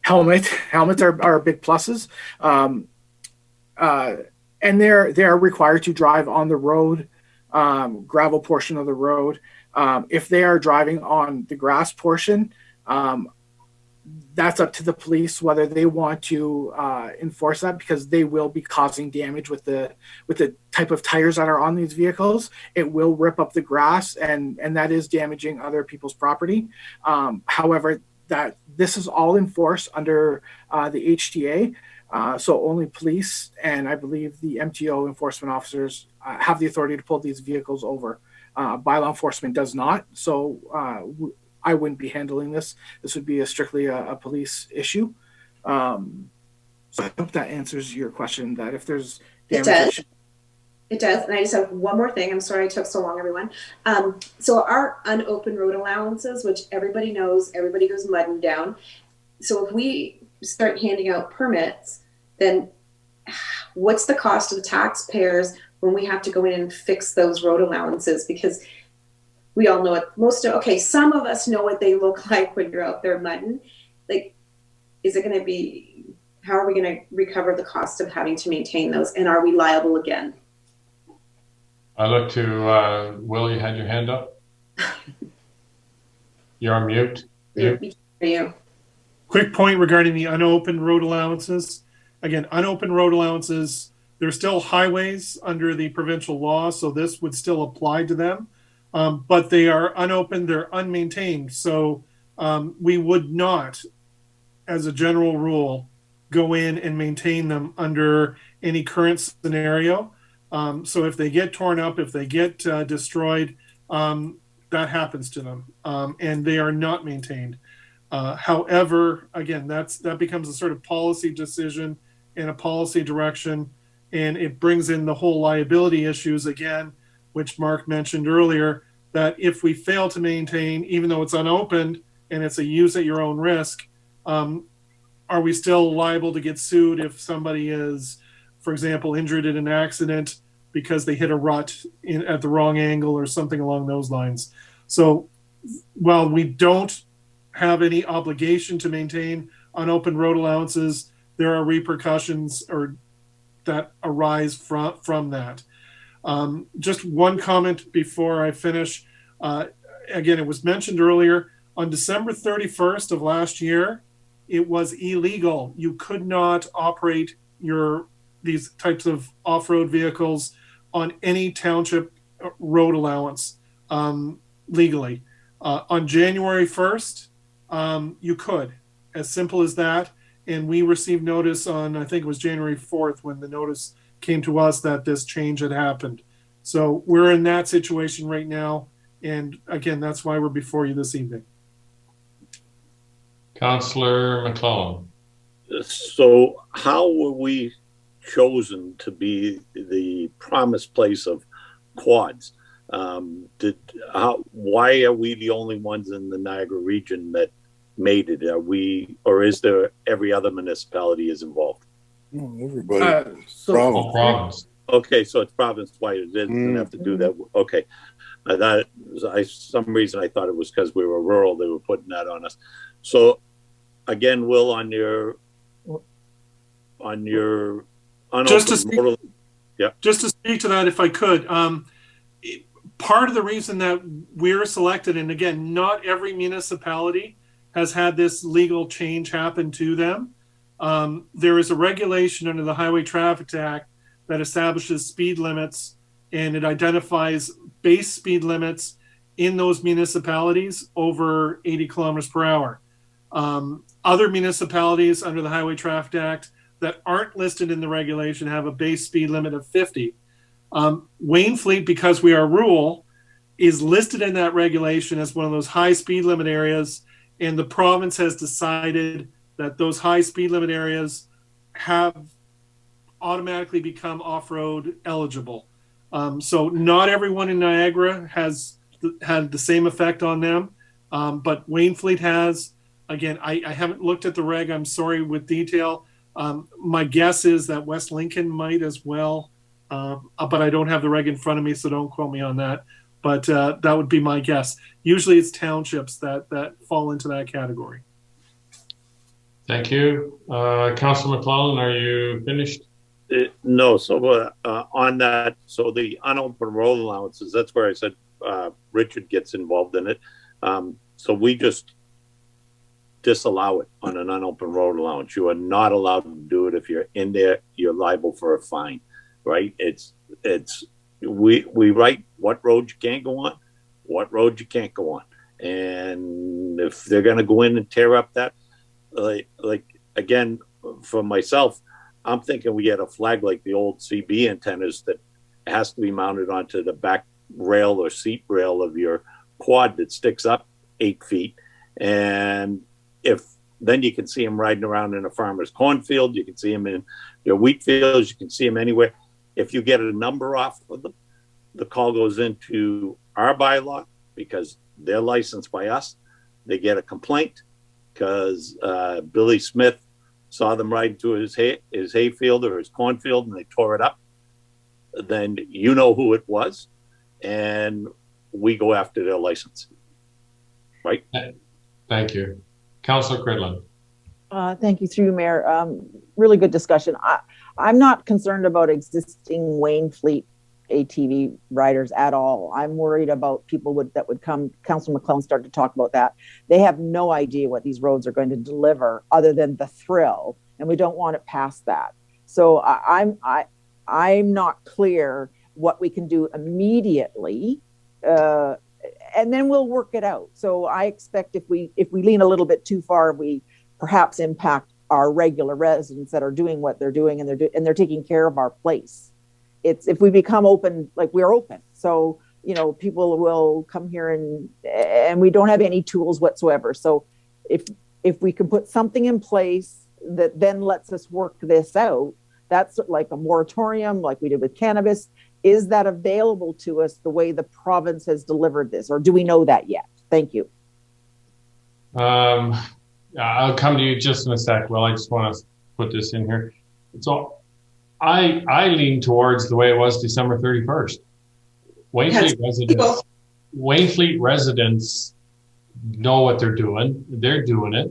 Helmets are big pluses, and they are required to drive on the road, gravel portion of the road. If they are driving on the grass portion, that's up to the police whether they want to enforce that, because they will be causing damage with the type of tires that are on these vehicles. It will rip up the grass, and that is damaging other people's property. However, that this is all enforced under the HTA, so only police and I believe the MTO enforcement officers have the authority to pull these vehicles over. Bylaw enforcement does not, so I wouldn't be handling this. This would be strictly a police issue. So I hope that answers your question, that if there's damage. It does. And I just have one more thing. I'm sorry I took so long, everyone. So our unopened road allowances, which everybody knows, everybody goes mudding down. So if we start handing out permits, then what's the cost to the taxpayers when we have to go in and fix those road allowances? Because we all know it. Some of us know what they look like when you're out there mudding. Like, is it going to be, how are we going to recover the cost of having to maintain those? And are we liable again? I look to Will. You had your hand up. You're on mute. You. Quick point regarding the unopened road allowances. Again, unopened road allowances, they're still highways under the provincial law, so this would still apply to them. But they are unopened, they're unmaintained. So we would not, as a general rule, go in and maintain them under any current scenario. So if they get torn up, if they get destroyed, that happens to them, and they are not maintained. However, again, that becomes a sort of policy decision and a policy direction, and it brings in the whole liability issues again, which Mark mentioned earlier, that if we fail to maintain, even though it's unopened and it's a use at your own risk, are we still liable to get sued if somebody is, for example, injured in an accident because they hit a rut at the wrong angle or something along those lines? So while we don't have any obligation to maintain unopened road allowances, there are repercussions that arise from that. Just one comment before I finish. Again, it was mentioned earlier, on December 31st of last year, it was illegal. You could not operate these types of off-road vehicles on any township road allowance legally. On January 1st, you could, as simple as that. and we received notice on, I think it was January 4th when the notice came to us that this change had happened. So we're in that situation right now. And again, that's why we're before you this evening. Councillor McClellan. So how were we chosen to be the promised place of quads? Why are we the only ones in the Niagara region that made it? Or is there every other municipality is involved? Everybody. Province. Okay, so it's province-wide. It doesn't have to do that. Okay. Some reason I thought it was because we were rural, they were putting that on us. So again, Will, on your just to speak to that, if I could, part of the reason that we're selected, and again, not every municipality has had this legal change happen to them. There is a regulation under the Highway Traffic Act that establishes speed limits, and it identifies base speed limits in those municipalities over 80 kilometers per hour. Other municipalities under the Highway Traffic Act that aren't listed in the regulation have a base speed limit of 50. Wainfleet, because we are rural, is listed in that regulation as one of those high speed limit areas, and the province has decided that those high speed limit areas have automatically become off-road eligible. So not everyone in Niagara has had the same effect on them, but Wainfleet has. Again, I haven't looked at the reg, I'm sorry, with detail. My guess is that West Lincoln might as well, but I don't have the reg in front of me, so don't quote me on that. But that would be my guess. Usually it's townships that fall into that category. Thank you. Councillor McClellan, are you finished? No. So on that, so the unopened road allowances, that's where I said Richard gets involved in it. So we just disallow it on an unopened road allowance. You are not allowed to do it. If you're in there, you're liable for a fine, right? We write what roads you can't go on, what roads you can't go on. And if they're going to go in and tear up that, like again, for myself, I'm thinking we get a flag like the old CB antennas that has to be mounted onto the back rail or seat rail of your quad that sticks up 8 feet. And then you can see them riding around in a farmer's cornfield. You can see them in your wheat fields. You can see them anywhere. If you get a number off of them, the call goes into our bylaw because they're licensed by us. They get a complaint because Billy Smith saw them ride to his hayfield or his cornfield and they tore it up. Then you know who it was, and we go after their license. Right? Thank you. Councillor Cridland. Thank you, through you, Mayor. Really good discussion. I'm not concerned about existing Wainfleet ATV riders at all. I'm worried about people that would come. Councillor McClellan started to talk about that. They have no idea what these roads are going to deliver other than the thrill, and we don't want it past that. So I'm not clear what we can do immediately, and then we'll work it out. So I expect if we lean a little bit too far, we perhaps impact our regular residents that are doing what they're doing, and they're taking care of our place. It's if we become open, like we're open. So, people will come here and we don't have any tools whatsoever. So if we can put something in place that then lets us work this out, that's like a moratorium like we did with cannabis. Is that available to us the way the province has delivered this, or do we know that yet? Thank you. I'll come to you just in a sec. Well, I just want to put this in here. So I lean towards the way it was December 31st. Wainfleet residents know what they're doing. They're doing it.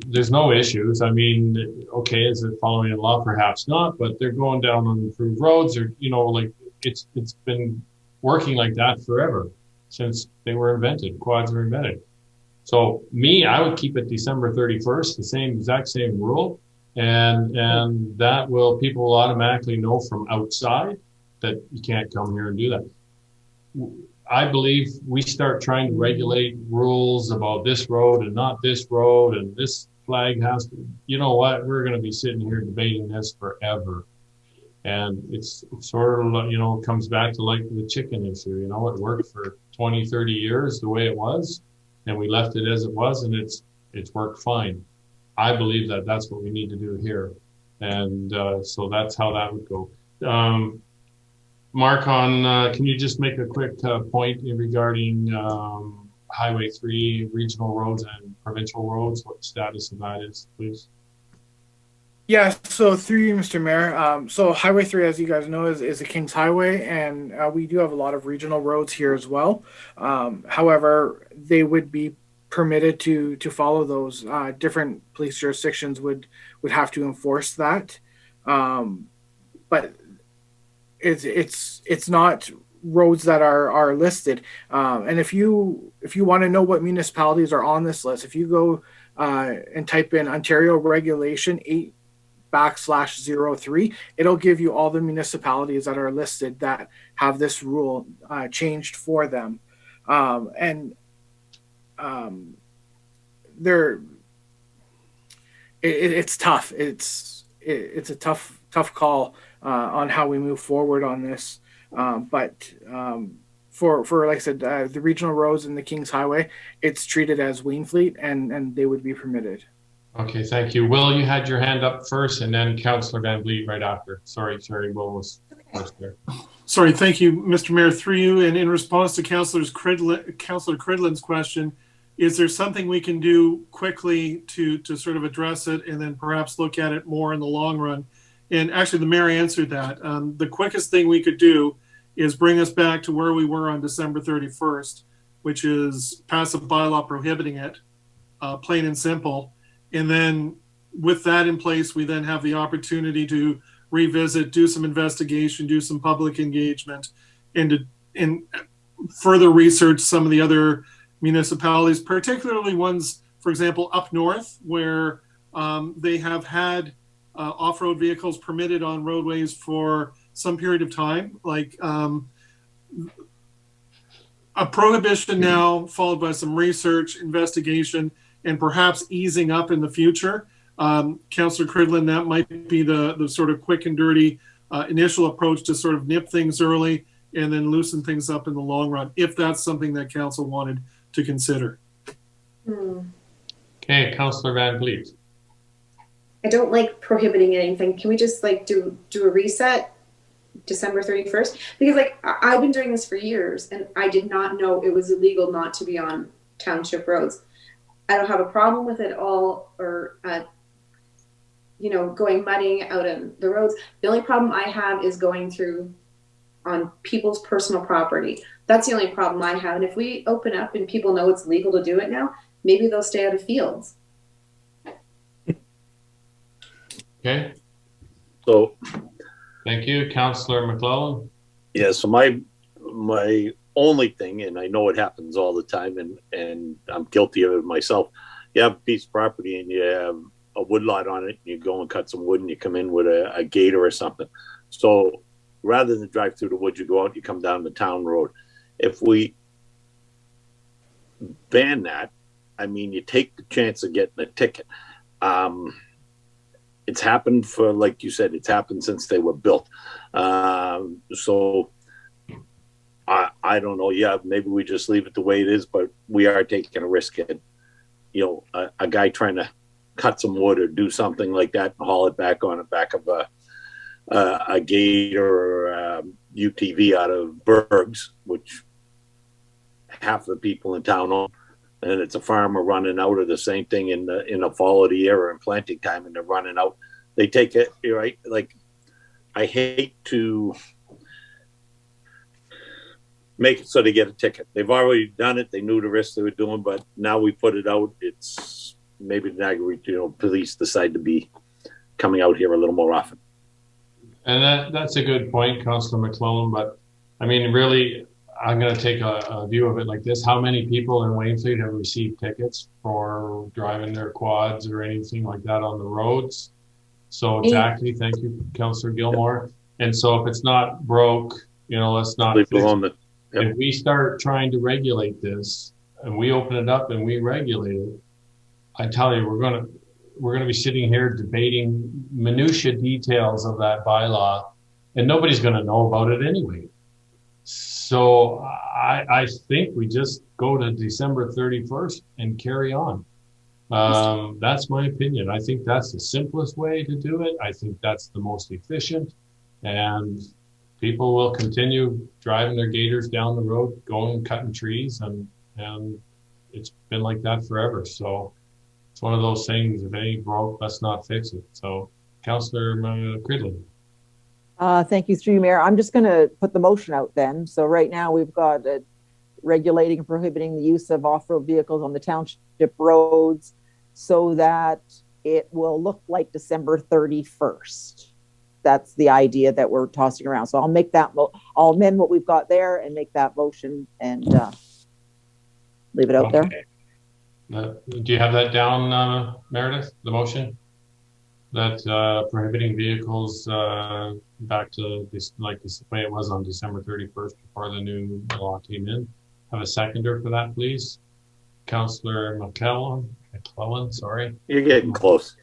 There's no issues. I mean, okay, is it following the law? Perhaps not, but they're going down on improved roads, or it's been working like that forever since they were invented. Quads were invented. So I would keep it December 31st, the exact same rule, and that people will automatically know from outside that you can't come here and do that. I believe we start trying to regulate rules about this road and not this road and this flag has to, you know what, we're going to be sitting here debating this forever. And it's sort of, you know, it comes back to like the chicken issue, you know, it worked for 20, 30 years the way it was, and we left it as it was, and it's worked fine. I believe that that's what we need to do here. And so that's how that would go. Mark, can you just make a quick point regarding Highway 3, regional roads and provincial roads, what the status of that is, please? Yeah, so through you, Mr. Mayor. So Highway 3, as you guys know, is a King's Highway, and we do have a lot of regional roads here as well. However, they would be permitted to follow those. Different police jurisdictions would have to enforce that. But it's not roads that are listed. And if you want to know what municipalities are on this list, if you go and type in Ontario Regulation 8/03, it'll give you all the municipalities that are listed that have this rule changed for them. It's tough. It's a tough call on how we move forward on this. But for like I said, the regional roads and the King's Highway, it's treated as Wainfleet, and they would be permitted. Okay, thank you. Will, you had your hand up first, and then Councillor Van Vliet right after. Sorry, Will was first there. Sorry, thank you, Mr. Mayor. Through you, and in response to Councillor Cridlin's question, is there something we can do quickly to sort of address it and then perhaps look at it more in the long run? And actually, the mayor answered that. The quickest thing we could do is bring us back to where we were on December 31st, which is pass a bylaw prohibiting it, plain and simple. And then with that in place, we then have the opportunity to revisit, do some investigation, do some public engagement, and further research some of the other municipalities, particularly ones, for example, up north, where they have had off-road vehicles permitted on roadways for some period of time, like a prohibition now followed by some research, investigation, and perhaps easing up in the future. Councillor Cridlin, that might be the sort of quick and dirty initial approach to sort of nip things early and then loosen things up in the long run, if that's something that council wanted to consider. Okay, Councillor Van Vliet. I don't like prohibiting anything. Can we just like do a reset December 31st? Because like I've been doing this for years and I did not know it was illegal not to be on township roads. I don't have a problem with it all, or going mudding out on the roads. The only problem I have is going through on people's personal property. That's the only problem I have. And if we open up and people know it's legal to do it now, maybe they'll stay out of fields. Okay. So, thank you, Councillor McClellan. Yeah. So my only thing, and I know it happens all the time, and I'm guilty of it myself. You have a piece of property and you have a woodlot on it, and you go and cut some wood, and you come in with a gator or something. So rather than drive through the woods, you go out, you come down the town road. If we ban that, I mean, you take the chance of getting a ticket. It's happened for, like you said, it's happened since they were built. So I don't know. Yeah, maybe we just leave it the way it is, but we are taking a risk at, a guy trying to cut some wood or do something like that and haul it back on the back of a gator or UTV out of Bergs, which half the people in town own. And it's a farmer running out, or the same thing in the fall of the year or in planting time, and they're running out. They take it, right? Like, I hate to make it so they get a ticket. They've already done it. They knew the risk they were doing, but now we put it out. It's maybe the Niagara police decide to be coming out here a little more often. And that's a good point, Councillor McClellan. But I mean, really, I'm going to take a view of it like this. How many people in Wainfleet have received tickets for driving their quads or anything like that on the roads? So exactly, thank you, Councillor Gilmore. And so if it's not broke, let's not. If we start trying to regulate this and we open it up and we regulate it, I tell you, we're going to be sitting here debating minutia details of that bylaw, and nobody's going to know about it anyway. So I think we just go to December 31st and carry on. That's my opinion. I think that's the simplest way to do it. I think that's the most efficient, and people will continue driving their gators down the road, going cutting trees, and it's been like that forever. So it's one of those things, if it ain't broke, let's not fix it. So Councillor Cridley. Thank you, through you, Mayor. I'm just going to put the motion out then. So right now we've got regulating and prohibiting the use of off-road vehicles on the township roads so that it will look like December 31st. That's the idea that we're tossing around. So I'll make that, I'll amend what we've got there and make that motion and leave it out there. Do you have that down, Meredith, the motion? That prohibiting vehicles back to this, like the way it was on December 31st before the new law came in. Have a seconder for that, please. Councillor McClellan, sorry. You're getting close.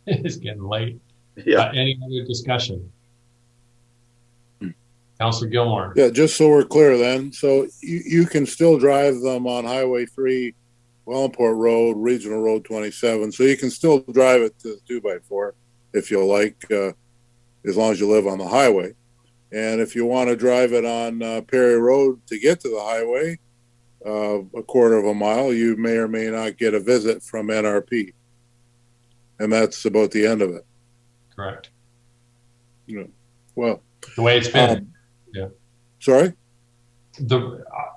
It's getting late. Yeah. Any other discussion? Councillor Gilmore. Yeah, just so we're clear then. So you can still drive them on Highway 3, Wellingport Road, Regional Road 27. So you can still drive it to 2x4 if you like, as long as you live on the highway. And if you want to drive it on Perry Road to get to the highway, a quarter of a mile, you may or may not get a visit from NRP. And that's about the end of it. Correct. Yeah. Well, the way it's been. Yeah. Sorry?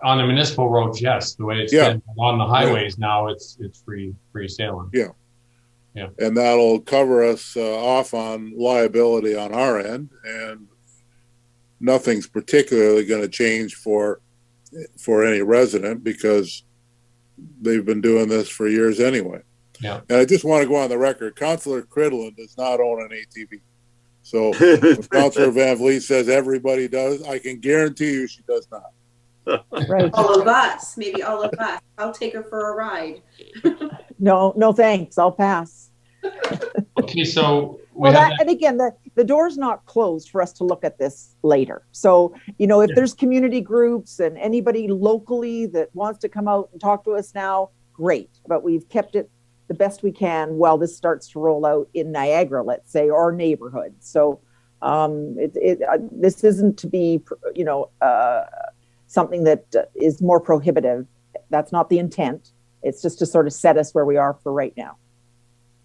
On the municipal roads, yes, the way it's been. On the highways now, it's free sailing. Yeah. Yeah. And that'll cover us off on liability on our end, and nothing's particularly going to change for any resident because they've been doing this for years anyway. Yeah. And I just want to go on the record, Councillor Cridlin does not own an ATV. So if Councillor Van Vliet says everybody does, I can guarantee you she does not. Right. All of us, maybe all of us. I'll take her for a ride. No, thanks. I'll pass. Okay, so and again, the door's not closed for us to look at this later. So, if there's community groups and anybody locally that wants to come out and talk to us now, great. But we've kept it the best we can while this starts to roll out in Niagara, let's say, or neighborhood. So this isn't to be, something that is more prohibitive. That's not the intent. It's just to sort of set us where we are for right now.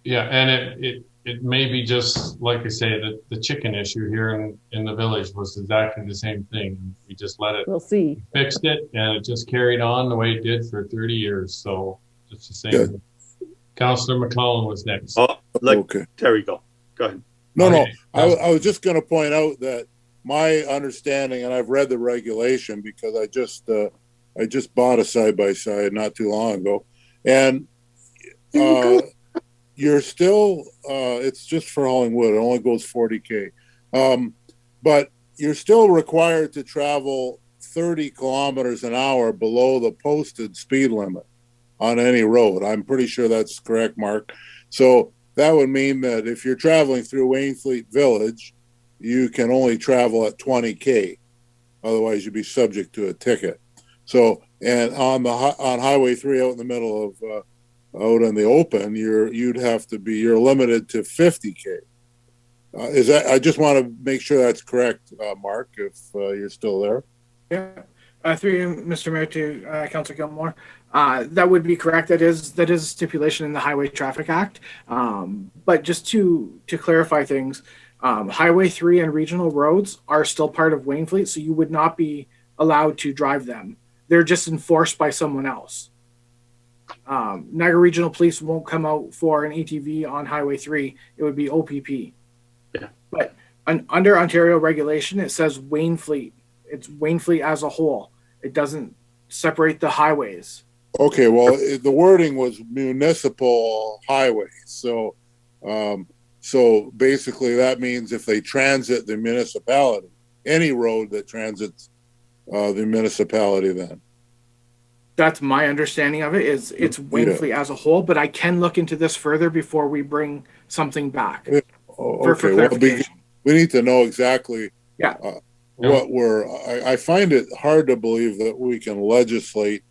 Yeah, and it may be just, like I say, the chicken issue here in the village was exactly the same thing. We just let it. We'll see. Fixed it, and it just carried on the way it did for 30 years. So it's the same. Good. Councillor McClellan was next. Oh, okay. Terry, go ahead. No. I was just going to point out that my understanding, and I've read the regulation because I just bought a side-by-side not too long ago, and you're still it's just for hauling wood. It only goes 40K, but you're still required to travel 30 kilometers an hour below the posted speed limit on any road. I'm pretty sure that's correct, Mark. So that would mean that if you're traveling through Wainfleet Village, you can only travel at 20K. Otherwise, you'd be subject to a ticket. So, and on Highway 3 out in the middle of out in the open, you're limited to 50K. Is that? I just want to make sure that's correct, Mark. If you're still there. Yeah. Through you, Mr. Mayor, to Councilor Gilmore. That would be correct. That is a stipulation in the Highway Traffic Act. But just to clarify things, Highway 3 and regional roads are still part of Wainfleet, so you would not be allowed to drive them. They're just enforced by someone else. Niagara Regional Police won't come out for an ATV on Highway 3. It would be OPP. Yeah. But under Ontario regulation, it says Wainfleet. It's Wainfleet as a whole. It doesn't separate the highways. Okay, well, the wording was municipal highways. So basically that means if they transit the municipality, any road that transits the municipality then. That's my understanding of it. Is it's Wainfleet as a whole, but I can look into this further before we bring something back. Yeah. For Okay, well, clarification. we need to know exactly Yeah. what I find it hard to believe that we can legislate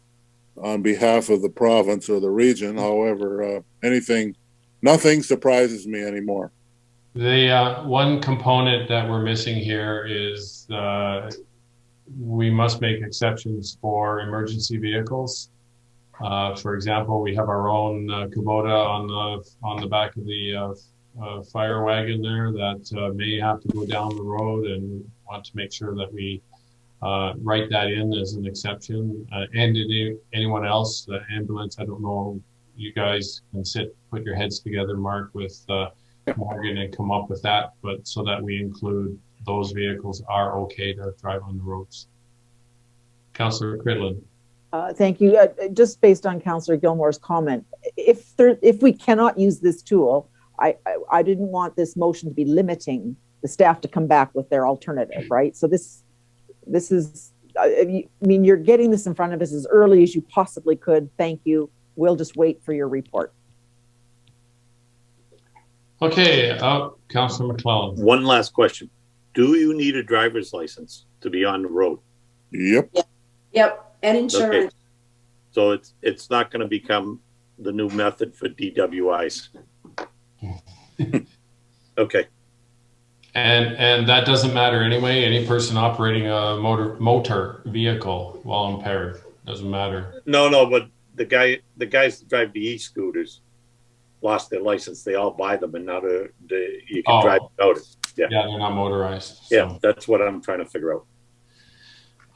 on behalf of the province or the region. However, nothing surprises me anymore. The one component that we're missing here is we must make exceptions for emergency vehicles. For example, we have our own Kubota on the back of the fire wagon there that may have to go down the road, and want to make sure that we write that in as an exception. And anyone else, the ambulance, I don't know, you guys can put your heads together, Mark, with Morgan, and come up with that, but so that we include those vehicles are okay to drive on the roads. Councillor Cridland. Thank you. Just based on Councillor Gilmore's comment, if we cannot use this tool, I didn't want this motion to be limiting the staff to come back with their alternative, right? So this is, I mean, you're getting this in front of us as early as you possibly could. Thank you. We'll just wait for your report. Okay, Councillor McClellan. One last question. Do you need a driver's license to be on the road? Yep. Yep, and insurance. Okay. So it's not going to become the new method for DWIs. Okay. And that doesn't matter anyway. Any person operating a motor vehicle while impaired doesn't matter. No, but the guys that drive the e-scooters lost their license. They all buy them, and now you can drive without it. Yeah, they're not motorized. So. Yeah, that's what I'm trying to figure out.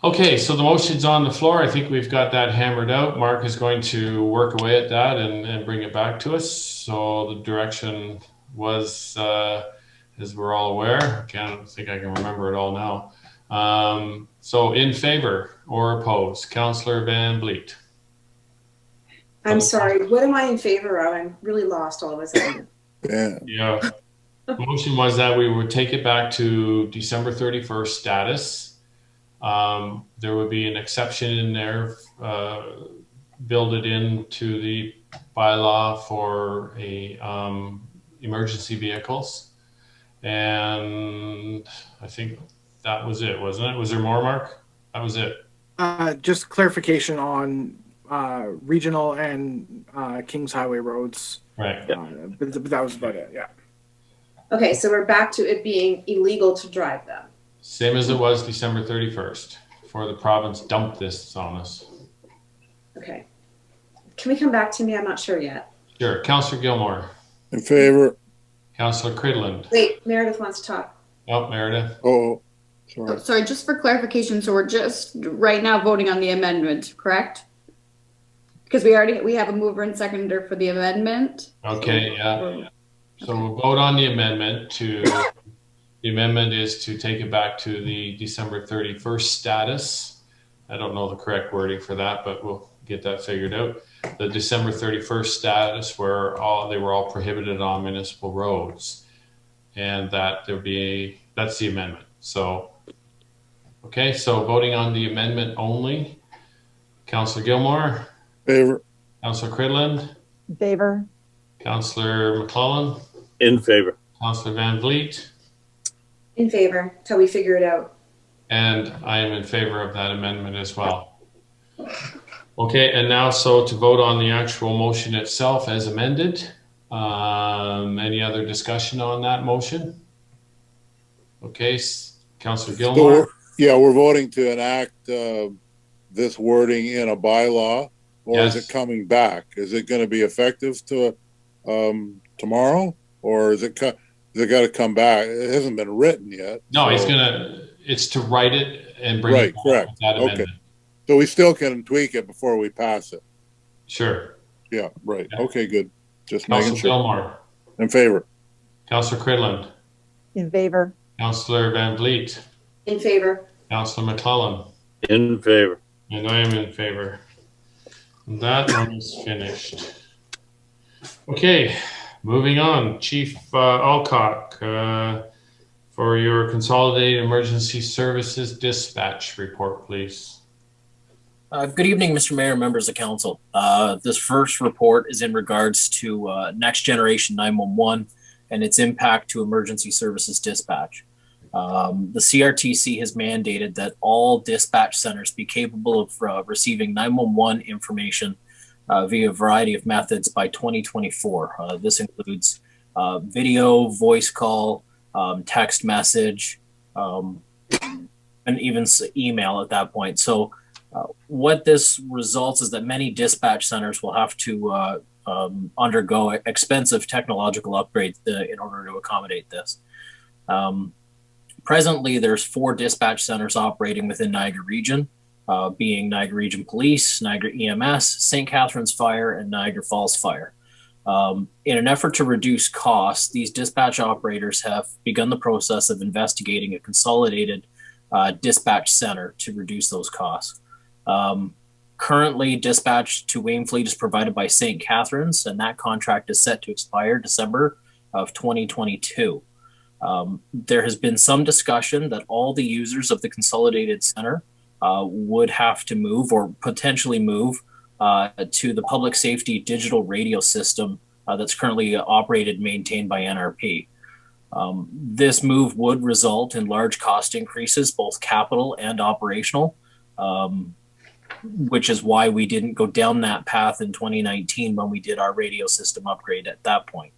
Okay, so the motion's on the floor. I think we've got that hammered out. Mark is going to work away at that and bring it back to us. So the direction was, as we're all aware, I don't think I can remember it all now. So in favor or opposed, Councillor Van Vliet. I'm sorry, what am I in favor of? I'm really lost all of a sudden. Yeah. The motion was that we would take it back to December 31st status. There would be an exception in there, build it into the bylaw for emergency vehicles. And I think that was it, wasn't it? Was there more, Mark? That was it. Just clarification on regional and Kings Highway roads. Right. But that was about it, yeah. Okay, so we're back to it being illegal to drive them. Same as it was December 31st, before the province dumped this on us. Okay. Can we come back to me? I'm not sure yet. Sure. Councillor Gilmore. In favor. Councillor Cridland. Wait, Meredith wants to talk. Oh, Meredith. Oh, sorry. Sorry, just for clarification, so we're just right now voting on the amendment, correct? Because we have a mover and seconder for the amendment. Okay, yeah. So we'll vote on the amendment the amendment is to take it back to the December 31st status. I don't know the correct wording for that, but we'll get that figured out. The December 31st status where they were all prohibited on municipal roads, and that that's the amendment. So, okay, so voting on the amendment only. Councillor Gilmore. Favor. Councillor Cridland. In favor. Councillor McClellan. In favor. Councillor Van Vliet. In favor, till we figure it out. And I am in favor of that amendment as well. Okay, and now so to vote on the actual motion itself as amended. Any other discussion on that motion? Okay, Councillor Gilmore. So we're voting to enact this wording in a bylaw, or is it coming back? Is it going to be effective to tomorrow, or is it got to come back? It hasn't been written yet. No, it's to write it and bring it back. Correct. With that amendment. Okay. So we still can tweak it before we pass it. Sure. Yeah, right. Yeah. Okay, good. Just Councillor making sure. Gilmore. In favor. Councillor Cridland. In favor. Councillor Van Vliet. In favor. Councillor McClellan. In favor. And I am in favor. That one is finished. Okay, moving on. Chief Alcock, for your Consolidated Emergency Services Dispatch report, please. Good evening, Mr. Mayor, members of council. This first report is in regards to Next Generation 911 and its impact to emergency services dispatch. The CRTC has mandated that all dispatch centers be capable of receiving 911 information via a variety of methods by 2024. This includes video, voice call, text message, and even email at that point. So what this results is that many dispatch centers will have to undergo expensive technological upgrades in order to accommodate this. Presently, there's 4 dispatch centers operating within Niagara Region, being Niagara Region Police, Niagara EMS, St. Catharines Fire, and Niagara Falls Fire. In an effort to reduce costs, these dispatch operators have begun the process of investigating a consolidated dispatch center to reduce those costs. Currently, dispatch to Wainfleet is provided by St. Catharines, and that contract is set to expire December of 2022. There has been some discussion that all the users of the consolidated center would have to move or potentially move to the public safety digital radio system that's currently operated and maintained by NRP. This move would result in large cost increases, both capital and operational, which is why we didn't go down that path in 2019 when we did our radio system upgrade at that point.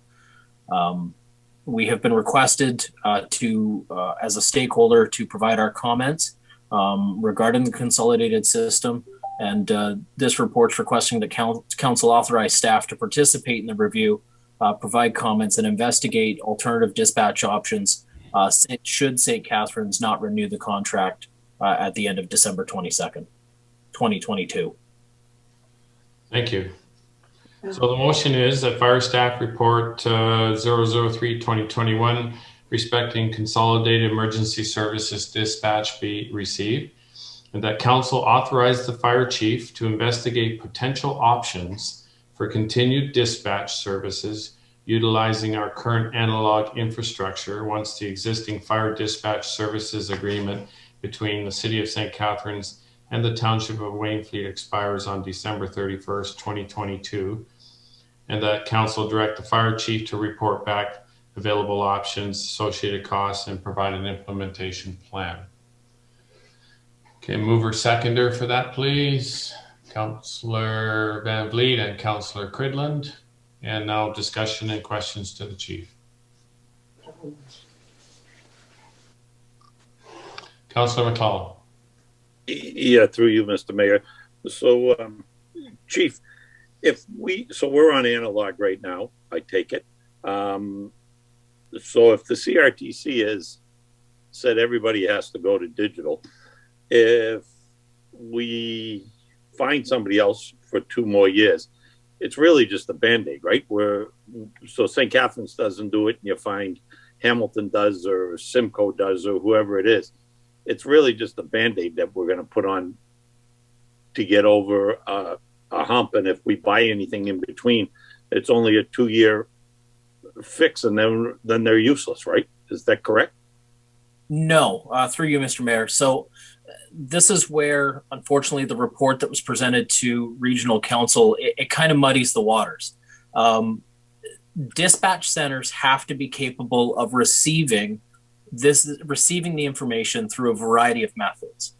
We have been requested as a stakeholder to provide our comments regarding the consolidated system, and this report's requesting that council authorize staff to participate in the review, provide comments, and investigate alternative dispatch options should St. Catharines not renew the contract at the end of December 22nd, 2022. Thank you. So the motion is that Fire Staff Report 003-2021 respecting Consolidated Emergency Services Dispatch be received, and that Council authorize the Fire Chief to investigate potential options for continued dispatch services utilizing our current analog infrastructure once the existing Fire Dispatch Services Agreement between the City of St. Catharines and the Township of Wainfleet expires on December 31st, 2022, and that Council direct the Fire Chief to report back available options, associated costs, and provide an implementation plan. Okay, mover seconder for that, please. Councillor Van Vliet and Councillor Cridland. And now discussion and questions to the Chief. Councillor McCall. Yeah, through you, Mr. Mayor. So, Chief, so we're on analog right now, I take it. So if the CRTC has said everybody has to go to digital, if we find somebody else for 2 more years, it's really just a Band-Aid, right? So St. Catharines doesn't do it, and you find Hamilton does, or Simcoe does, or whoever it is. It's really just a Band-Aid that we're going to put on to get over a hump. And if we buy anything in between, it's only a 2-year fix, and then they're useless, right? Is that correct? No, through you, Mr. Mayor. So this is where, unfortunately, the report that was presented to Regional Council, it kind of muddies the waters. Dispatch centers have to be capable of receiving the information through a variety of methods.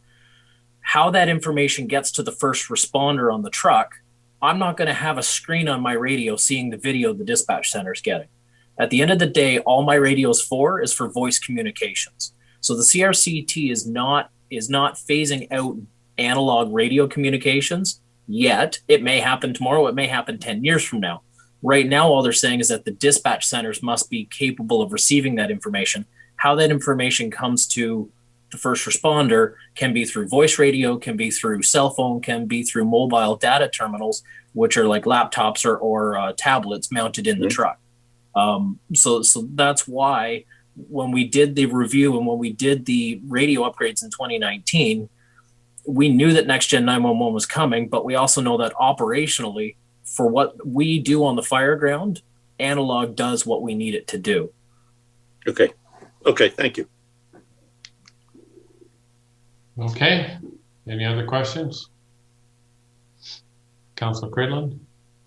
How that information gets to the first responder on the truck, I'm not going to have a screen on my radio seeing the video the dispatch center is getting. At the end of the day, all my radio is for voice communications. So the CRCT is not phasing out analog radio communications yet. It may happen tomorrow. It may happen 10 years from now. Right now, all they're saying is that the dispatch centers must be capable of receiving that information. How that information comes to the first responder can be through voice radio, can be through cell phone, can be through mobile data terminals, which are like laptops or tablets mounted in the truck. So that's why when we did the review and when we did the radio upgrades in 2019, we knew that Next Gen 911 was coming, but we also know that operationally, for what we do on the fire ground, analog does what we need it to do. Okay. Okay, thank you. Okay, any other questions? Councillor Cridland?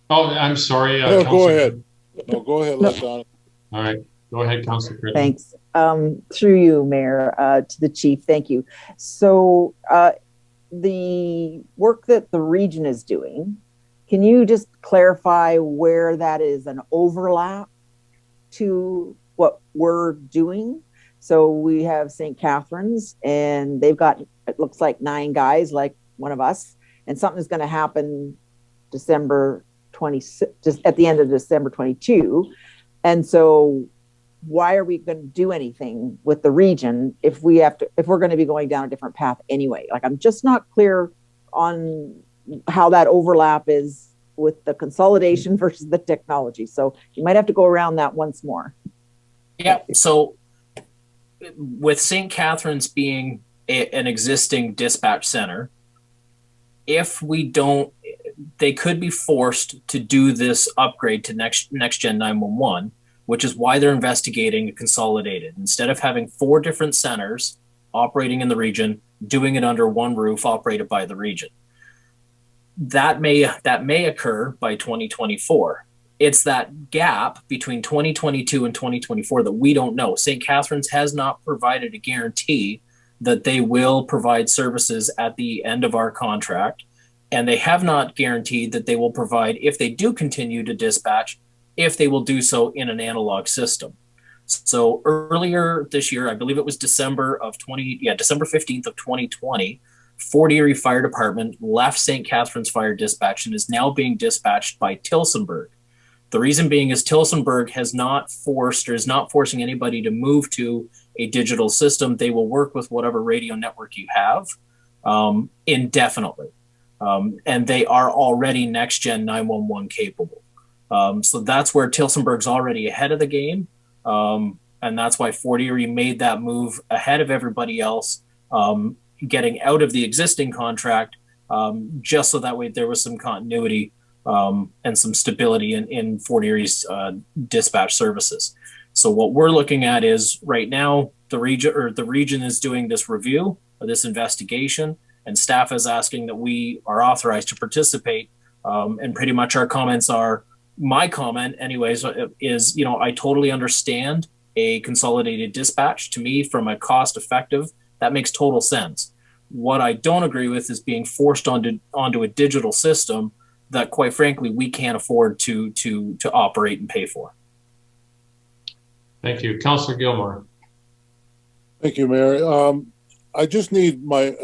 Oh, I'm sorry. No, go Councillor- ahead. No, go ahead, LaDonna. All right, go ahead, Councillor Cridland. Thanks. Through you, Mayor, to the chief, thank you. So the work that the region is doing, can you just clarify where that is an overlap to what we're doing? So we have St. Catharines, and they've got, it looks like 9 guys like one of us, and something's going to happen December 26, just at the end of December 22. And so why are we going to do anything with the region if we have to, if we're going to be going down a different path anyway? Like, I'm just not clear on how that overlap is with the consolidation versus the technology. So you might have to go around that once more. Yeah. So with St. Catharines being an existing dispatch center, if we don't, they could be forced to do this upgrade to next gen 911, which is why they're investigating a consolidated. Instead of having 4 different centers operating in the region, doing it under one roof operated by the region. That may occur by 2024. It's that gap between 2022 and 2024 that we don't know. St. Catharines has not provided a guarantee that they will provide services at the end of our contract. And they have not guaranteed that they will provide, if they do continue to dispatch, if they will do so in an analog system. So earlier this year, I believe it was December 15th of 2020, Fort Erie Fire Department left St. Catharines Fire Dispatch and is now being dispatched by Tillsonburg. The reason being is Tillsonburg has not forced or is not forcing anybody to move to a digital system. They will work with whatever radio network you have indefinitely. And they are already next gen 911 capable. So that's where Tillsonburg's already ahead of the game. And that's why Fort Erie made that move ahead of everybody else, getting out of the existing contract, just so that way there was some continuity and some stability in Fort Erie's dispatch services. So what we're looking at is right now the region is doing this review or this investigation, and staff is asking that we are authorized to participate. And pretty much our comments are, my comment anyways, is, you know, I totally understand a consolidated dispatch. To me, from a cost effective, that makes total sense. What I don't agree with is being forced onto a digital system that, quite frankly, we can't afford to operate and pay for. Thank you. Councillor Gilmore. Thank you, Mayor. I just need my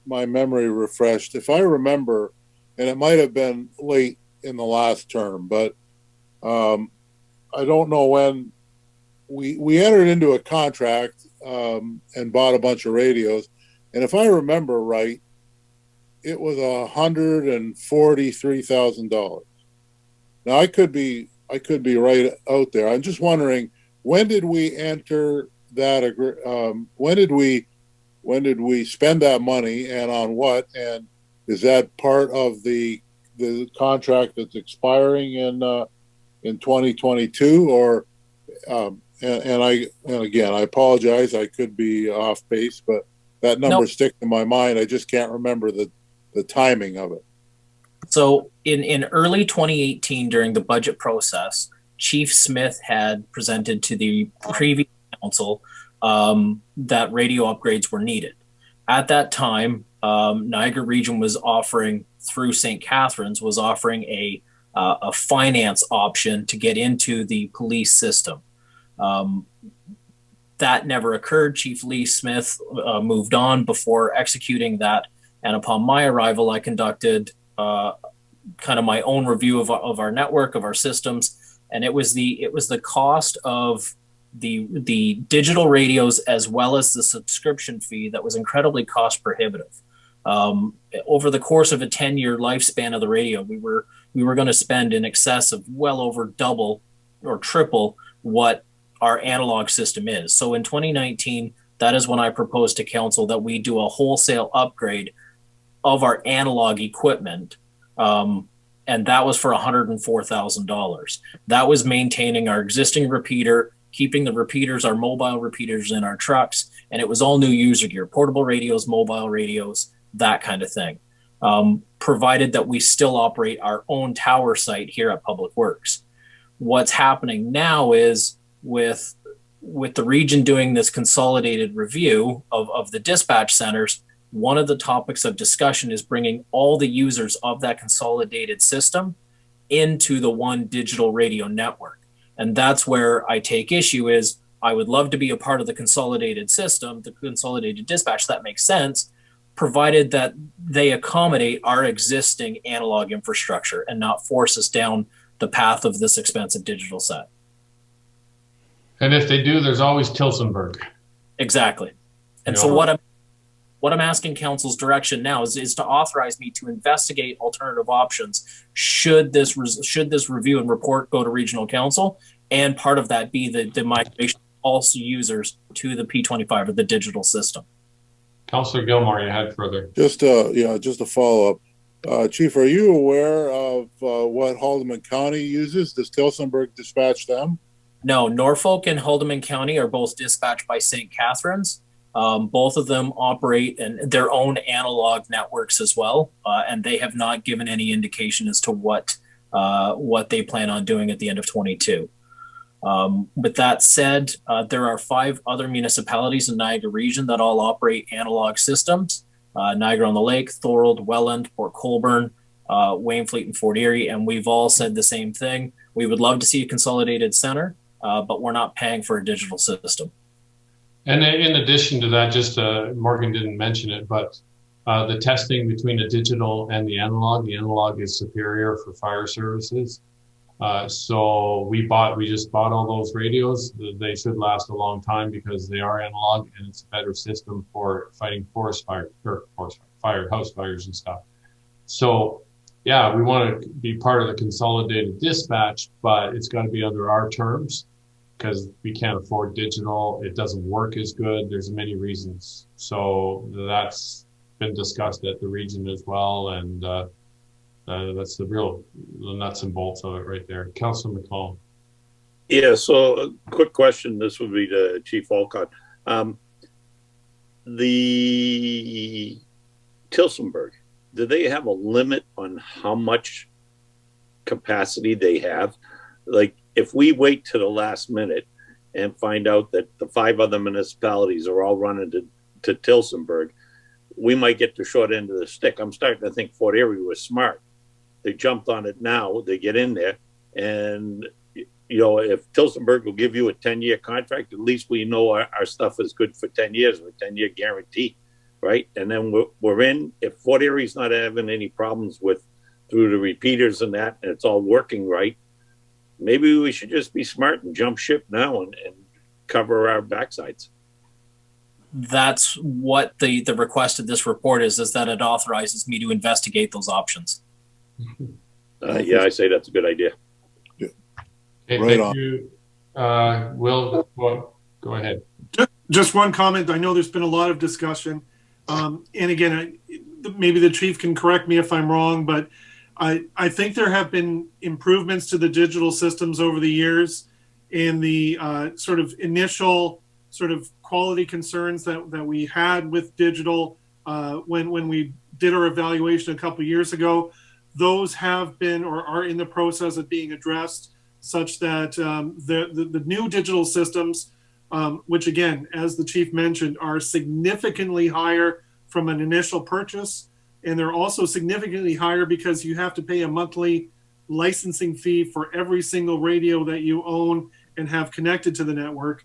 memory refreshed. If I remember, and it might have been late in the last term, but I don't know when we entered into a contract and bought a bunch of radios. And if I remember right, it was $143,000. Now I could be right out there. I'm just wondering, when did we enter that? When did we spend that money, and on what? And is that part of the contract that's expiring in 2022? Or and again, I apologize, I could be off base, but that number sticks in my mind. I just can't remember the timing of it. So in early 2018, during the budget process, Chief Smith had presented to the previous council that radio upgrades were needed. At that time, Niagara Region was offering, through St. Catharines, was offering a finance option to get into the police system. That never occurred. Chief Lee Smith moved on before executing that. And upon my arrival, I conducted kind of my own review of our network, of our systems. And it was the cost of the digital radios as well as the subscription fee that was incredibly cost prohibitive. Over the course of a 10-year lifespan of the radio, we were going to spend in excess of well over double or triple what our analog system is. So in 2019, that is when I proposed to council that we do a wholesale upgrade of our analog equipment. And that was for $104,000. That was maintaining our existing repeater, keeping the repeaters, our mobile repeaters in our trucks. And it was all new user gear, portable radios, mobile radios, that kind of thing. provided that we still operate our own tower site here at Public Works. What's happening now is with the region doing this consolidated review of the dispatch centers, one of the topics of discussion is bringing all the users of that consolidated system into the one digital radio network. And that's where I take issue is I would love to be a part of the consolidated system, the consolidated dispatch, that makes sense, provided that they accommodate our existing analog infrastructure and not force us down the path of this expensive digital set. And if they do, there's always Tilsonburg. Exactly. And so what I'm asking council's direction now is to authorize me to investigate alternative options should this review and report go to regional council, and part of that be the migration of all users to the P25 or the digital system. Councillor Gilmore, you had further. Just a follow up. Chief, are you aware of what Haldeman County uses? Does Tilsonburg dispatch them? No, Norfolk and Haldeman County are both dispatched by St. Catharines. Both of them operate in their own analog networks as well, and they have not given any indication as to what they plan on doing at the end of 22. With that said, there are 5 other municipalities in Niagara region that all operate analog systems: Niagara on the Lake, Thorold, Welland, Port Colborne, Wainfleet, and Fort Erie, and we've all said the same thing. We would love to see a consolidated center, but we're not paying for a digital system. And in addition to that, just Morgan didn't mention it, but the testing between the digital and the analog is superior for fire services. So we just bought all those radios. They should last a long time because they are analog, and it's a better system for fighting house fires and stuff. So yeah, we want to be part of the consolidated dispatch, but it's got to be under our terms, because we can't afford digital. It doesn't work as good. There's many reasons. So that's been discussed at the region as well. And that's the real nuts and bolts of it right there. Councilor McClellan. Yeah, so a quick question. This would be to Chief Olcott. The Tilsonburg, do they have a limit on how much capacity they have? Like, if we wait to the last minute and find out that the 5 other municipalities are all running to Tilsonburg, we might get the short end of the stick. I'm starting to think Fort Erie was smart. They jumped on it now. They get in there, and if Tilsonburg will give you a 10-year contract, at least we know our stuff is good for 10 years, with a 10-year guarantee, right? And then we're in. If Fort Erie's not having any problems through the repeaters and that, and it's all working right, maybe we should just be smart and jump ship now and cover our backsides. That's what the request of this report is that it authorizes me to investigate those options. Yeah, I say that's a good idea. Yeah. Okay, right, thank you. Will, go ahead. Just one comment. I know there's been a lot of discussion. And again, maybe the chief can correct me if I'm wrong, but I think there have been improvements to the digital systems over the years, and the sort of initial sort of quality concerns that we had with digital when we did our evaluation a couple of years ago, those have been or are in the process of being addressed, such that the new digital systems, which again, as the chief mentioned, are significantly higher from an initial purchase. And they're also significantly higher because you have to pay a monthly licensing fee for every single radio that you own and have connected to the network.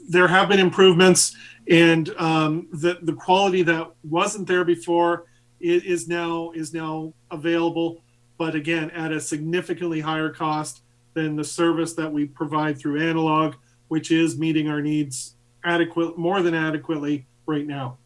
There have been improvements, and the quality that wasn't there before is now available, but again, at a significantly higher cost than the service that we provide through analog, which is meeting our needs more than adequately right now.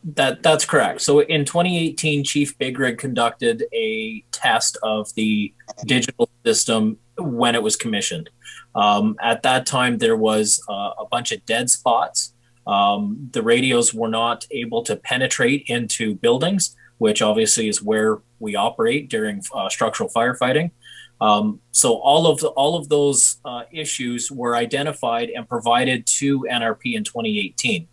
That's correct. So in 2018, Chief Bigrig conducted a test of the digital system when it was commissioned. At that time, there was a bunch of dead spots. The radios were not able to penetrate into buildings, which obviously is where we operate during structural firefighting. So all of those issues were identified and provided to NRP in 2018.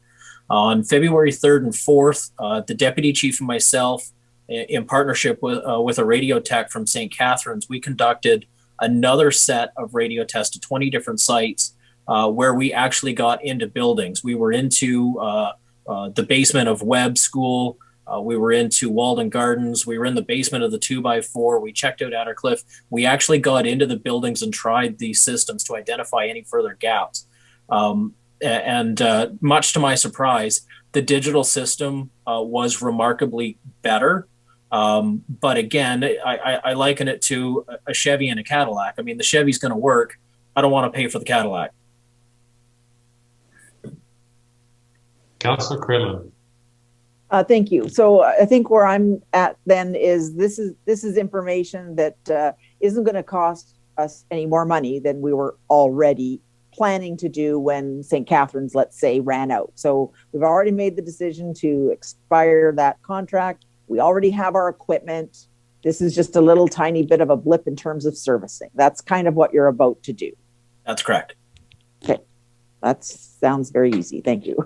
On February 3rd and 4th, the deputy chief and myself, in partnership with a radio tech from St. Catharines, we conducted another set of radio tests to 20 different sites where we actually got into buildings. We were into the basement of Webb School. We were into Walden Gardens. We were in the basement of the 2x4. We checked out Attercliffe. We actually got into the buildings and tried these systems to identify any further gaps. And much to my surprise, the digital system was remarkably better. But again, I liken it to a Chevy and a Cadillac. I mean, the Chevy's going to work. I don't want to pay for the Cadillac. Councillor Cridland. Thank you. So I think where I'm at then is this is information that isn't going to cost us any more money than we were already planning to do when St. Catharines, let's say, ran out. So we've already made the decision to expire that contract. We already have our equipment. This is just a little tiny bit of a blip in terms of servicing. That's kind of what you're about to do. That's correct. Okay. That sounds very easy. Thank you.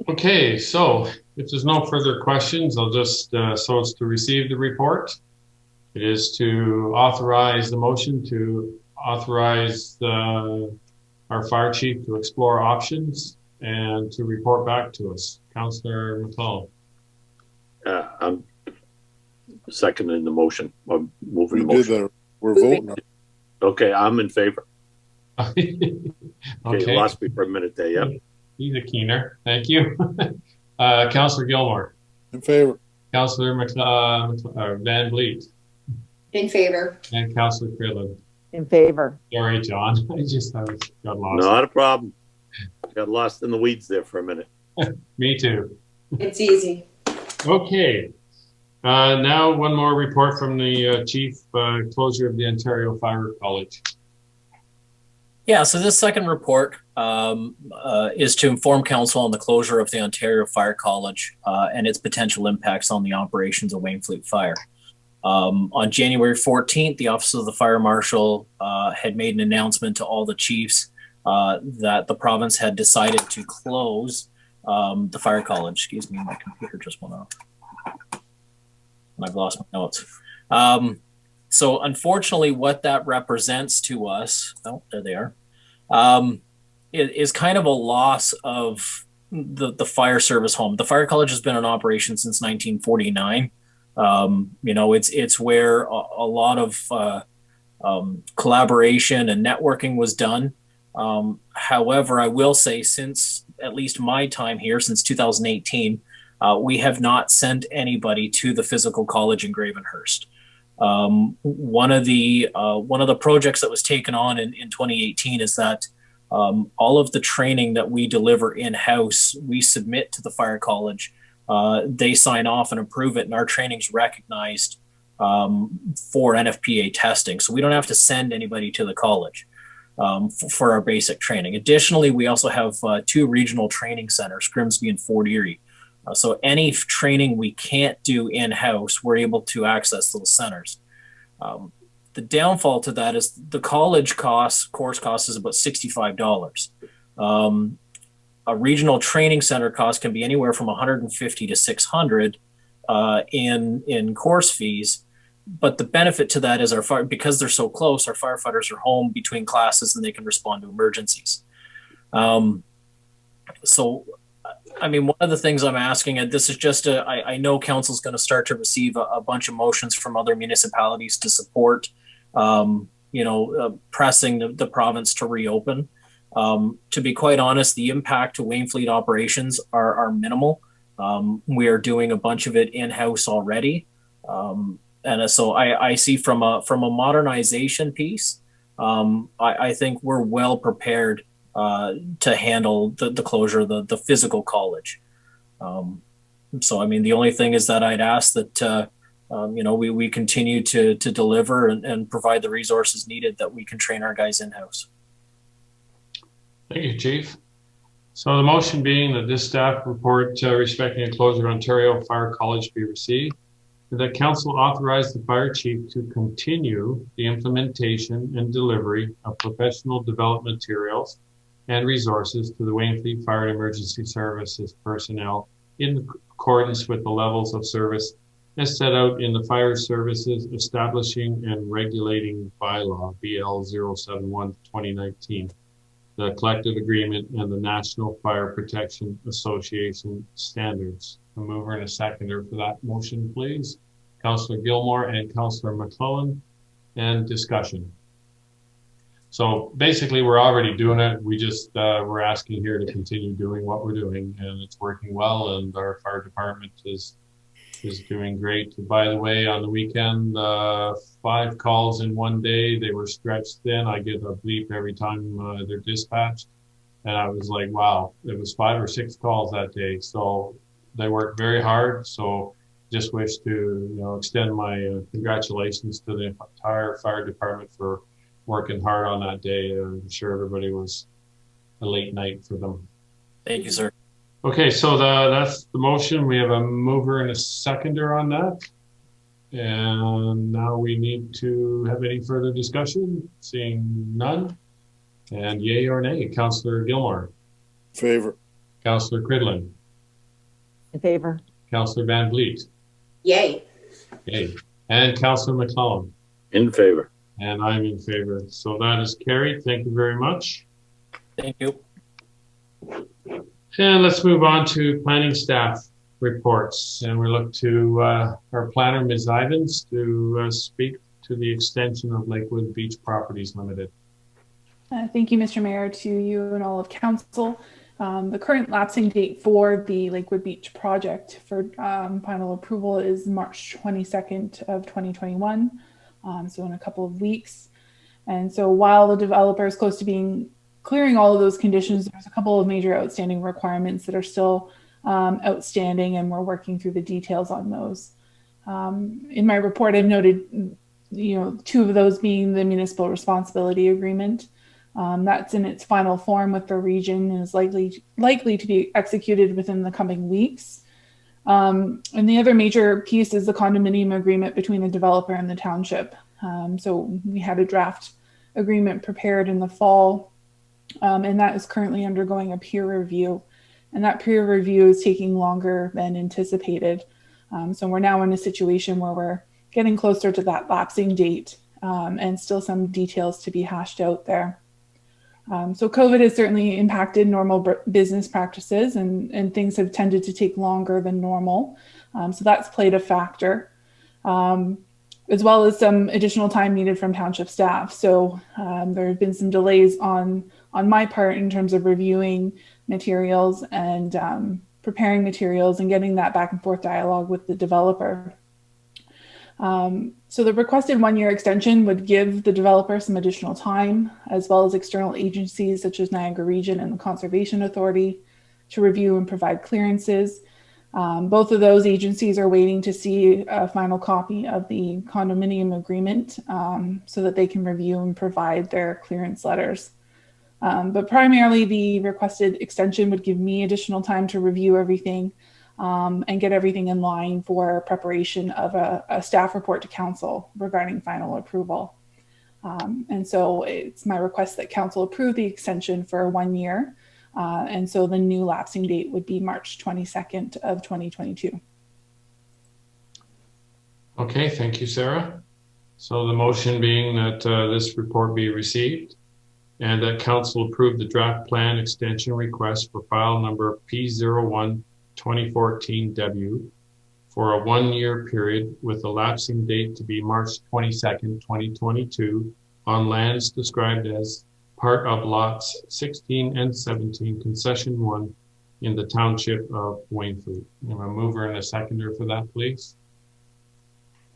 Okay, so if there's no further questions, I'll just, so it's to receive the report. It is to authorize the motion to authorize our fire chief to explore options and to report back to us. Councillor McClellan. I'm seconding the motion. I'm moving the motion. We're voting. Okay, I'm in favor. Okay, you lost me for a minute there, yeah. He's a keener. Thank you. Councillor Gilmore. In favor. Councillor Van Vliet. In favor. And Councillor Cridland. In favor. Sorry, John. I got lost. Not a problem. Got lost in the weeds there for a minute. Me too. It's easy. Okay. Now one more report from the chief, closure of the Ontario Fire College. Yeah, so this second report is to inform council on the closure of the Ontario Fire College and its potential impacts on the operations of Wainfleet Fire. On January 14th, the Office of the Fire Marshal had made an announcement to all the chiefs that the province had decided to close the fire college. Excuse me, my computer just went off. And I've lost my notes. So unfortunately, what that represents to us, oh, there they are, is kind of a loss of the fire service home. The fire college has been in operation since 1949. You know, it's where a lot of collaboration and networking was done. However, I will say since at least my time here, since 2018, we have not sent anybody to the physical college in Gravenhurst. One of the projects that was taken on in 2018 is that all of the training that we deliver in-house, we submit to the fire college. They sign off and approve it, and our training's recognized for NFPA testing. So we don't have to send anybody to the college for our basic training. Additionally, we also have 2 regional training centers, Grimsby and Fort Erie. So any training we can't do in-house, we're able to access those centers. The downfall to that is the college course cost is about $65. A regional training center cost can be anywhere from $150 to $600 in course fees. But the benefit to that is because they're so close, our firefighters are home between classes and they can respond to emergencies. So, I mean, one of the things I'm asking, and this is just I know council's going to start to receive a bunch of motions from other municipalities to support, pressing the province to reopen. To be quite honest, the impact to Wainfleet operations are minimal. We are doing a bunch of it in-house already. And so I see from a modernization piece, I think we're well prepared to handle the closure of the physical college. So, I mean, the only thing is that I'd ask that, we continue to deliver and provide the resources needed that we can train our guys in-house. Thank you, Chief. So the motion being that this staff report respecting the closure of Ontario Fire College be received, and that council authorize the fire chief to continue the implementation and delivery of professional development materials and resources to the Wainfleet Fire and Emergency Services personnel in accordance with the levels of service as set out in the Fire Services Establishing and Regulating Bylaw, BL 071/2019, the collective agreement, and the National Fire Protection Association standards. A mover and a seconder for that motion, please. Councillor Gilmore and Councillor McClellan, and discussion. So basically, we're already doing it. We just, we're asking here to continue doing what we're doing, and it's working well, and our fire department is doing great. By the way, on the weekend, 5 calls in one day. They were stretched thin. I get a bleep every time they're dispatched. And I was like, wow, it was 5 or 6 calls that day. So they worked very hard. So just wish to extend my congratulations to the entire fire department for working hard on that day. I'm sure everybody was a late night for them. Thank you, sir. Okay, so that's the motion. We have a mover and a seconder on that. And now we need to have any further discussion. Seeing none. And yay or nay, Councillor Gilmore. Favor. Councillor Cridlin. In favor. Councillor Van Vliet. Yay. Yay. And Councillor McClellan. In favor. And I'm in favor. So that is carried. Thank you very much. Thank you. And let's move on to planning staff reports. And we look to our planner, Ms. Ivins, to speak to the extension of Lakewood Beach Properties Limited. Thank you, Mr. Mayor, to you and all of council. The current lapsing date for the Lakewood Beach project for final approval is March 22nd of 2021, so in a couple of weeks. And so while the developer is close to clearing all of those conditions, there's a couple of major outstanding requirements that are still outstanding, and we're working through the details on those. In my report, I've noted, 2 of those being the municipal responsibility agreement. That's in its final form with the region and is likely to be executed within the coming weeks. And the other major piece is the condominium agreement between the developer and the township. So we had a draft agreement prepared in the fall, and that is currently undergoing a peer review. And that peer review is taking longer than anticipated. So we're now in a situation where we're getting closer to that lapsing date, and still some details to be hashed out there. So COVID has certainly impacted normal business practices, and things have tended to take longer than normal. So that's played a factor, as well as some additional time needed from township staff. So there have been some delays on my part in terms of reviewing materials and preparing materials and getting that back and forth dialogue with the developer. So the requested 1-year extension would give the developer some additional time, as well as external agencies such as Niagara Region and the Conservation Authority, to review and provide clearances. Both of those agencies are waiting to see a final copy of the condominium agreement, so that they can review and provide their clearance letters. But primarily the requested extension would give me additional time to review everything, and get everything in line for preparation of a staff report to council regarding final approval. And so it's my request that council approve the extension for 1 year. And so the new lapsing date would be March 22nd of 2022. Okay, thank you, Sarah. So the motion being that this report be received and that council approve the draft plan extension request for file number P01-2014W for a 1-year period with the lapsing date to be March 22nd, 2022 on lands described as part of lots 16 and 17, concession 1 in the Township of Wainfleet. I'm a mover and a seconder for that, please.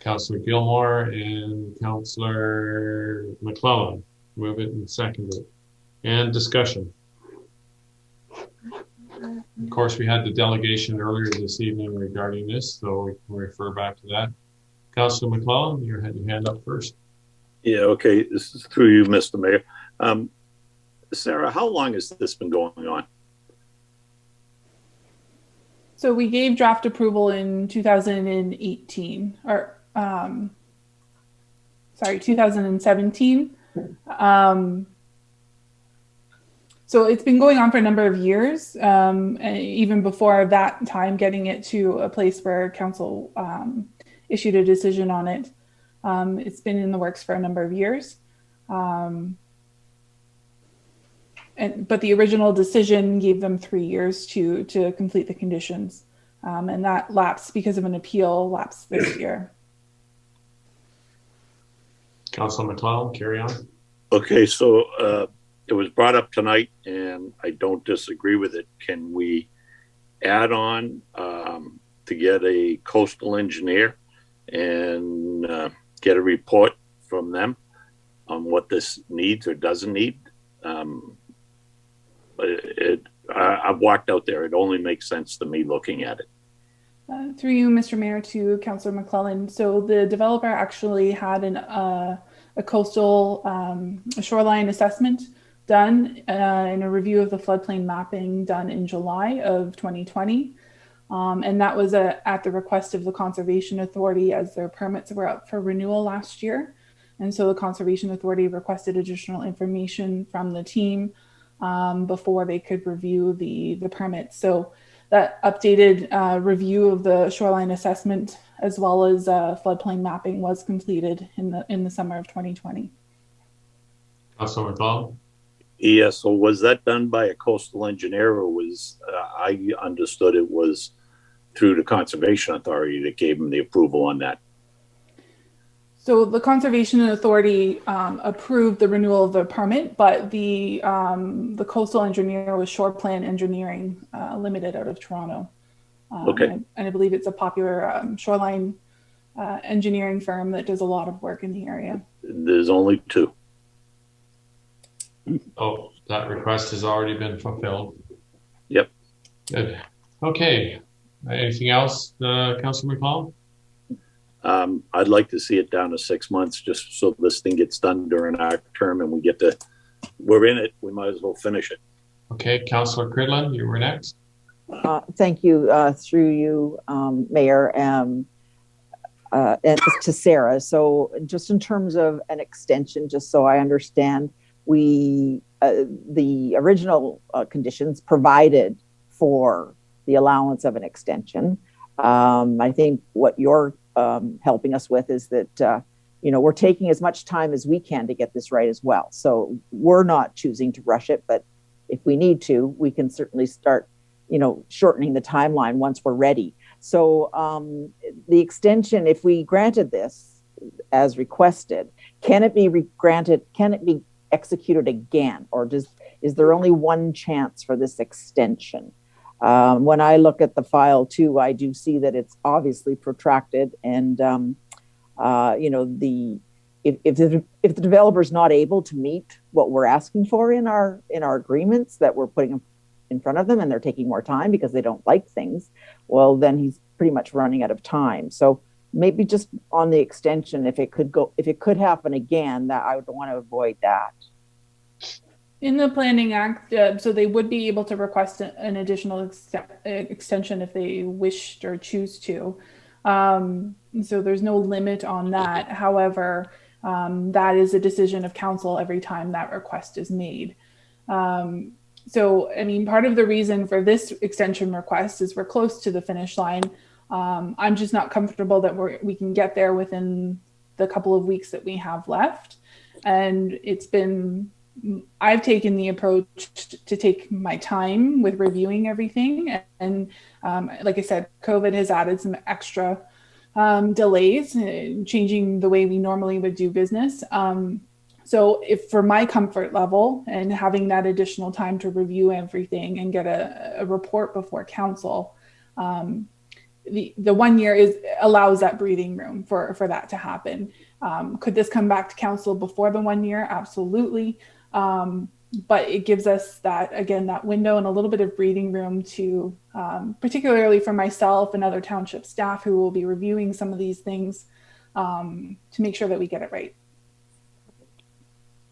Councillor Gilmore and Councillor McClellan. Move it and second it. And discussion. Of course, we had the delegation earlier this evening regarding this, so we can refer back to that. Councillor McClellan, you had your hand up first. Yeah, okay. This is through you, Mr. Mayor. Sarah, how long has this been going on? So we gave draft approval in 2018, or 2017. So it's been going on for a number of years, and even before that time, getting it to a place where council issued a decision on it. It's been in the works for a number of years. But the original decision gave them 3 years to complete the conditions. And that lapsed because of an appeal, lapsed this year. Councilor McClellan, carry on. Okay, so it was brought up tonight, and I don't disagree with it. Can we add on to get a coastal engineer and get a report from them on what this needs or doesn't need? I've walked out there. It only makes sense to me looking at it. Through you, Mr. Mayor, to Councillor McClellan. So the developer actually had a coastal a shoreline assessment done in a review of the floodplain mapping done in July of 2020. And that was at the request of the Conservation Authority, as their permits were up for renewal last year. And so the Conservation Authority requested additional information from the team before they could review the permits. So that updated review of the shoreline assessment as well as floodplain mapping was completed in the summer of 2020. Councilor McClellan. Yeah, so was that done by a coastal engineer, or was I understood it was through the Conservation Authority that gave him the approval on that? So the Conservation Authority approved the renewal of the permit, but the coastal engineer was Shore Plan Engineering Limited out of Toronto. Okay. And I believe it's a popular shoreline engineering firm that does a lot of work in the area. There's only 2. Oh, that request has already been fulfilled. Yep. Good. Okay. Anything else, Councilor McClellan? I'd like to see it down to 6 months, just so this thing gets done during our term and we're in it. We might as well finish it. Okay, Councilor Cridland, you were next. Thank you, through you, Mayor, and to Sarah. So just in terms of an extension, just so I understand, the original conditions provided for the allowance of an extension. I think what you're helping us with is that, we're taking as much time as we can to get this right as well. So we're not choosing to rush it, but if we need to, we can certainly start, shortening the timeline once we're ready. So the extension, if we granted this as requested, can it be granted? Can it be executed again, or is there only one chance for this extension? When I look at the file too, I do see that it's obviously protracted, and if the developer's not able to meet what we're asking for in our agreements that we're putting in front of them, and they're taking more time because they don't like things, well, then he's pretty much running out of time. So maybe just on the extension, if it could happen again, that I would want to avoid that. In the Planning Act, so they would be able to request an additional extension if they wished or choose to. So there's no limit on that. However, that is a decision of council every time that request is made. So, I mean, part of the reason for this extension request is we're close to the finish line. I'm just not comfortable that we can get there within the couple of weeks that we have left. And I've taken the approach to take my time with reviewing everything. And like I said, COVID has added some extra delays, changing the way we normally would do business. So if for my comfort level and having that additional time to review everything and get a report before council, the 1 year allows that breathing room for that to happen. Could this come back to council before the 1 year? Absolutely. But it gives us that window and a little bit of breathing room to, particularly for myself and other township staff who will be reviewing some of these things, to make sure that we get it right.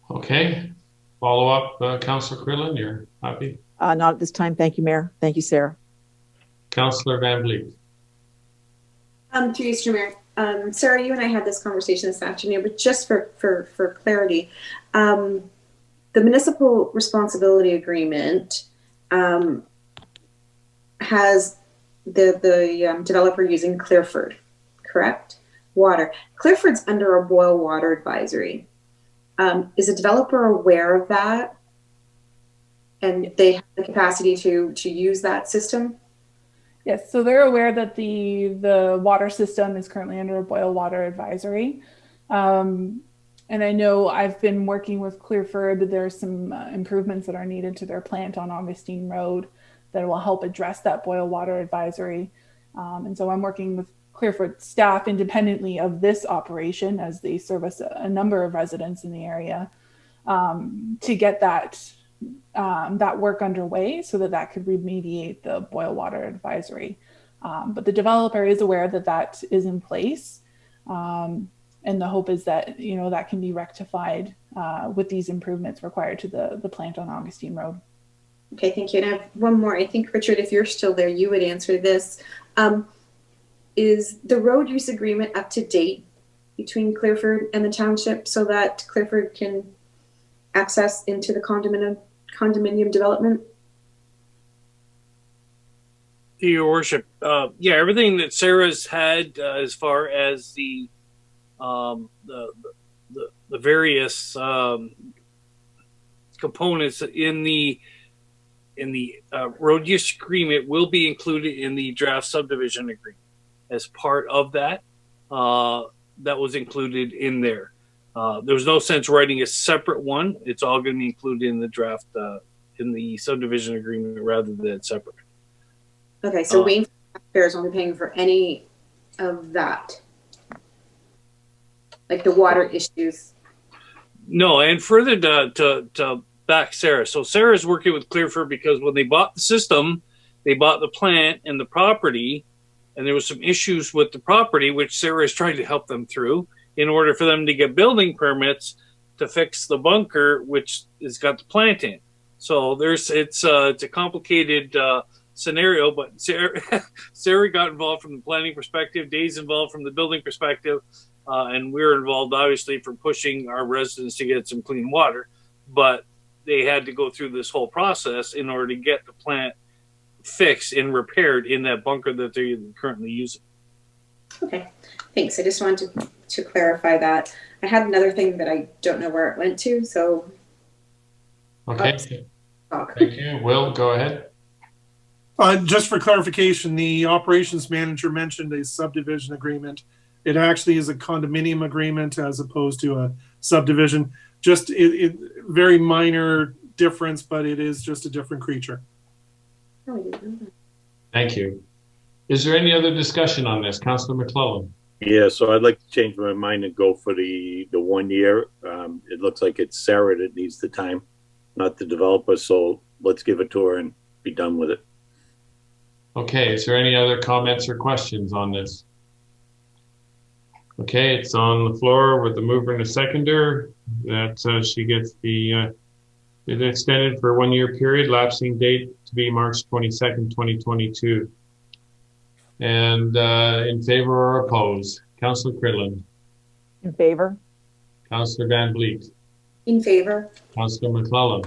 Okay. Follow up, Councillor Cridland, you're happy? Not at this time. Thank you, Mayor. Thank you, Sarah. Councillor Van Vliet. To you, Mr. Mayor. Sarah, you and I had this conversation this afternoon, but just for clarity, the the municipal responsibility agreement has the developer using Clearford, correct? Water. Clearford's under a boil water advisory. Is the developer aware of that? And they have the capacity to use that system? Yes, so they're aware that the water system is currently under a boil water advisory. And I know I've been working with Clearford. There's some improvements that are needed to their plant on Augustine Road that will help address that boil water advisory. And so I'm working with Clearford staff independently of this operation, as they service a number of residents in the area, to get that work underway so that could remediate the boil water advisory. But the developer is aware that is in place. And the hope is that, that can be rectified with these improvements required to the plant on Augustine Road. Okay, thank you. And I have one more. I think, Richard, if you're still there, you would answer this. Is the road use agreement up to date between Clearford and the township so that Clearford can access into the condominium development? Your worship, yeah, everything that Sarah's had as far as the various components in the road use agreement will be included in the draft subdivision agreement. As part of that, that was included in there. There was no sense writing a separate one. It's all going to be included in the draft, in the subdivision agreement rather than separate. Okay, so Wainfleet taxpayers only paying for any of that, like the water issues. No, and further to back Sarah. So Sarah's working with Clearford because when they bought the system, they bought the plant and the property, and there was some issues with the property, which Sarah is trying to help them through in order for them to get building permits to fix the bunker, which has got the plant in. So it's a complicated scenario, but Sarah got involved from the planning perspective, Dave's involved from the building perspective, and we're involved obviously for pushing our residents to get some clean water. But they had to go through this whole process in order to get the plant fixed and repaired in that bunker that they're currently using. Okay, thanks. I just wanted to clarify that. I had another thing that I don't know where it went to, so. Okay. Thank you. Will, go ahead. Just for clarification, the operations manager mentioned a subdivision agreement. It actually is a condominium agreement as opposed to a subdivision. Just very minor difference, but it is just a different creature. Thank you. Is there any other discussion on this? Councillor McClellan. Yeah, so I'd like to change my mind and go for the 1 year. It looks like it's Sarah that needs the time, not the developer. So let's give it to her and be done with it. Okay, is there any other comments or questions on this? Okay, it's on the floor with the mover and the seconder that she gets the it extended for a 1 year period, lapsing date to be March 22nd, 2022. And in favor or opposed? Councillor Cridland. In favor. Councillor Van Vliet. In favor. Councillor McClellan.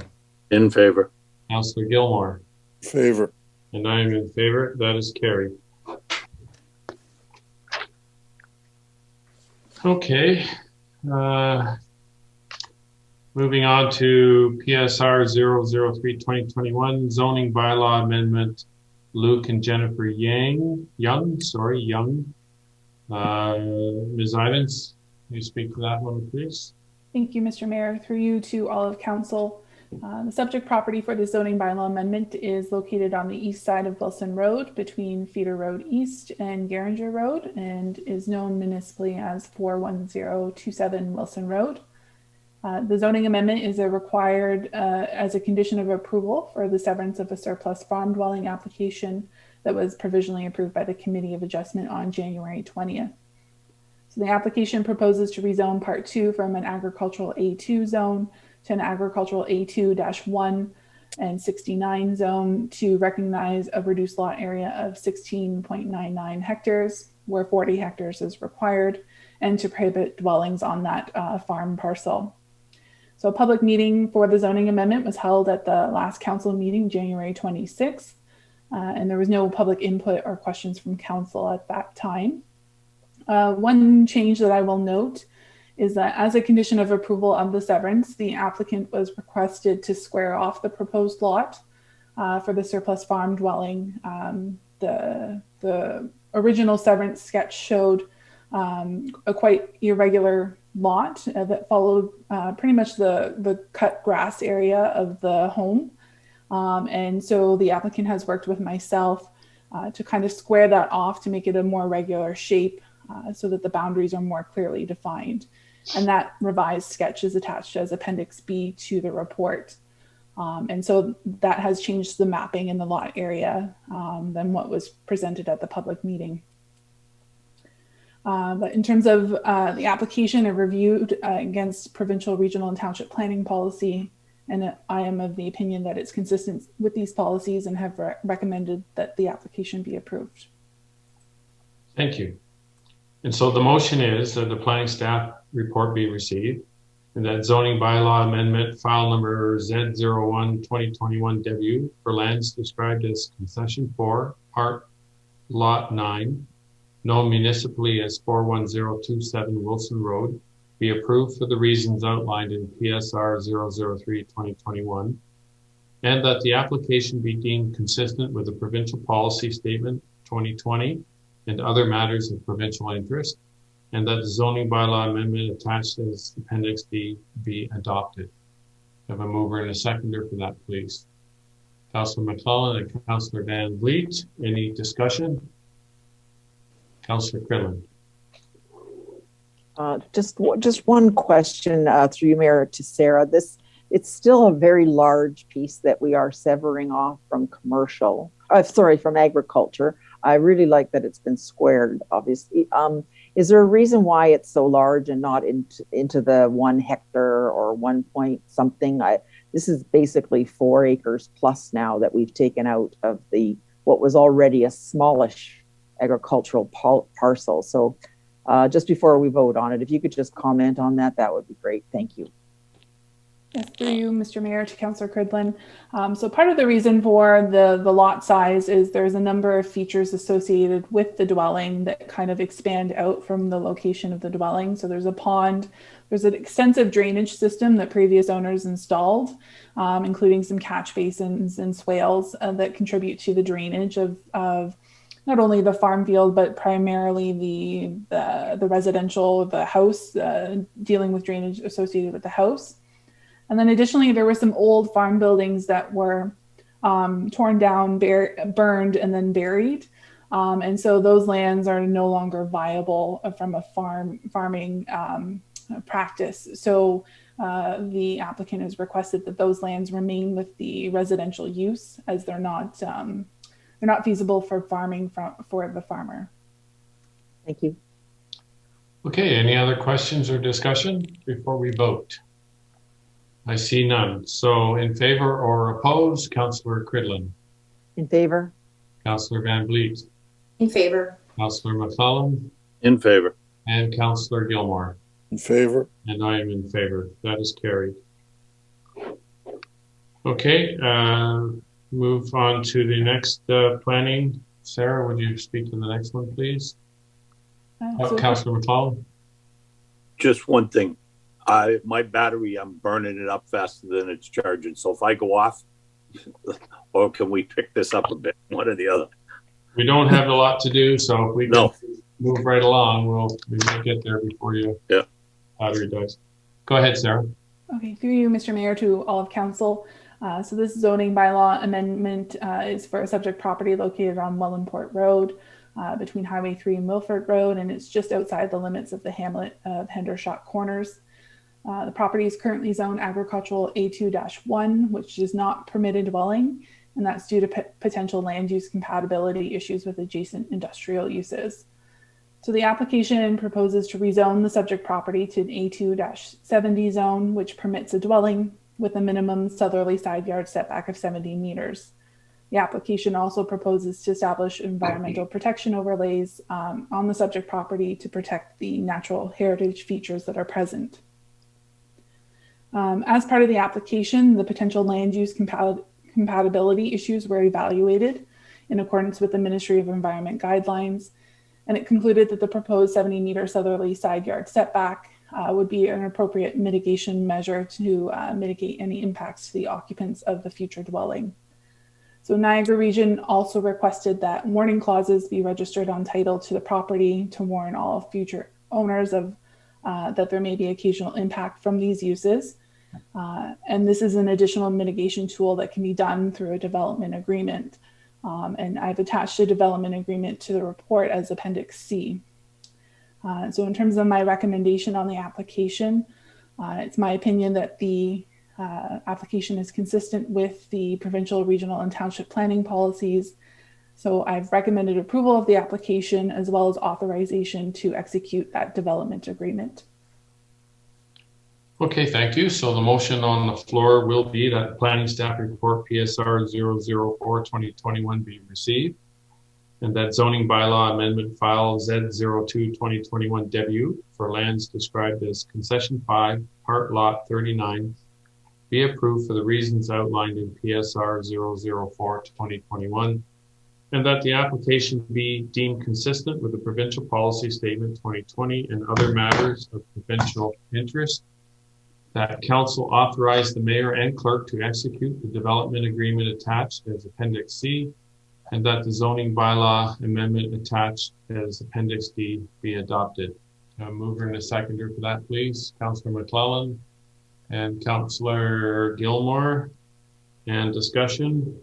In favor. Councillor Gilmore. Favor. And I am in favor. That is carried. Okay. Moving on to PSR 003-2021 zoning bylaw amendment. Luke and Jennifer Young. Ms. Ivins, can you speak to that one, please? Thank you, Mr. Mayor. Through you to all of council. The subject property for the zoning bylaw amendment is located on the east side of Wilson Road between Feeder Road East and Geringer Road and is known municipally as 41027 Wilson Road. The zoning amendment is required as a condition of approval for the severance of a surplus farm dwelling application that was provisionally approved by the Committee of Adjustment on January 20th. So the application proposes to rezone Part 2 from an agricultural A2 zone to an agricultural A2-1 and 69 zone to recognize a reduced lot area of 16.99 hectares, where 40 hectares is required, and to prohibit dwellings on that farm parcel. So a public meeting for the zoning amendment was held at the last council meeting, January 26th, and there was no public input or questions from council at that time. One change that I will note is that as a condition of approval of the severance, the applicant was requested to square off the proposed lot for the surplus farm dwelling. The original severance sketch showed a quite irregular lot that followed pretty much the cut grass area of the home. And so the applicant has worked with myself to kind of square that off to make it a more regular shape so that the boundaries are more clearly defined. And that revised sketch is attached as Appendix B to the report. And so that has changed the mapping in the lot area than what was presented at the public meeting. But in terms of the application, I reviewed against provincial, regional, and township planning policy, and I am of the opinion that it's consistent with these policies and have recommended that the application be approved. Thank you. And so the motion is that the planning staff report be received, and that zoning bylaw amendment file number Z01-2021W for lands described as concession 4, part lot 9, known municipally as 41027 Wilson Road, be approved for the reasons outlined in PSR 003-2021, and that the application be deemed consistent with the provincial policy statement 2020 and other matters of provincial interest, and that the zoning bylaw amendment attached as Appendix D be adopted. Have a mover and a seconder for that, please. Councillor McClellan and Councillor Van Vliet. Any discussion? Councillor Cridland. Just one question through you, Mayor, to Sarah. It's still a very large piece that we are severing off from commercial. From agriculture. I really like that it's been squared, obviously. Is there a reason why it's so large and not into the 1 hectare or 1 point something? This is basically 4 acres plus now that we've taken out of what was already a smallish agricultural parcel. So just before we vote on it, if you could just comment on that, that would be great. Thank you. Yes, through you, Mr. Mayor, to Councillor Cridland. So part of the reason for the lot size is there's a number of features associated with the dwelling that kind of expand out from the location of the dwelling. So there's a pond, there's an extensive drainage system that previous owners installed, including some catch basins and swales that contribute to the drainage of not only the farm field, but primarily the residential, the house, dealing with drainage associated with the house. And then additionally, there were some old farm buildings that were torn down, burned, and then buried. And so those lands are no longer viable from a farming practice. So the applicant has requested that those lands remain with the residential use, as they're not feasible for farming for the farmer. Thank you. Okay, any other questions or discussion before we vote? I see none. So in favor or opposed, Councillor Cridland. In favor. Councillor Van Vliet. In favor. Councillor McClellan. In favor. And Councillor Gilmore. In favor. And I am in favor. That is carried. Okay, move on to the next planning. Sarah, would you speak to the next one, please? Councillor McClellan. Just one thing. My battery, I'm burning it up faster than it's charging. So if I go off, or can we pick this up a bit, one or the other? We don't have a lot to do, so if we can move right along, we might get there before you battery dies. Go ahead, Sarah. Okay, through you, Mr. Mayor, to all of council. So this zoning bylaw amendment is for a subject property located on Wellandport Road between Highway 3 and Milford Road, and it's just outside the limits of the hamlet of Hendershot Corners. The property is currently zoned agricultural A2-1, which is not permitted dwelling, and that's due to potential land use compatibility issues with adjacent industrial uses. So the application proposes to rezone the subject property to an A2-70 zone, which permits a dwelling with a minimum southerly side yard setback of 70 meters. The application also proposes to establish environmental protection overlays on the subject property to protect the natural heritage features that are present. As part of the application, the potential land use compatibility issues were evaluated in accordance with the Ministry of Environment guidelines, and it concluded that the proposed 70-meter southerly side yard setback would be an appropriate mitigation measure to mitigate any impacts to the occupants of the future dwelling. So Niagara Region also requested that warning clauses be registered on title to the property to warn all future owners of that there may be occasional impact from these uses. And this is an additional mitigation tool that can be done through a development agreement. And I've attached a development agreement to the report as Appendix C. So in terms of my recommendation on the application, it's my opinion that the application is consistent with the provincial, regional, and township planning policies. So I've recommended approval of the application as well as authorization to execute that development agreement. Okay, thank you. So the motion on the floor will be that planning staff report PSR 004-2021 be received, and that zoning bylaw amendment file Z02-2021 debut for lands described as concession 5, part lot 39, be approved for the reasons outlined in PSR 004-2021, and that the application be deemed consistent with the provincial policy statement 2020 and other matters of provincial interest, that council authorize the mayor and clerk to execute the development agreement attached as Appendix C, and that the zoning bylaw amendment attached as Appendix D be adopted. Mover and a seconder for that, please. Councillor McClellan and Councillor Gilmore. And discussion.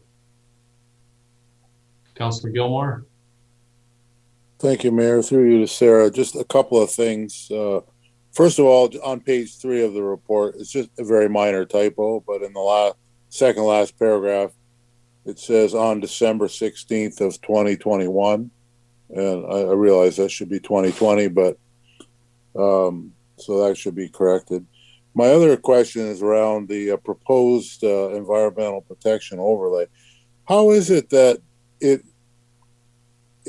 Councillor Gilmore. Thank you, Mayor. Through you to Sarah. Just a couple of things. First of all, on page 3 of the report, it's just a very minor typo, but in the second last paragraph, it says on December 16th of 2021. And I realize that should be 2020, but so that should be corrected. My other question is around the proposed environmental protection overlay. How is it that it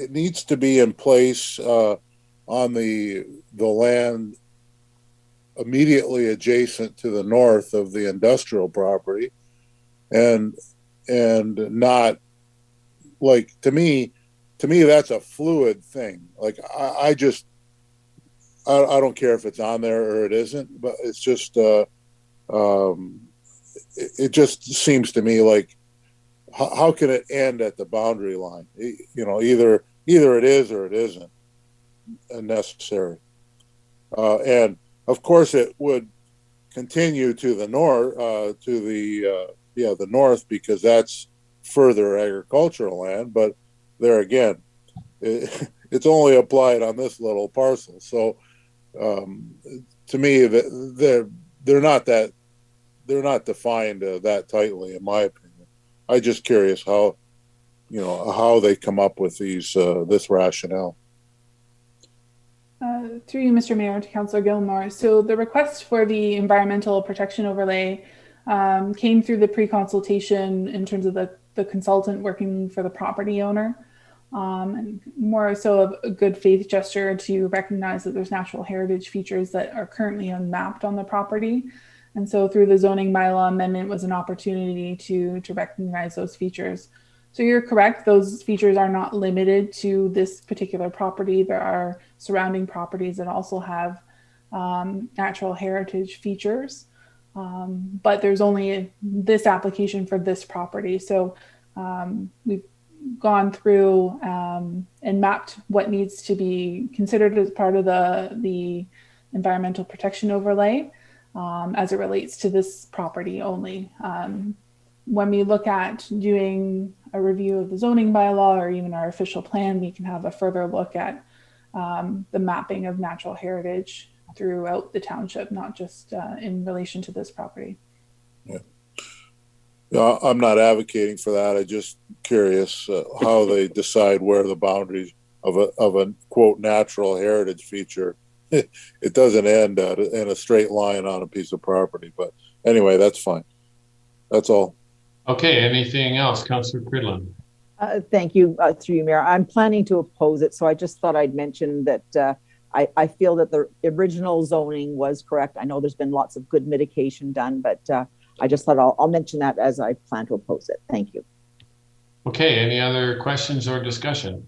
needs to be in place on the land immediately adjacent to the north of the industrial property, and not, like, to me that's a fluid thing. Like I don't care if it's on there or it isn't, but it's just it just seems to me like how can it end at the boundary line? You know, either it is or it isn't necessary. And of course, it would continue to the north, the north, because that's further agricultural land. But there again, it's only applied on this little parcel. So to me, they're not defined that tightly, in my opinion. I'm just curious how they come up with these this rationale. Through you, Mr. Mayor, to Councillor Gilmore. So the request for the environmental protection overlay came through the pre-consultation in terms of the consultant working for the property owner, and more so of a good faith gesture to recognize that there's natural heritage features that are currently unmapped on the property. And so through the zoning bylaw amendment was an opportunity to recognize those features. So you're correct, those features are not limited to this particular property. There are surrounding properties that also have natural heritage features, but there's only this application for this property. So we've gone through and mapped what needs to be considered as part of the environmental protection overlay as it relates to this property only. When we look at doing a review of the zoning bylaw or even our official plan, we can have a further look at the mapping of natural heritage throughout the township, not just in relation to this property. Yeah. No, I'm not advocating for that. I'm just curious how they decide where the boundaries of a quote natural heritage feature. It doesn't end in a straight line on a piece of property, but anyway, that's fine. That's all. Okay, anything else? Councillor Cridland. Thank you, through you, Mayor. I'm planning to oppose it, so I just thought I'd mention that I feel that the original zoning was correct. I know there's been lots of good mitigation done, but I just thought I'll mention that as I plan to oppose it. Thank you. Okay, any other questions or discussion?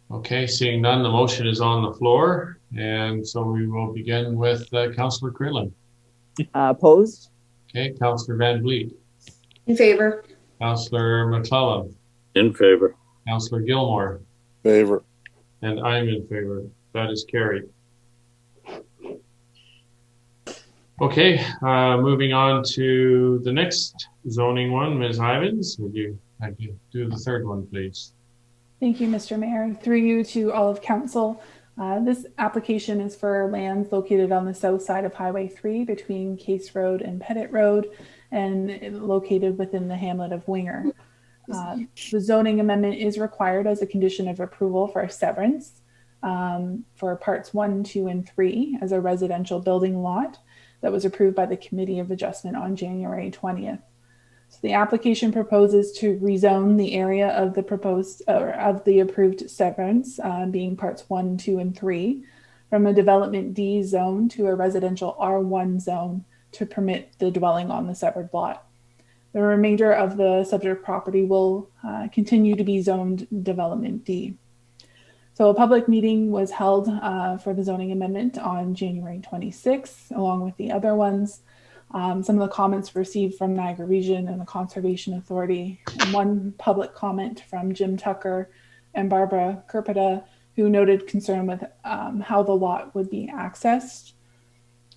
Okay, seeing none, the motion is on the floor. And so we will begin with Councillor Cridland. Opposed? Okay, Councillor Van Vliet. In favor. Councillor McClellan. In favor. Councillor Gilmore. Favor. And I'm in favor. That is carried. Okay, moving on to the next zoning one. Ms. Ivins, would you like to do the third one, please? Thank you, Mr. Mayor. Through you to all of council. This application is for lands located on the south side of Highway 3 between Case Road and Pettit Road and located within the hamlet of Winger. The zoning amendment is required as a condition of approval for severance for parts 1, 2, and 3 as a residential building lot that was approved by the Committee of Adjustment on January 20th. So the application proposes to rezone the area of the proposed or of the approved severance, being parts 1, 2, and 3, from a development D zone to a residential R1 zone to permit the dwelling on the severed lot. The remainder of the subject property will continue to be zoned development D. So a public meeting was held for the zoning amendment on January 26th, along with the other ones. Some of the comments received from Niagara Region and the Conservation Authority, and one public comment from Jim Tucker and Barbara Kerpeta, who noted concern with how the lot would be accessed.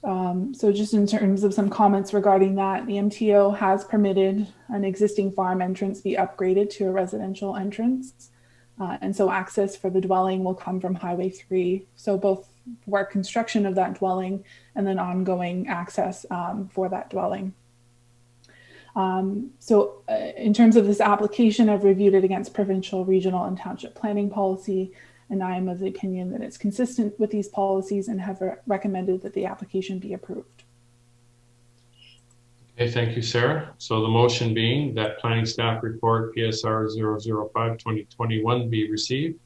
So just in terms of some comments regarding that, the MTO has permitted an existing farm entrance be upgraded to a residential entrance. And so access for the dwelling will come from Highway 3. So both for construction of that dwelling and then ongoing access for that dwelling. In terms of this application, I've reviewed it against provincial, regional, and township planning policy, and I am of the opinion that it's consistent with these policies and have recommended that the application be approved. Okay, thank you, Sarah. So the motion being that planning staff report PSR 005-2021 be received,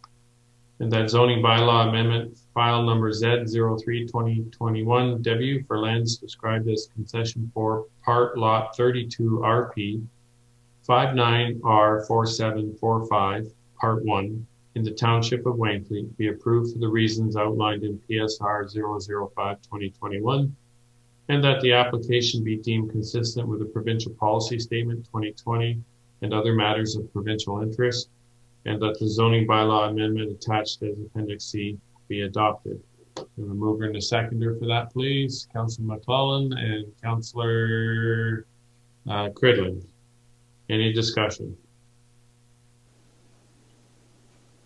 and that zoning bylaw amendment file number Z03-2021 for lands described as concession for part lot 32 RP 59R4745 part 1 in the Township of Wainfleet be approved for the reasons outlined in PSR 005-2021, and that the application be deemed consistent with the provincial policy statement 2020 and other matters of provincial interest, and that the zoning bylaw amendment attached as Appendix C be adopted. And the mover and the seconder for that, please. Councillor McClellan and Councillor Cridland. Any discussion?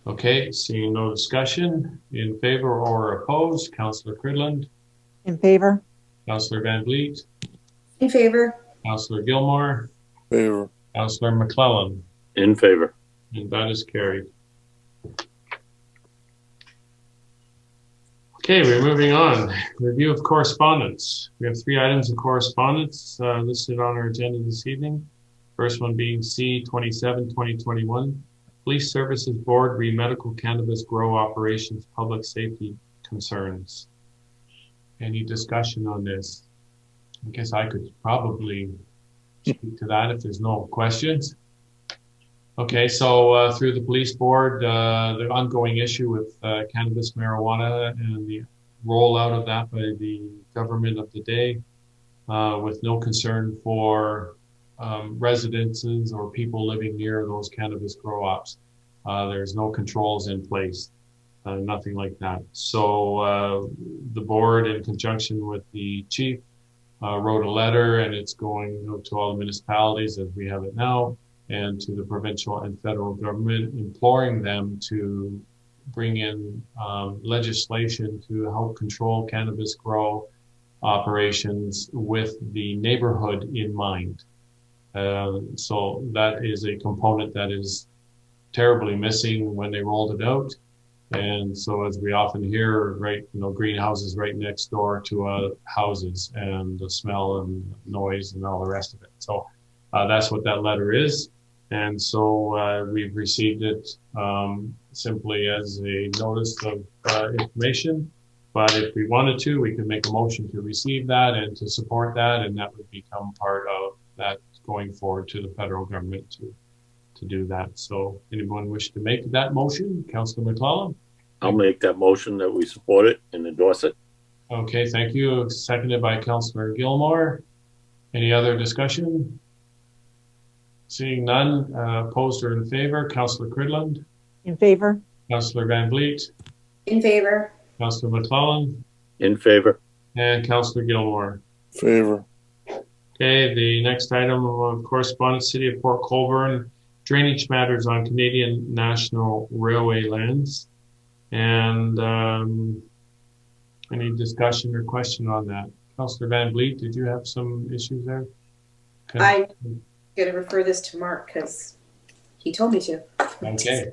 Okay, seeing no discussion. In favor or opposed, Councillor Cridland. In favor. Councillor Van Vliet. In favor. Councillor Gilmore. Favor. Councillor McClellan. In favor. And that is carried. Okay, we're moving on. Review of correspondence. We have 3 items of correspondence listed on our agenda this evening. First one being C27-2021, Police Services Board re-medical cannabis grow operations public safety concerns. Any discussion on this? I guess I could probably speak to that if there's no questions. Okay, so through the police board, the ongoing issue with cannabis, marijuana, and the rollout of that by the government of the day, with no concern for residences or people living near those cannabis grow ops. There's no controls in place, nothing like that. So the board, in conjunction with the chief, wrote a letter, and it's going to all the municipalities as we have it now, and to the provincial and federal government, imploring them to bring in legislation to help control cannabis grow operations with the neighborhood in mind. So that is a component that is terribly missing when they rolled it out. And so, as we often hear, greenhouses right next door to houses, and the smell and noise and all the rest of it. So that's what that letter is. And so we've received it simply as a notice of information. But if we wanted to, we could make a motion to receive that and to support that, and that would become part of that going forward to the federal government to do that. So anyone wish to make that motion? Councillor McClellan? I'll make that motion that we support it and endorse it. Okay, thank you. Seconded by Councillor Gilmore. Any other discussion? Seeing none, opposed or in favor, Councillor Cridland? In favor. Councillor Van Vliet? In favor. Councillor McClellan? In favor. And Councillor Gilmore? Favor. Okay, the next item of correspondence, City of Port Colborne, drainage matters on Canadian National Railway lands. And any discussion or question on that? Councillor Van Vliet, did you have some issues there? I'm going to refer this to Mark because he told me to. Okay.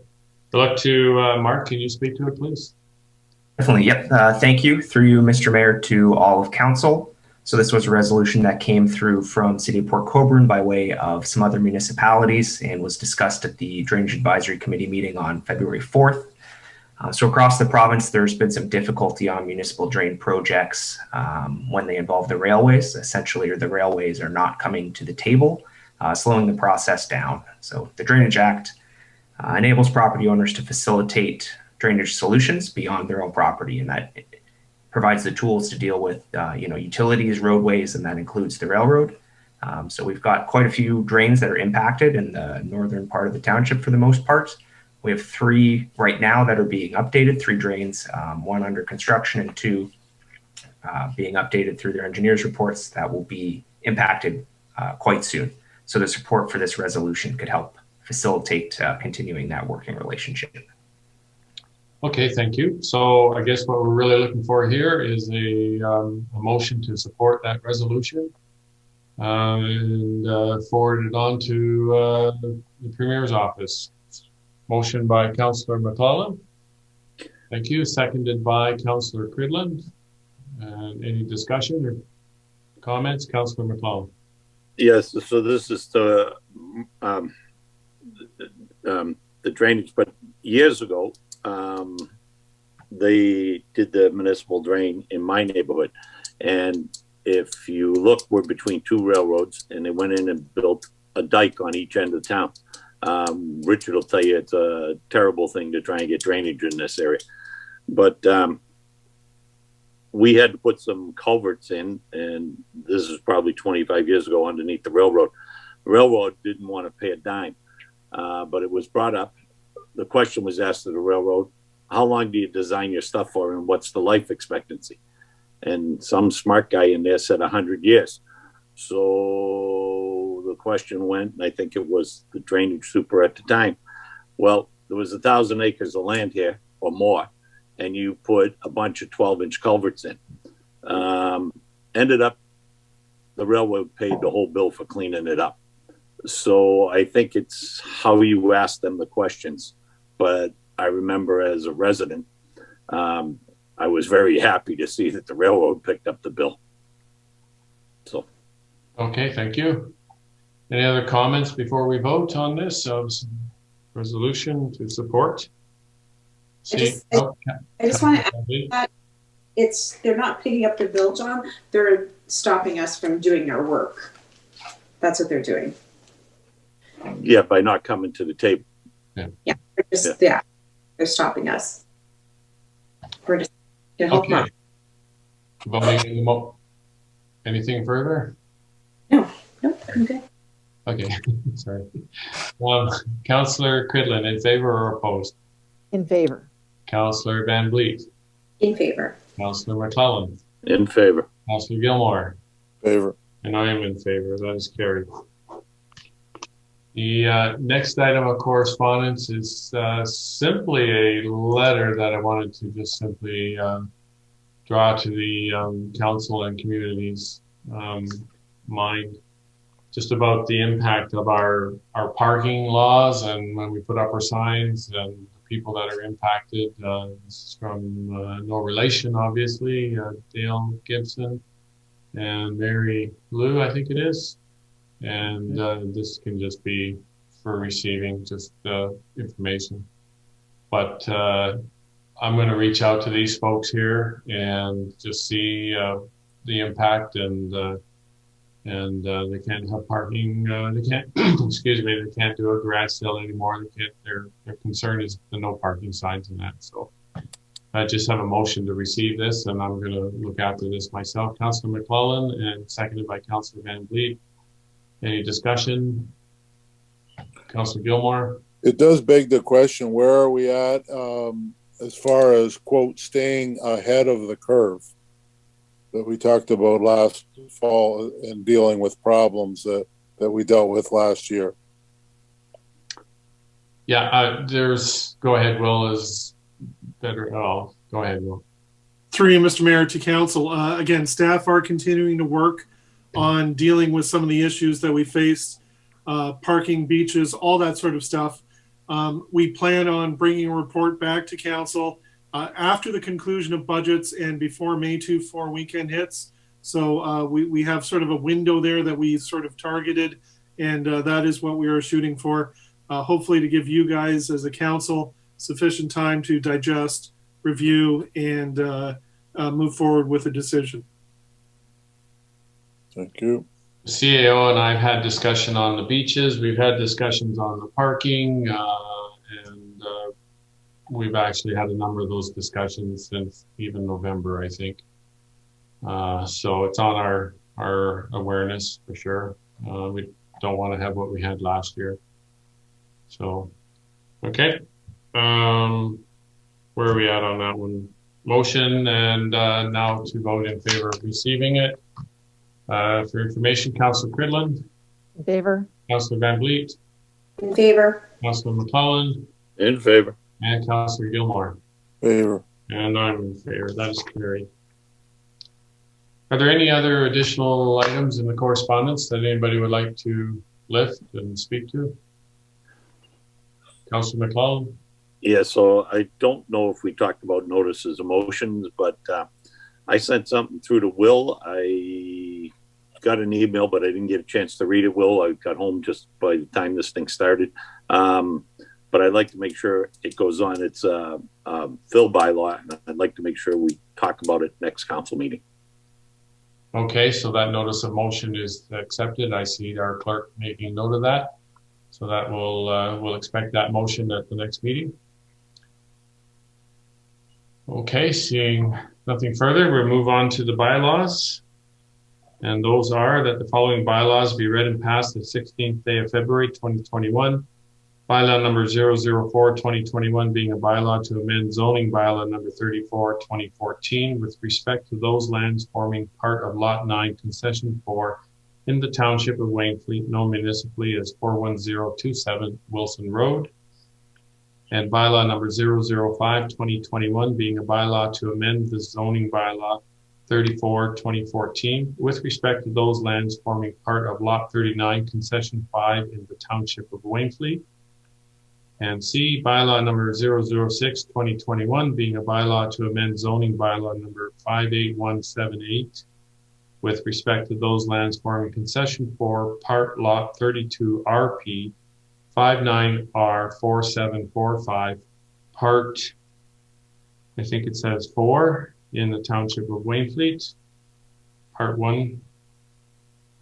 Look to Mark. Can you speak to it, please? Definitely. Yep. Thank you. Through you, Mr. Mayor, to all of council. So this was a resolution that came through from City of Port Colborne by way of some other municipalities and was discussed at the Drainage Advisory Committee meeting on February 4th. So across the province, there's been some difficulty on municipal drain projects when they involve the railways. Essentially, the railways are not coming to the table, slowing the process down. So the Drainage Act enables property owners to facilitate drainage solutions beyond their own property, and that provides the tools to deal with utilities, roadways, and that includes the railroad. So we've got quite a few drains that are impacted in the northern part of the township for the most part. We have 3 right now that are being updated, 3 drains, 1 under construction and 2 being updated through their engineers' reports that will be impacted quite soon. So the support for this resolution could help facilitate continuing that working relationship. Okay, thank you. So I guess what we're really looking for here is a motion to support that resolution and forward it on to the Premier's office. Motion by Councillor McClellan. Thank you. Seconded by Councillor Cridland. And any discussion or comments? Councillor McClellan. Yes, so this is the drainage, but years ago, they did the municipal drain in my neighborhood. And if you look, we're between 2 railroads, and they went in and built a dike on each end of town. Richard will tell you it's a terrible thing to try and get drainage in this area. But we had to put some culverts in, and this is probably 25 years ago underneath the railroad. The railroad didn't want to pay a dime, but it was brought up. The question was asked to the railroad, how long do you design your stuff for, and what's the life expectancy? And some smart guy in there said 100 years. So the question went, and I think it was the drainage super at the time. Well, there was 1,000 acres of land here or more, and you put a bunch of 12-inch culverts in. Ended up, the railroad paid the whole bill for cleaning it up. So I think it's how you ask them the questions. But I remember as a resident, I was very happy to see that the railroad picked up the bill. So. Okay, thank you. Any other comments before we vote on this resolution to support? I just want to add that they're not picking up the bill, John. They're stopping us from doing our work. That's what they're doing. Yeah, by not coming to the table. Yeah, they're stopping us. We're just to help them out. Anything further? No, I'm good. Okay, sorry. Councillor Cridland, in favor or opposed? In favor. Councillor Van Vliet? In favor. Councillor McClellan? In favor. Councillor Gilmore? Favor. And I am in favor. That is carried. The next item of correspondence is simply a letter that I wanted to just simply draw to the council and community's mind, just about the impact of our parking laws and when we put up our signs and the people that are impacted. This is from no relation, obviously, Dale Gibson and Mary Lou, I think it is. And this can just be receiving just information. But I'm going to reach out to these folks here and just see the impact, and they can't have parking. They can't, excuse me, they can't do a garage sale anymore. They can't. Their concern is the no parking signs and that. So I just have a motion to receive this, and I'm going to look after this myself. Councillor McClellan, and seconded by Councillor Van Vliet. Any discussion? Councillor Gilmore? It does beg the question, where are we at as far as, quote, staying ahead of the curve that we talked about last fall and dealing with problems that we dealt with last year? Yeah, go ahead, Will, is better. Oh, go ahead, Will. Through you, Mr. Mayor, to council. Again, staff are continuing to work on dealing with some of the issues that we faced, parking, beaches, all that sort of stuff. We plan on bringing a report back to council after the conclusion of budgets and before May 2-4 weekend hits. So we have sort of a window there that we sort of targeted, and that is what we are shooting for. Hopefully to give you guys as a council sufficient time to digest, review, and move forward with a decision. Thank you. CAO and I have had discussion on the beaches. We've had discussions on the parking, and we've actually had a number of those discussions since even November, I think. So it's on our awareness for sure. We don't want to have what we had last year. So, okay. Where are we at on that one? Motion, and now to vote in favor of receiving it. For information, Councillor Cridland. In favor. Councillor Van Vliet. In favor. Councillor McClellan. In favor. And Councillor Gilmore. Favor. And I'm in favor. That is carried. Are there any other additional items in the correspondence that anybody would like to lift and speak to? Councillor McClellan. Yeah, so I don't know if we talked about notices of motions, but I sent something through to Will. I got an email, but I didn't get a chance to read it, Will. I got home just by the time this thing started. But I'd like to make sure it goes on. It's fill bylaw, and I'd like to make sure we talk about it next council meeting. Okay, so that notice of motion is accepted. I see our clerk making note of that. So that we'll expect that motion at the next meeting. Okay, seeing nothing further, we'll move on to the bylaws. And those are that the following bylaws be read and passed the 16th day of February 2021. Bylaw number 004-2021 being a bylaw to amend zoning bylaw number 34-2014 with respect to those lands forming part of Lot 9 Concession 4 in the Township of Wainfleet, known municipally as 41027 Wilson Road. And bylaw number 005-2021 being a bylaw to amend the zoning bylaw 34-2014 with respect to those lands forming part of Lot 39 Concession 5 in the Township of Wainfleet. And C, bylaw number 006-2021 being a bylaw to amend zoning bylaw number 58178 with respect to those lands forming concession for part lot 32 RP 59R4745 part, I think it says 4 in the Township of Wainfleet, part 1.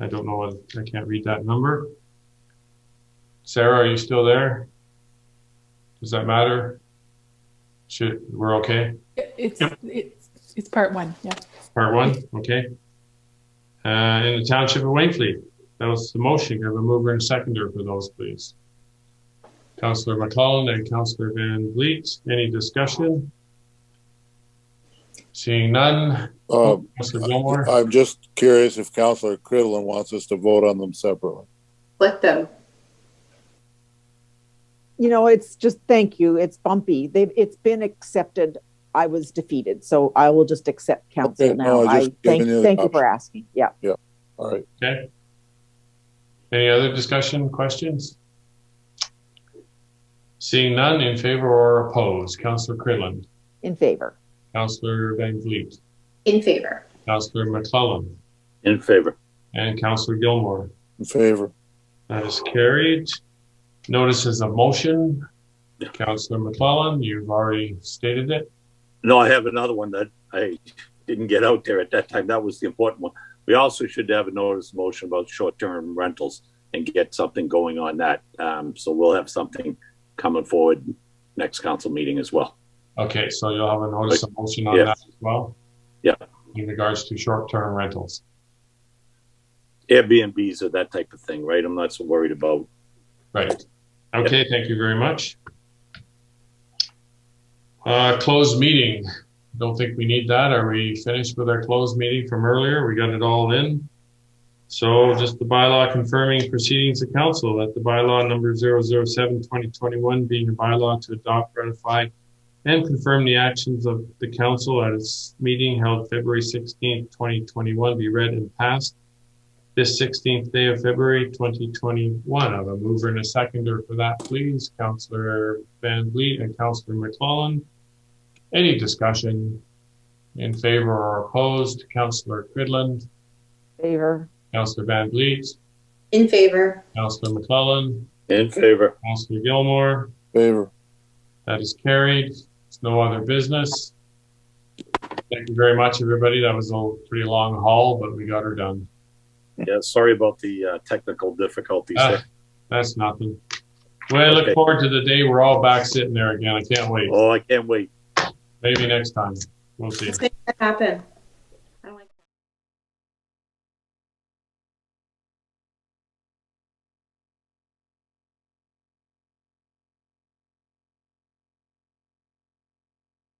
I don't know what, I can't read that number. Sarah, are you still there? Does that matter? We're okay? It's part 1, yeah. Part 1, okay. In the Township of Wainfleet. That was the motion. Have a mover and seconder for those, please. Councillor McClellan and Councillor Van Vliet. Any discussion? Seeing none. Councillor Gilmore. I'm just curious if Councillor Cridland wants us to vote on them separately. Split them. You know, it's just, thank you. It's bumpy. It's been accepted. I was defeated, so I will just accept council now. Thank you for asking. Yeah. Yeah. All right. Okay. Any other discussion, questions? Seeing none, in favor or opposed? Councillor Cridland. In favor. Councillor Van Vliet. In favor. Councillor McClellan. In favor. And Councillor Gilmore. In favor. That is carried. Notices of motion. Councillor McClellan, you've already stated it. No, I have another one that I didn't get out there at that time. That was the important one. We also should have a notice of motion about short-term rentals and get something going on that. So we'll have something coming forward next council meeting as well. Okay, so you'll have a notice of motion on that as well? Yeah. In regards to short-term rentals. Airbnbs or that type of thing, right? I'm not so worried about. Right. Okay, thank you very much. Closed meeting. Don't think we need that. Are we finished with our closed meeting from earlier? We got it all in. So just the bylaw confirming proceedings of council that the bylaw number 007/2021 being a bylaw to adopt, ratify, and confirm the actions of the council at its meeting held February 16th, 2021 be read and passed this 16th day of February 2021. I have a mover and a seconder for that, please. Councillor Van Vliet and Councillor McClellan. Any discussion in favor or opposed? Councillor Cridland. Favor. Councillor Van Vliet. In favor. Councillor McClellan. In favor. Councillor Gilmore. Favor. That is carried. There's no other business. Thank you very much, everybody. That was a pretty long haul, but we got her done. Yeah, sorry about the technical difficulties there. That's nothing. Well, I look forward to the day we're all back sitting there again. I can't wait. Oh, I can't wait. Maybe next time. We'll see. Let's make that happen.